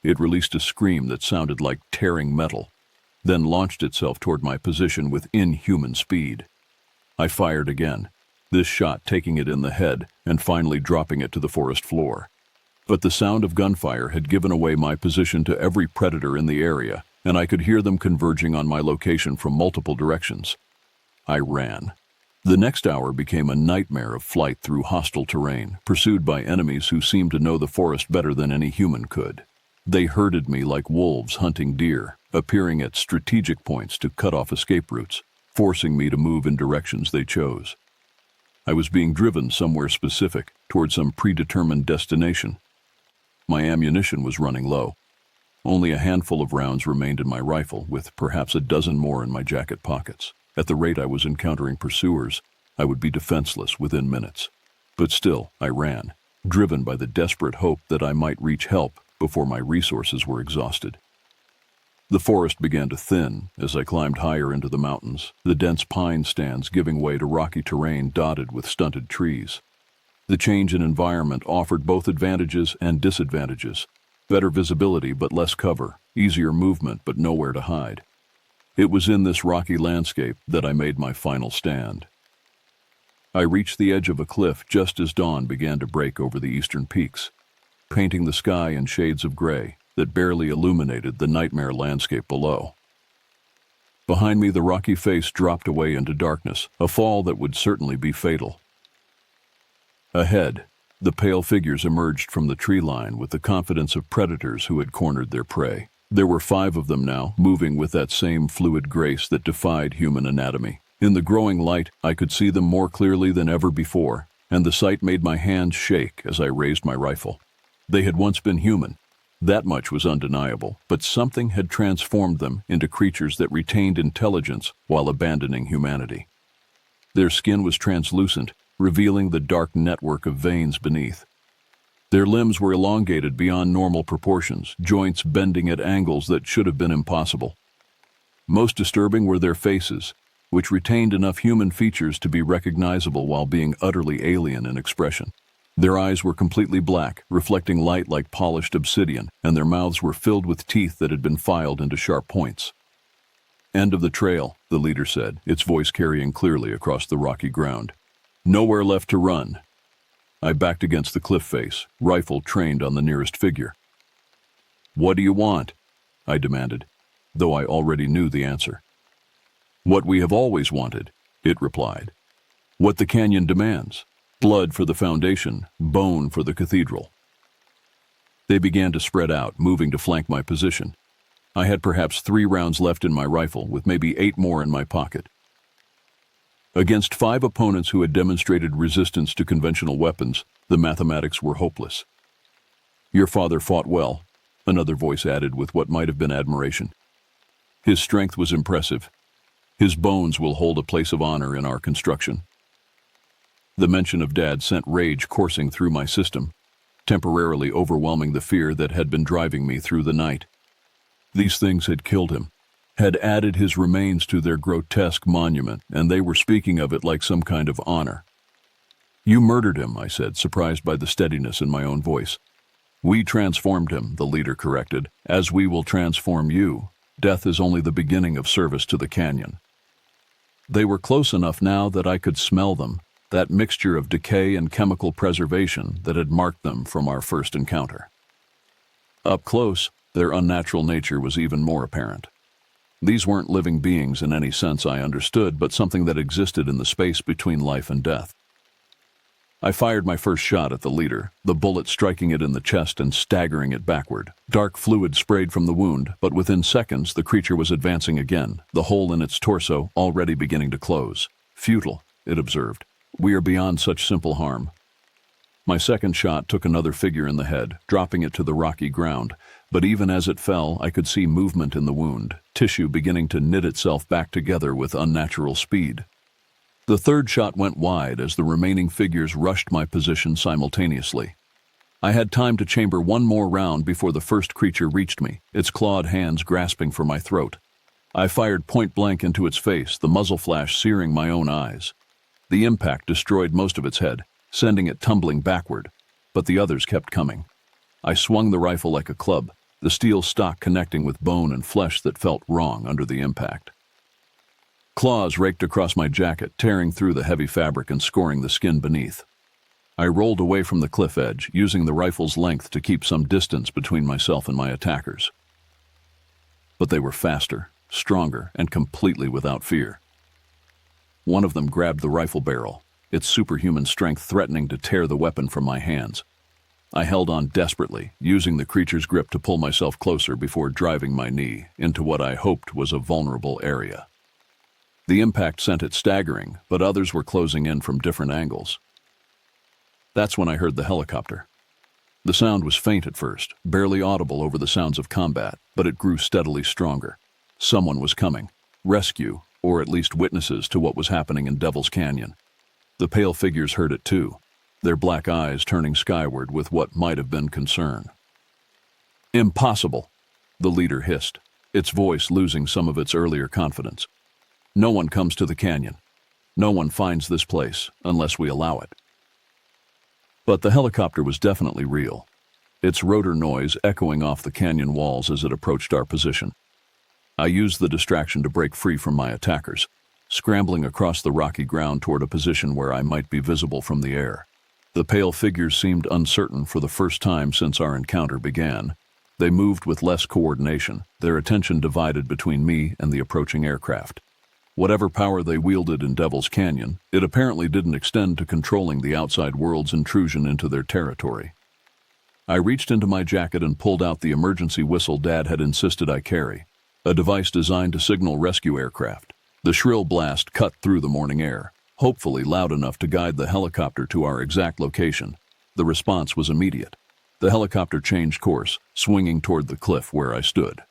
It released a scream that sounded like tearing metal, then launched itself toward my position with inhuman speed. I fired again, this shot taking it in the head and finally dropping it to the forest floor. But the sound of gunfire had given away my position to every predator in the area, and I could hear them converging on my location from multiple directions. I ran. The next hour became a nightmare of flight through hostile terrain, pursued by enemies who seemed to know the forest better than any human could. They herded me like wolves hunting deer, appearing at strategic points to cut off escape routes, forcing me to move in directions they chose. I was being driven somewhere specific, toward some predetermined destination. My ammunition was running low. Only a handful of rounds remained in my rifle, with perhaps a dozen more in my jacket pockets. At the rate I was encountering pursuers, I would be defenseless within minutes. But still, I ran, driven by the desperate hope that I might reach help before my resources were exhausted. The forest began to thin as I climbed higher into the mountains, the dense pine stands giving way to rocky terrain dotted with stunted trees. The change in environment offered both advantages and disadvantages. Better visibility but less cover, easier movement but nowhere to hide. It was in this rocky landscape that I made my final stand. I reached the edge of a cliff just as dawn began to break over the eastern peaks, painting the sky in shades of gray that barely illuminated the nightmare landscape below. Behind me, the rocky face dropped away into darkness, a fall that would certainly be fatal. Ahead, the pale figures emerged from the tree line with the confidence of predators who had cornered their prey. There were 5 of them now, moving with that same fluid grace that defied human anatomy. In the growing light, I could see them more clearly than ever before, and the sight made my hands shake as I raised my rifle. They had once been human. That much was undeniable, but something had transformed them into creatures that retained intelligence while abandoning humanity. Their skin was translucent, revealing the dark network of veins beneath. Their limbs were elongated beyond normal proportions, joints bending at angles that should have been impossible. Most disturbing were their faces, which retained enough human features to be recognizable while being utterly alien in expression. Their eyes were completely black, reflecting light like polished obsidian, and their mouths were filled with teeth that had been filed into sharp points. "End of the trail," the leader said, its voice carrying clearly across the rocky ground. "Nowhere left to run." I backed against the cliff face, rifle trained on the nearest figure. "What do you want?" I demanded, though I already knew the answer. "What we have always wanted," it replied. "What the canyon demands. Blood for the foundation, bone for the cathedral." They began to spread out, moving to flank my position. I had perhaps 3 rounds left in my rifle, with maybe 8 more in my pocket. Against 5 opponents who had demonstrated resistance to conventional weapons, the mathematics were hopeless. "Your father fought well," another voice added with what might have been admiration. "His strength was impressive. His bones will hold a place of honor in our construction." The mention of Dad sent rage coursing through my system, temporarily overwhelming the fear that had been driving me through the night. These things had killed him, had added his remains to their grotesque monument, and they were speaking of it like some kind of honor. "You murdered him," I said, surprised by the steadiness in my own voice. "We transformed him," the leader corrected, "as we will transform you. Death is only the beginning of service to the canyon." They were close enough now that I could smell them, that mixture of decay and chemical preservation that had marked them from our first encounter. Up close, their unnatural nature was even more apparent. These weren't living beings in any sense I understood, but something that existed in the space between life and death. I fired my first shot at the leader, the bullet striking it in the chest and staggering it backward. Dark fluid sprayed from the wound, but within seconds the creature was advancing again, the hole in its torso already beginning to close. "Futile," it observed. "We are beyond such simple harm." My second shot took another figure in the head, dropping it to the rocky ground, but even as it fell, I could see movement in the wound, tissue beginning to knit itself back together with unnatural speed. The third shot went wide as the remaining figures rushed my position simultaneously. I had time to chamber one more round before the first creature reached me, its clawed hands grasping for my throat. I fired point blank into its face, the muzzle flash searing my own eyes. The impact destroyed most of its head, sending it tumbling backward, but the others kept coming. I swung the rifle like a club, the steel stock connecting with bone and flesh that felt wrong under the impact. Claws raked across my jacket, tearing through the heavy fabric and scoring the skin beneath. I rolled away from the cliff edge, using the rifle's length to keep some distance between myself and my attackers. But they were faster, stronger, and completely without fear. One of them grabbed the rifle barrel, its superhuman strength threatening to tear the weapon from my hands. I held on desperately, using the creature's grip to pull myself closer before driving my knee into what I hoped was a vulnerable area. The impact sent it staggering, but others were closing in from different angles. That's when I heard the helicopter. The sound was faint at first, barely audible over the sounds of combat, but it grew steadily stronger. Someone was coming. Rescue, or at least witnesses to what was happening in Devil's Canyon. The pale figures heard it too, their black eyes turning skyward with what might have been concern. "Impossible," the leader hissed, its voice losing some of its earlier confidence. "No one comes to the canyon. No one finds this place unless we allow it." But the helicopter was definitely real, its rotor noise echoing off the canyon walls as it approached our position. I used the distraction to break free from my attackers, scrambling across the rocky ground toward a position where I might be visible from the air. The pale figures seemed uncertain for the first time since our encounter began. They moved with less coordination, their attention divided between me and the approaching aircraft. Whatever power they wielded in Devil's Canyon, it apparently didn't extend to controlling the outside world's intrusion into their territory. I reached into my jacket and pulled out the emergency whistle Dad had insisted I carry, a device designed to signal rescue aircraft. The shrill blast cut through the morning air, hopefully loud enough to guide the helicopter to our exact location. The response was immediate. The helicopter changed course, swinging toward the cliff where I stood.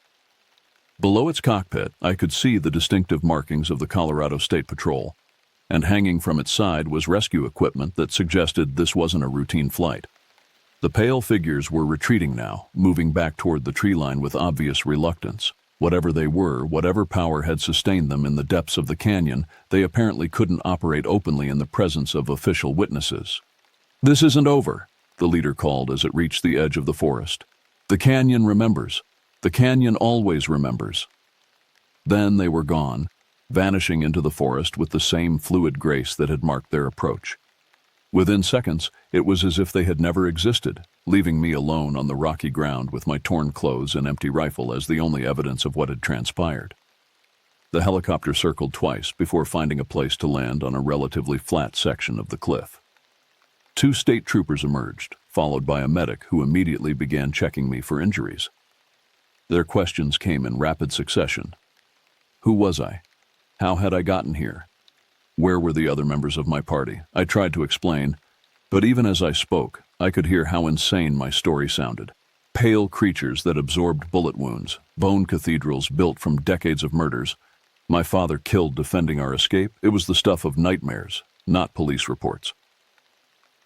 Below its cockpit, I could see the distinctive markings of the Colorado State Patrol, and hanging from its side was rescue equipment that suggested this wasn't a routine flight. The pale figures were retreating now, moving back toward the tree line with obvious reluctance. Whatever they were, whatever power had sustained them in the depths of the canyon, they apparently couldn't operate openly in the presence of official witnesses. "This isn't over," the leader called as it reached the edge of the forest. "The canyon remembers. The canyon always remembers." Then they were gone, vanishing into the forest with the same fluid grace that had marked their approach. Within seconds, it was as if they had never existed, leaving me alone on the rocky ground with my torn clothes and empty rifle as the only evidence of what had transpired. The helicopter circled twice before finding a place to land on a relatively flat section of the cliff. 2 state troopers emerged, followed by a medic who immediately began checking me for injuries. Their questions came in rapid succession. Who was I? How had I gotten here? Where were the other members of my party? I tried to explain, but even as I spoke, I could hear how insane my story sounded. Pale creatures that absorbed bullet wounds, bone cathedrals built from decades of murders. My father killed defending our escape. It was the stuff of nightmares, not police reports.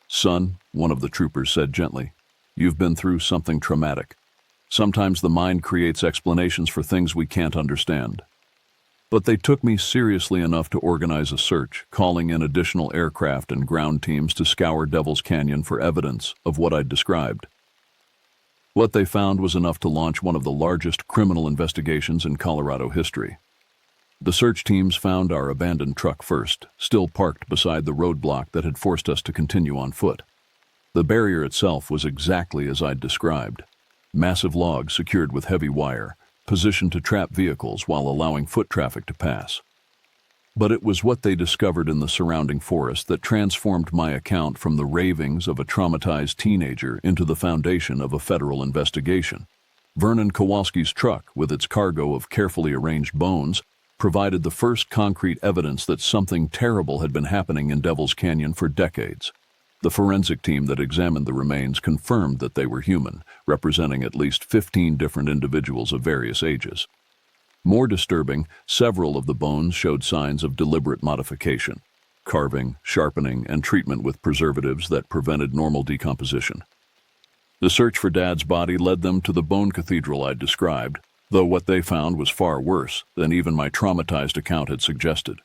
Son, one of the troopers said gently, you've been through something traumatic. Sometimes the mind creates explanations for things we can't understand. But they took me seriously enough to organize a search, calling in additional aircraft and ground teams to scour Devil's Canyon for evidence of what I'd described. What they found was enough to launch one of the largest criminal investigations in Colorado history. The search teams found our abandoned truck first, still parked beside the roadblock that had forced us to continue on foot. The barrier itself was exactly as I'd described. Massive logs secured with heavy wire, positioned to trap vehicles while allowing foot traffic to pass. But it was what they discovered in the surrounding forest that transformed my account from the ravings of a traumatized teenager into the foundation of a federal investigation. Vernon Kowalski's truck, with its cargo of carefully arranged bones, provided the first concrete evidence that something terrible had been happening in Devil's Canyon for decades. The forensic team that examined the remains confirmed that they were human, representing at least 15 different individuals of various ages. More disturbing, several of the bones showed signs of deliberate modification, carving, sharpening, and treatment with preservatives that prevented normal decomposition. The search for Dad's body led them to the bone cathedral I'd described, though what they found was far worse than even my traumatized account had suggested.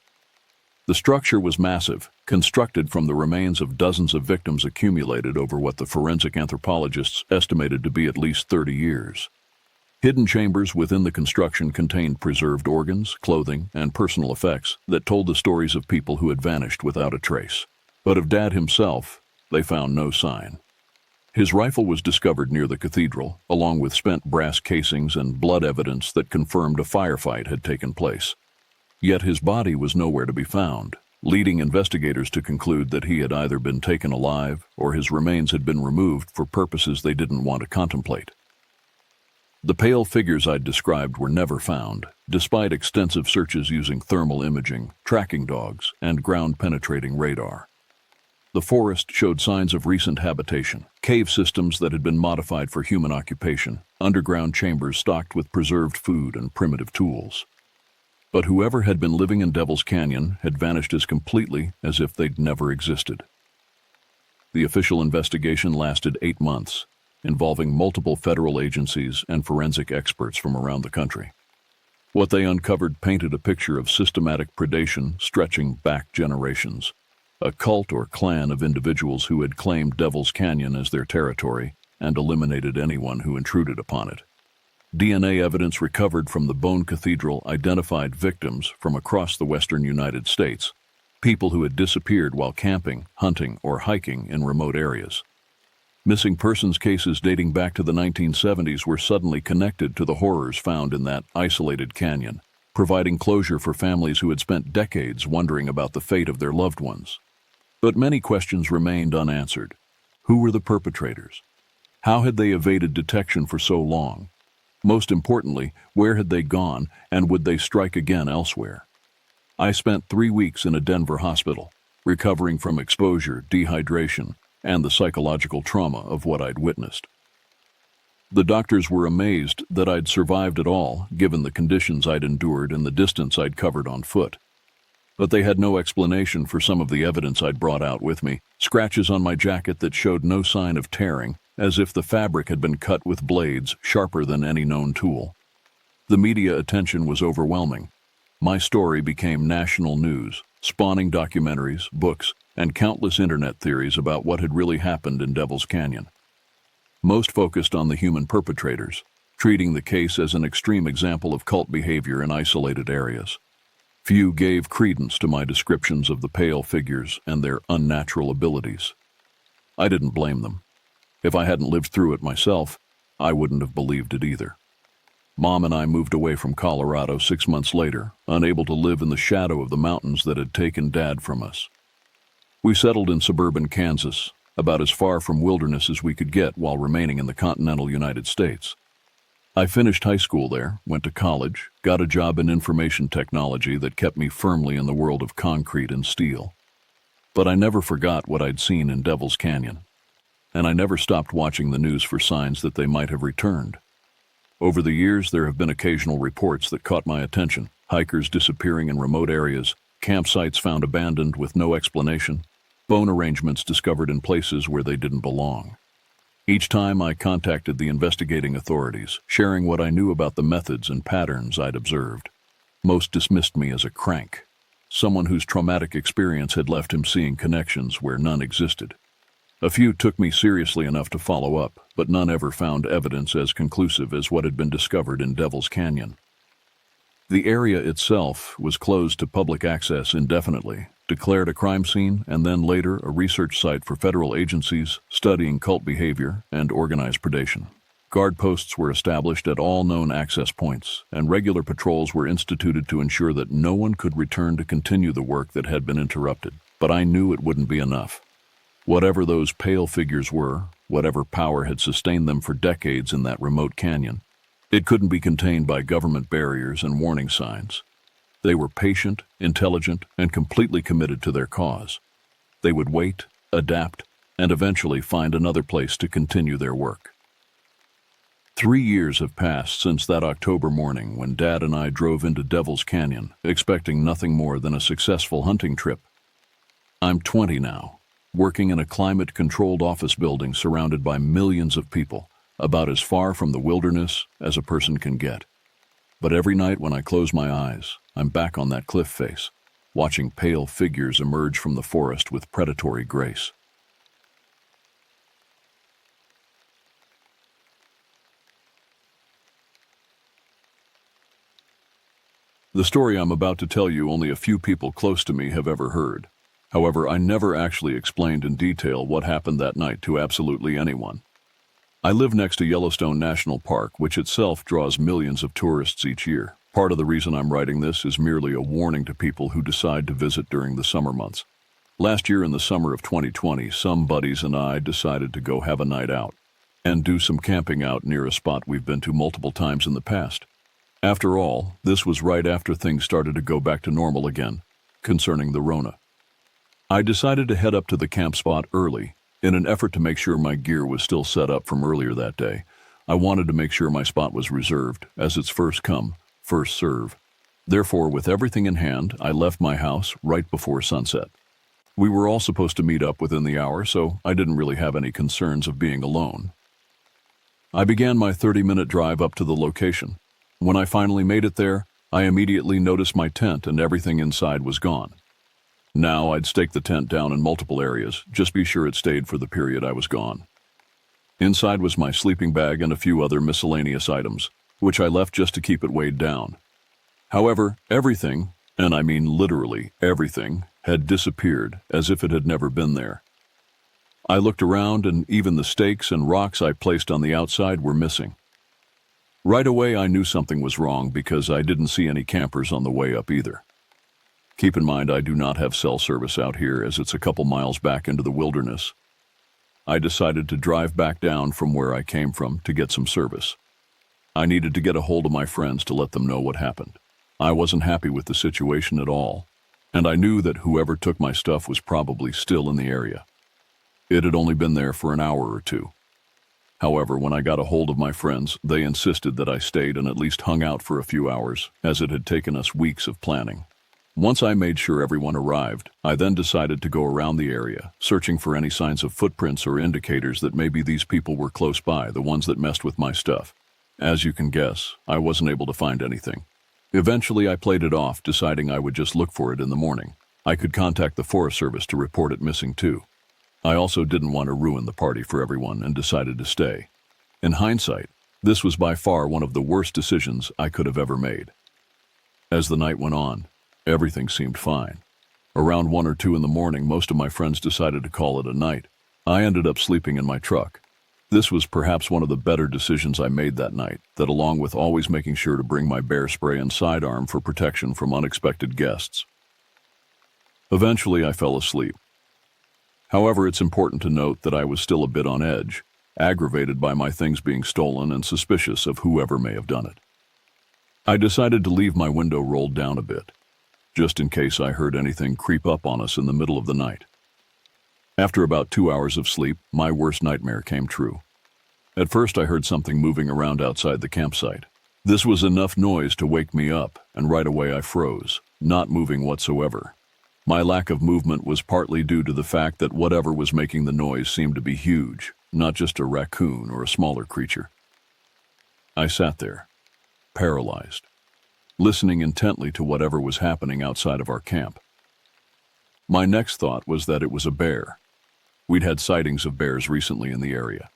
The structure was massive, constructed from the remains of dozens of victims accumulated over what the forensic anthropologists estimated to be at least 30 years. Hidden chambers within the construction contained preserved organs, clothing, and personal effects that told the stories of people who had vanished without a trace. But of Dad himself, they found no sign. His rifle was discovered near the cathedral, along with spent brass casings and blood evidence that confirmed a firefight had taken place. Yet his body was nowhere to be found, leading investigators to conclude that he had either been taken alive or his remains had been removed for purposes they didn't want to contemplate. The pale figures I'd described were never found, despite extensive searches using thermal imaging, tracking dogs, and ground-penetrating radar. The forest showed signs of recent habitation, cave systems that had been modified for human occupation, underground chambers stocked with preserved food and primitive tools. But whoever had been living in Devil's Canyon had vanished as completely as if they'd never existed. The official investigation lasted 8 months, involving multiple federal agencies and forensic experts from around the country. What they uncovered painted a picture of systematic predation stretching back generations, a cult or clan of individuals who had claimed Devil's Canyon as their territory and eliminated anyone who intruded upon it. DNA evidence recovered from the Bone Cathedral identified victims from across the western United States, people who had disappeared while camping, hunting, or hiking in remote areas. Missing persons cases dating back to the 1970s were suddenly connected to the horrors found in that isolated canyon, providing closure for families who had spent decades wondering about the fate of their loved ones. But many questions remained unanswered. Who were the perpetrators? How had they evaded detection for so long? Most importantly, where had they gone, and would they strike again elsewhere? I spent 3 weeks in a Denver hospital, recovering from exposure, dehydration, and the psychological trauma of what I'd witnessed. The doctors were amazed that I'd survived at all, given the conditions I'd endured and the distance I'd covered on foot. But they had no explanation for some of the evidence I'd brought out with me, scratches on my jacket that showed no sign of tearing, as if the fabric had been cut with blades sharper than any known tool. The media attention was overwhelming. My story became national news, spawning documentaries, books, and countless internet theories about what had really happened in Devil's Canyon. Most focused on the human perpetrators, treating the case as an extreme example of cult behavior in isolated areas. Few gave credence to my descriptions of the pale figures and their unnatural abilities. I didn't blame them. If I hadn't lived through it myself, I wouldn't have believed it either. Mom and I moved away from Colorado 6 months later, unable to live in the shadow of the mountains that had taken Dad from us. We settled in suburban Kansas, about as far from wilderness as we could get while remaining in the continental United States. I finished high school there, went to college, got a job in information technology that kept me firmly in the world of concrete and steel. But I never forgot what I'd seen in Devil's Canyon, and I never stopped watching the news for signs that they might have returned. Over the years, there have been occasional reports that caught my attention: hikers disappearing in remote areas, campsites found abandoned with no explanation, bone arrangements discovered in places where they didn't belong. Each time I contacted the investigating authorities, sharing what I knew about the methods and patterns I'd observed. Most dismissed me as a crank, someone whose traumatic experience had left him seeing connections where none existed. A few took me seriously enough to follow up, but none ever found evidence as conclusive as what had been discovered in Devil's Canyon. The area itself was closed to public access indefinitely, declared a crime scene, and then later a research site for federal agencies studying cult behavior and organized predation. Guard posts were established at all known access points, and regular patrols were instituted to ensure that no one could return to continue the work that had been interrupted. But I knew it wouldn't be enough. Whatever those pale figures were, whatever power had sustained them for decades in that remote canyon, it couldn't be contained by government barriers and warning signs. They were patient, intelligent, and completely committed to their cause. They would wait, adapt, and eventually find another place to continue their work. 3 years have passed since that October morning when Dad and I drove into Devil's Canyon, expecting nothing more than a successful hunting trip. I'm 20 now, working in a climate-controlled office building surrounded by millions of people, about as far from the wilderness as a person can get. But every night when I close my eyes, I'm back on that cliff face, watching pale figures emerge from the forest with predatory grace. The story I'm about to tell you only a few people close to me have ever heard. However, I never actually explained in detail what happened that night to absolutely anyone. I live next to Yellowstone National Park, which itself draws millions of tourists each year. Part of the reason I'm writing this is merely a warning to people who decide to visit during the summer months. Last year in the summer of 2020, some buddies and I decided to go have a night out and do some camping out near a spot we've been to multiple times in the past. After all, this was right after things started to go back to normal again, concerning the Rona. I decided to head up to the camp spot early, in an effort to make sure my gear was still set up from earlier that day. I wanted to make sure my spot was reserved, as it's first come, first serve. Therefore, with everything in hand, I left my house right before sunset. We were all supposed to meet up within the hour, so I didn't really have any concerns of being alone. I began my 30-minute drive up to the location. When I finally made it there, I immediately noticed my tent and everything inside was gone. Now I'd stake the tent down in multiple areas, just be sure it stayed for the period I was gone. Inside was my sleeping bag and a few other miscellaneous items, which I left just to keep it weighed down. However, everything, and I mean literally everything, had disappeared as if it had never been there. I looked around and even the stakes and rocks I placed on the outside were missing. Right away I knew something was wrong because I didn't see any campers on the way up either. Keep in mind I do not have cell service out here as it's a couple miles back into the wilderness. I decided to drive back down from where I came from to get some service. I needed to get a hold of my friends to let them know what happened. I wasn't happy with the situation at all, and I knew that whoever took my stuff was probably still in the area. It had only been there for an hour or two. However, when I got a hold of my friends, they insisted that I stayed and at least hung out for a few hours, as it had taken us weeks of planning. Once I made sure everyone arrived, I then decided to go around the area, searching for any signs of footprints or indicators that maybe these people were close by, the ones that messed with my stuff. As you can guess, I wasn't able to find anything. Eventually, I played it off, deciding I would just look for it in the morning. I could contact the Forest Service to report it missing too. I also didn't want to ruin the party for everyone and decided to stay. In hindsight, this was by far one of the worst decisions I could have ever made. As the night went on, everything seemed fine. Around 1 or 2 in the morning, most of my friends decided to call it a night. I ended up sleeping in my truck. This was perhaps one of the better decisions I made that night, that along with always making sure to bring my bear spray and sidearm for protection from unexpected guests. Eventually, I fell asleep. However, it's important to note that I was still a bit on edge. aggravated by my things being stolen and suspicious of whoever may have done it. I decided to leave my window rolled down a bit, just in case I heard anything creep up on us in the middle of the night. After about 2 hours of sleep, my worst nightmare came true. At first I heard something moving around outside the campsite. This was enough noise to wake me up, and right away I froze, not moving whatsoever. My lack of movement was partly due to the fact that whatever was making the noise seemed to be huge, not just a raccoon or a smaller creature. I sat there, paralyzed, listening intently to whatever was happening outside of our camp. My next thought was that it was a bear. We'd had sightings of bears recently in the area.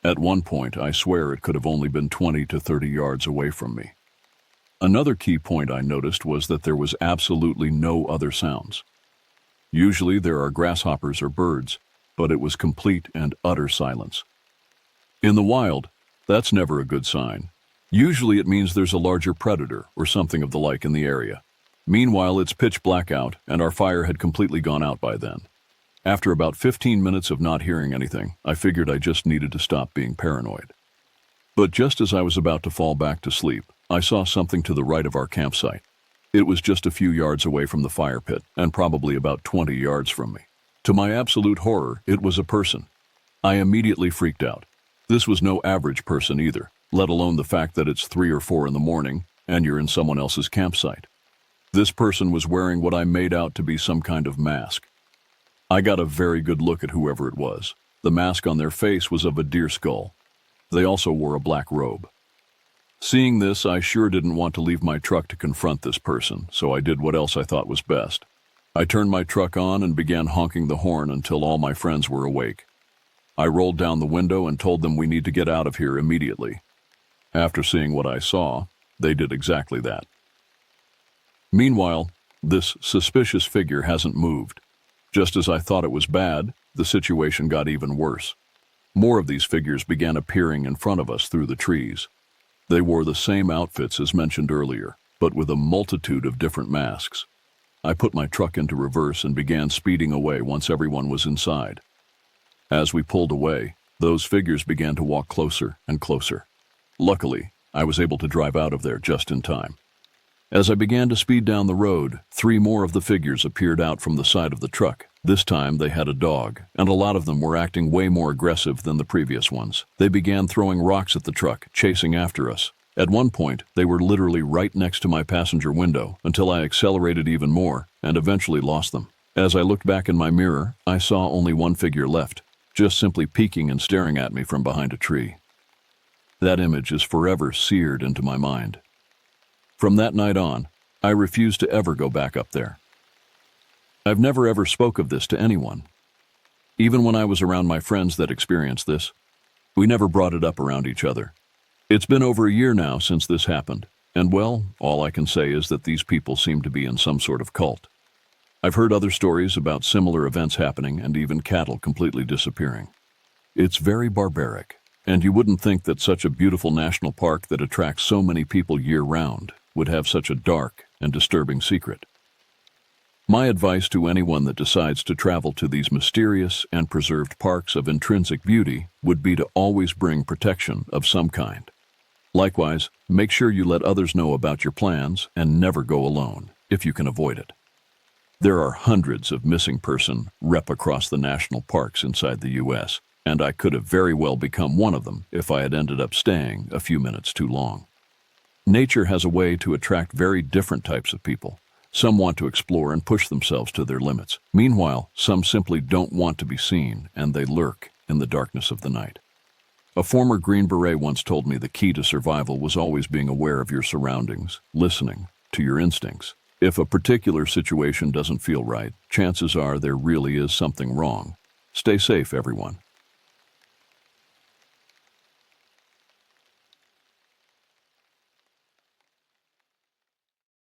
At one point, I swear it could have only been 20 to 30 yards away from me. Another key point I noticed was that there was absolutely no other sounds. Usually there are grasshoppers or birds, but it was complete and utter silence. In the wild, that's never a good sign. Usually it means there's a larger predator or something of the like in the area. Meanwhile, it's pitch black out, and our fire had completely gone out by then. After about 15 minutes of not hearing anything, I figured I just needed to stop being paranoid. But just as I was about to fall back to sleep, I saw something to the right of our campsite. It was just a few yards away from the fire pit, and probably about 20 yards from me. To my absolute horror, it was a person. I immediately freaked out. This was no average person either, let alone the fact that it's 3 or 4 in the morning, and you're in someone else's campsite. This person was wearing what I made out to be some kind of mask. I got a very good look at whoever it was. The mask on their face was of a deer skull. They also wore a black robe. Seeing this, I sure didn't want to leave my truck to confront this person, so I did what else I thought was best. I turned my truck on and began honking the horn until all my friends were awake. I rolled down the window and told them we need to get out of here immediately. After seeing what I saw, they did exactly that. Meanwhile, this suspicious figure hasn't moved. Just as I thought it was bad, the situation got even worse. More of these figures began appearing in front of us through the trees. They wore the same outfits as mentioned earlier, but with a multitude of different masks. I put my truck into reverse and began speeding away once everyone was inside. As we pulled away, those figures began to walk closer and closer. Luckily, I was able to drive out of there just in time. As I began to speed down the road, 3 more of the figures appeared out from the side of the truck. This time they had a dog, and a lot of them were acting way more aggressive than the previous ones. They began throwing rocks at the truck, chasing after us. At one point, they were literally right next to my passenger window until I accelerated even more and eventually lost them. As I looked back in my mirror, I saw only one figure left, just simply peeking and staring at me from behind a tree. That image is forever seared into my mind. From that night on, I refused to ever go back up there. I've never ever spoke of this to anyone. Even when I was around my friends that experienced this, we never brought it up around each other. It's been over a year now since this happened, and well, all I can say is that these people seem to be in some sort of cult. I've heard other stories about similar events happening and even cattle completely disappearing. It's very barbaric, and you wouldn't think that such a beautiful national park that attracts so many people year-round would have such a dark and disturbing secret. My advice to anyone that decides to travel to these mysterious and preserved parks of intrinsic beauty would be to always bring protection of some kind. Likewise, make sure you let others know about your plans and never go alone, if you can avoid it. There are hundreds of missing person rep across the national parks inside the U.S., and I could have very well become one of them if I had ended up staying a few minutes too long. Nature has a way to attract very different types of people. Some want to explore and push themselves to their limits. Meanwhile, some simply don't want to be seen, and they lurk in the darkness of the night. A former Green Beret once told me the key to survival was always being aware of your surroundings, listening to your instincts. If a particular situation doesn't feel right, chances are there really is something wrong. Stay safe, everyone.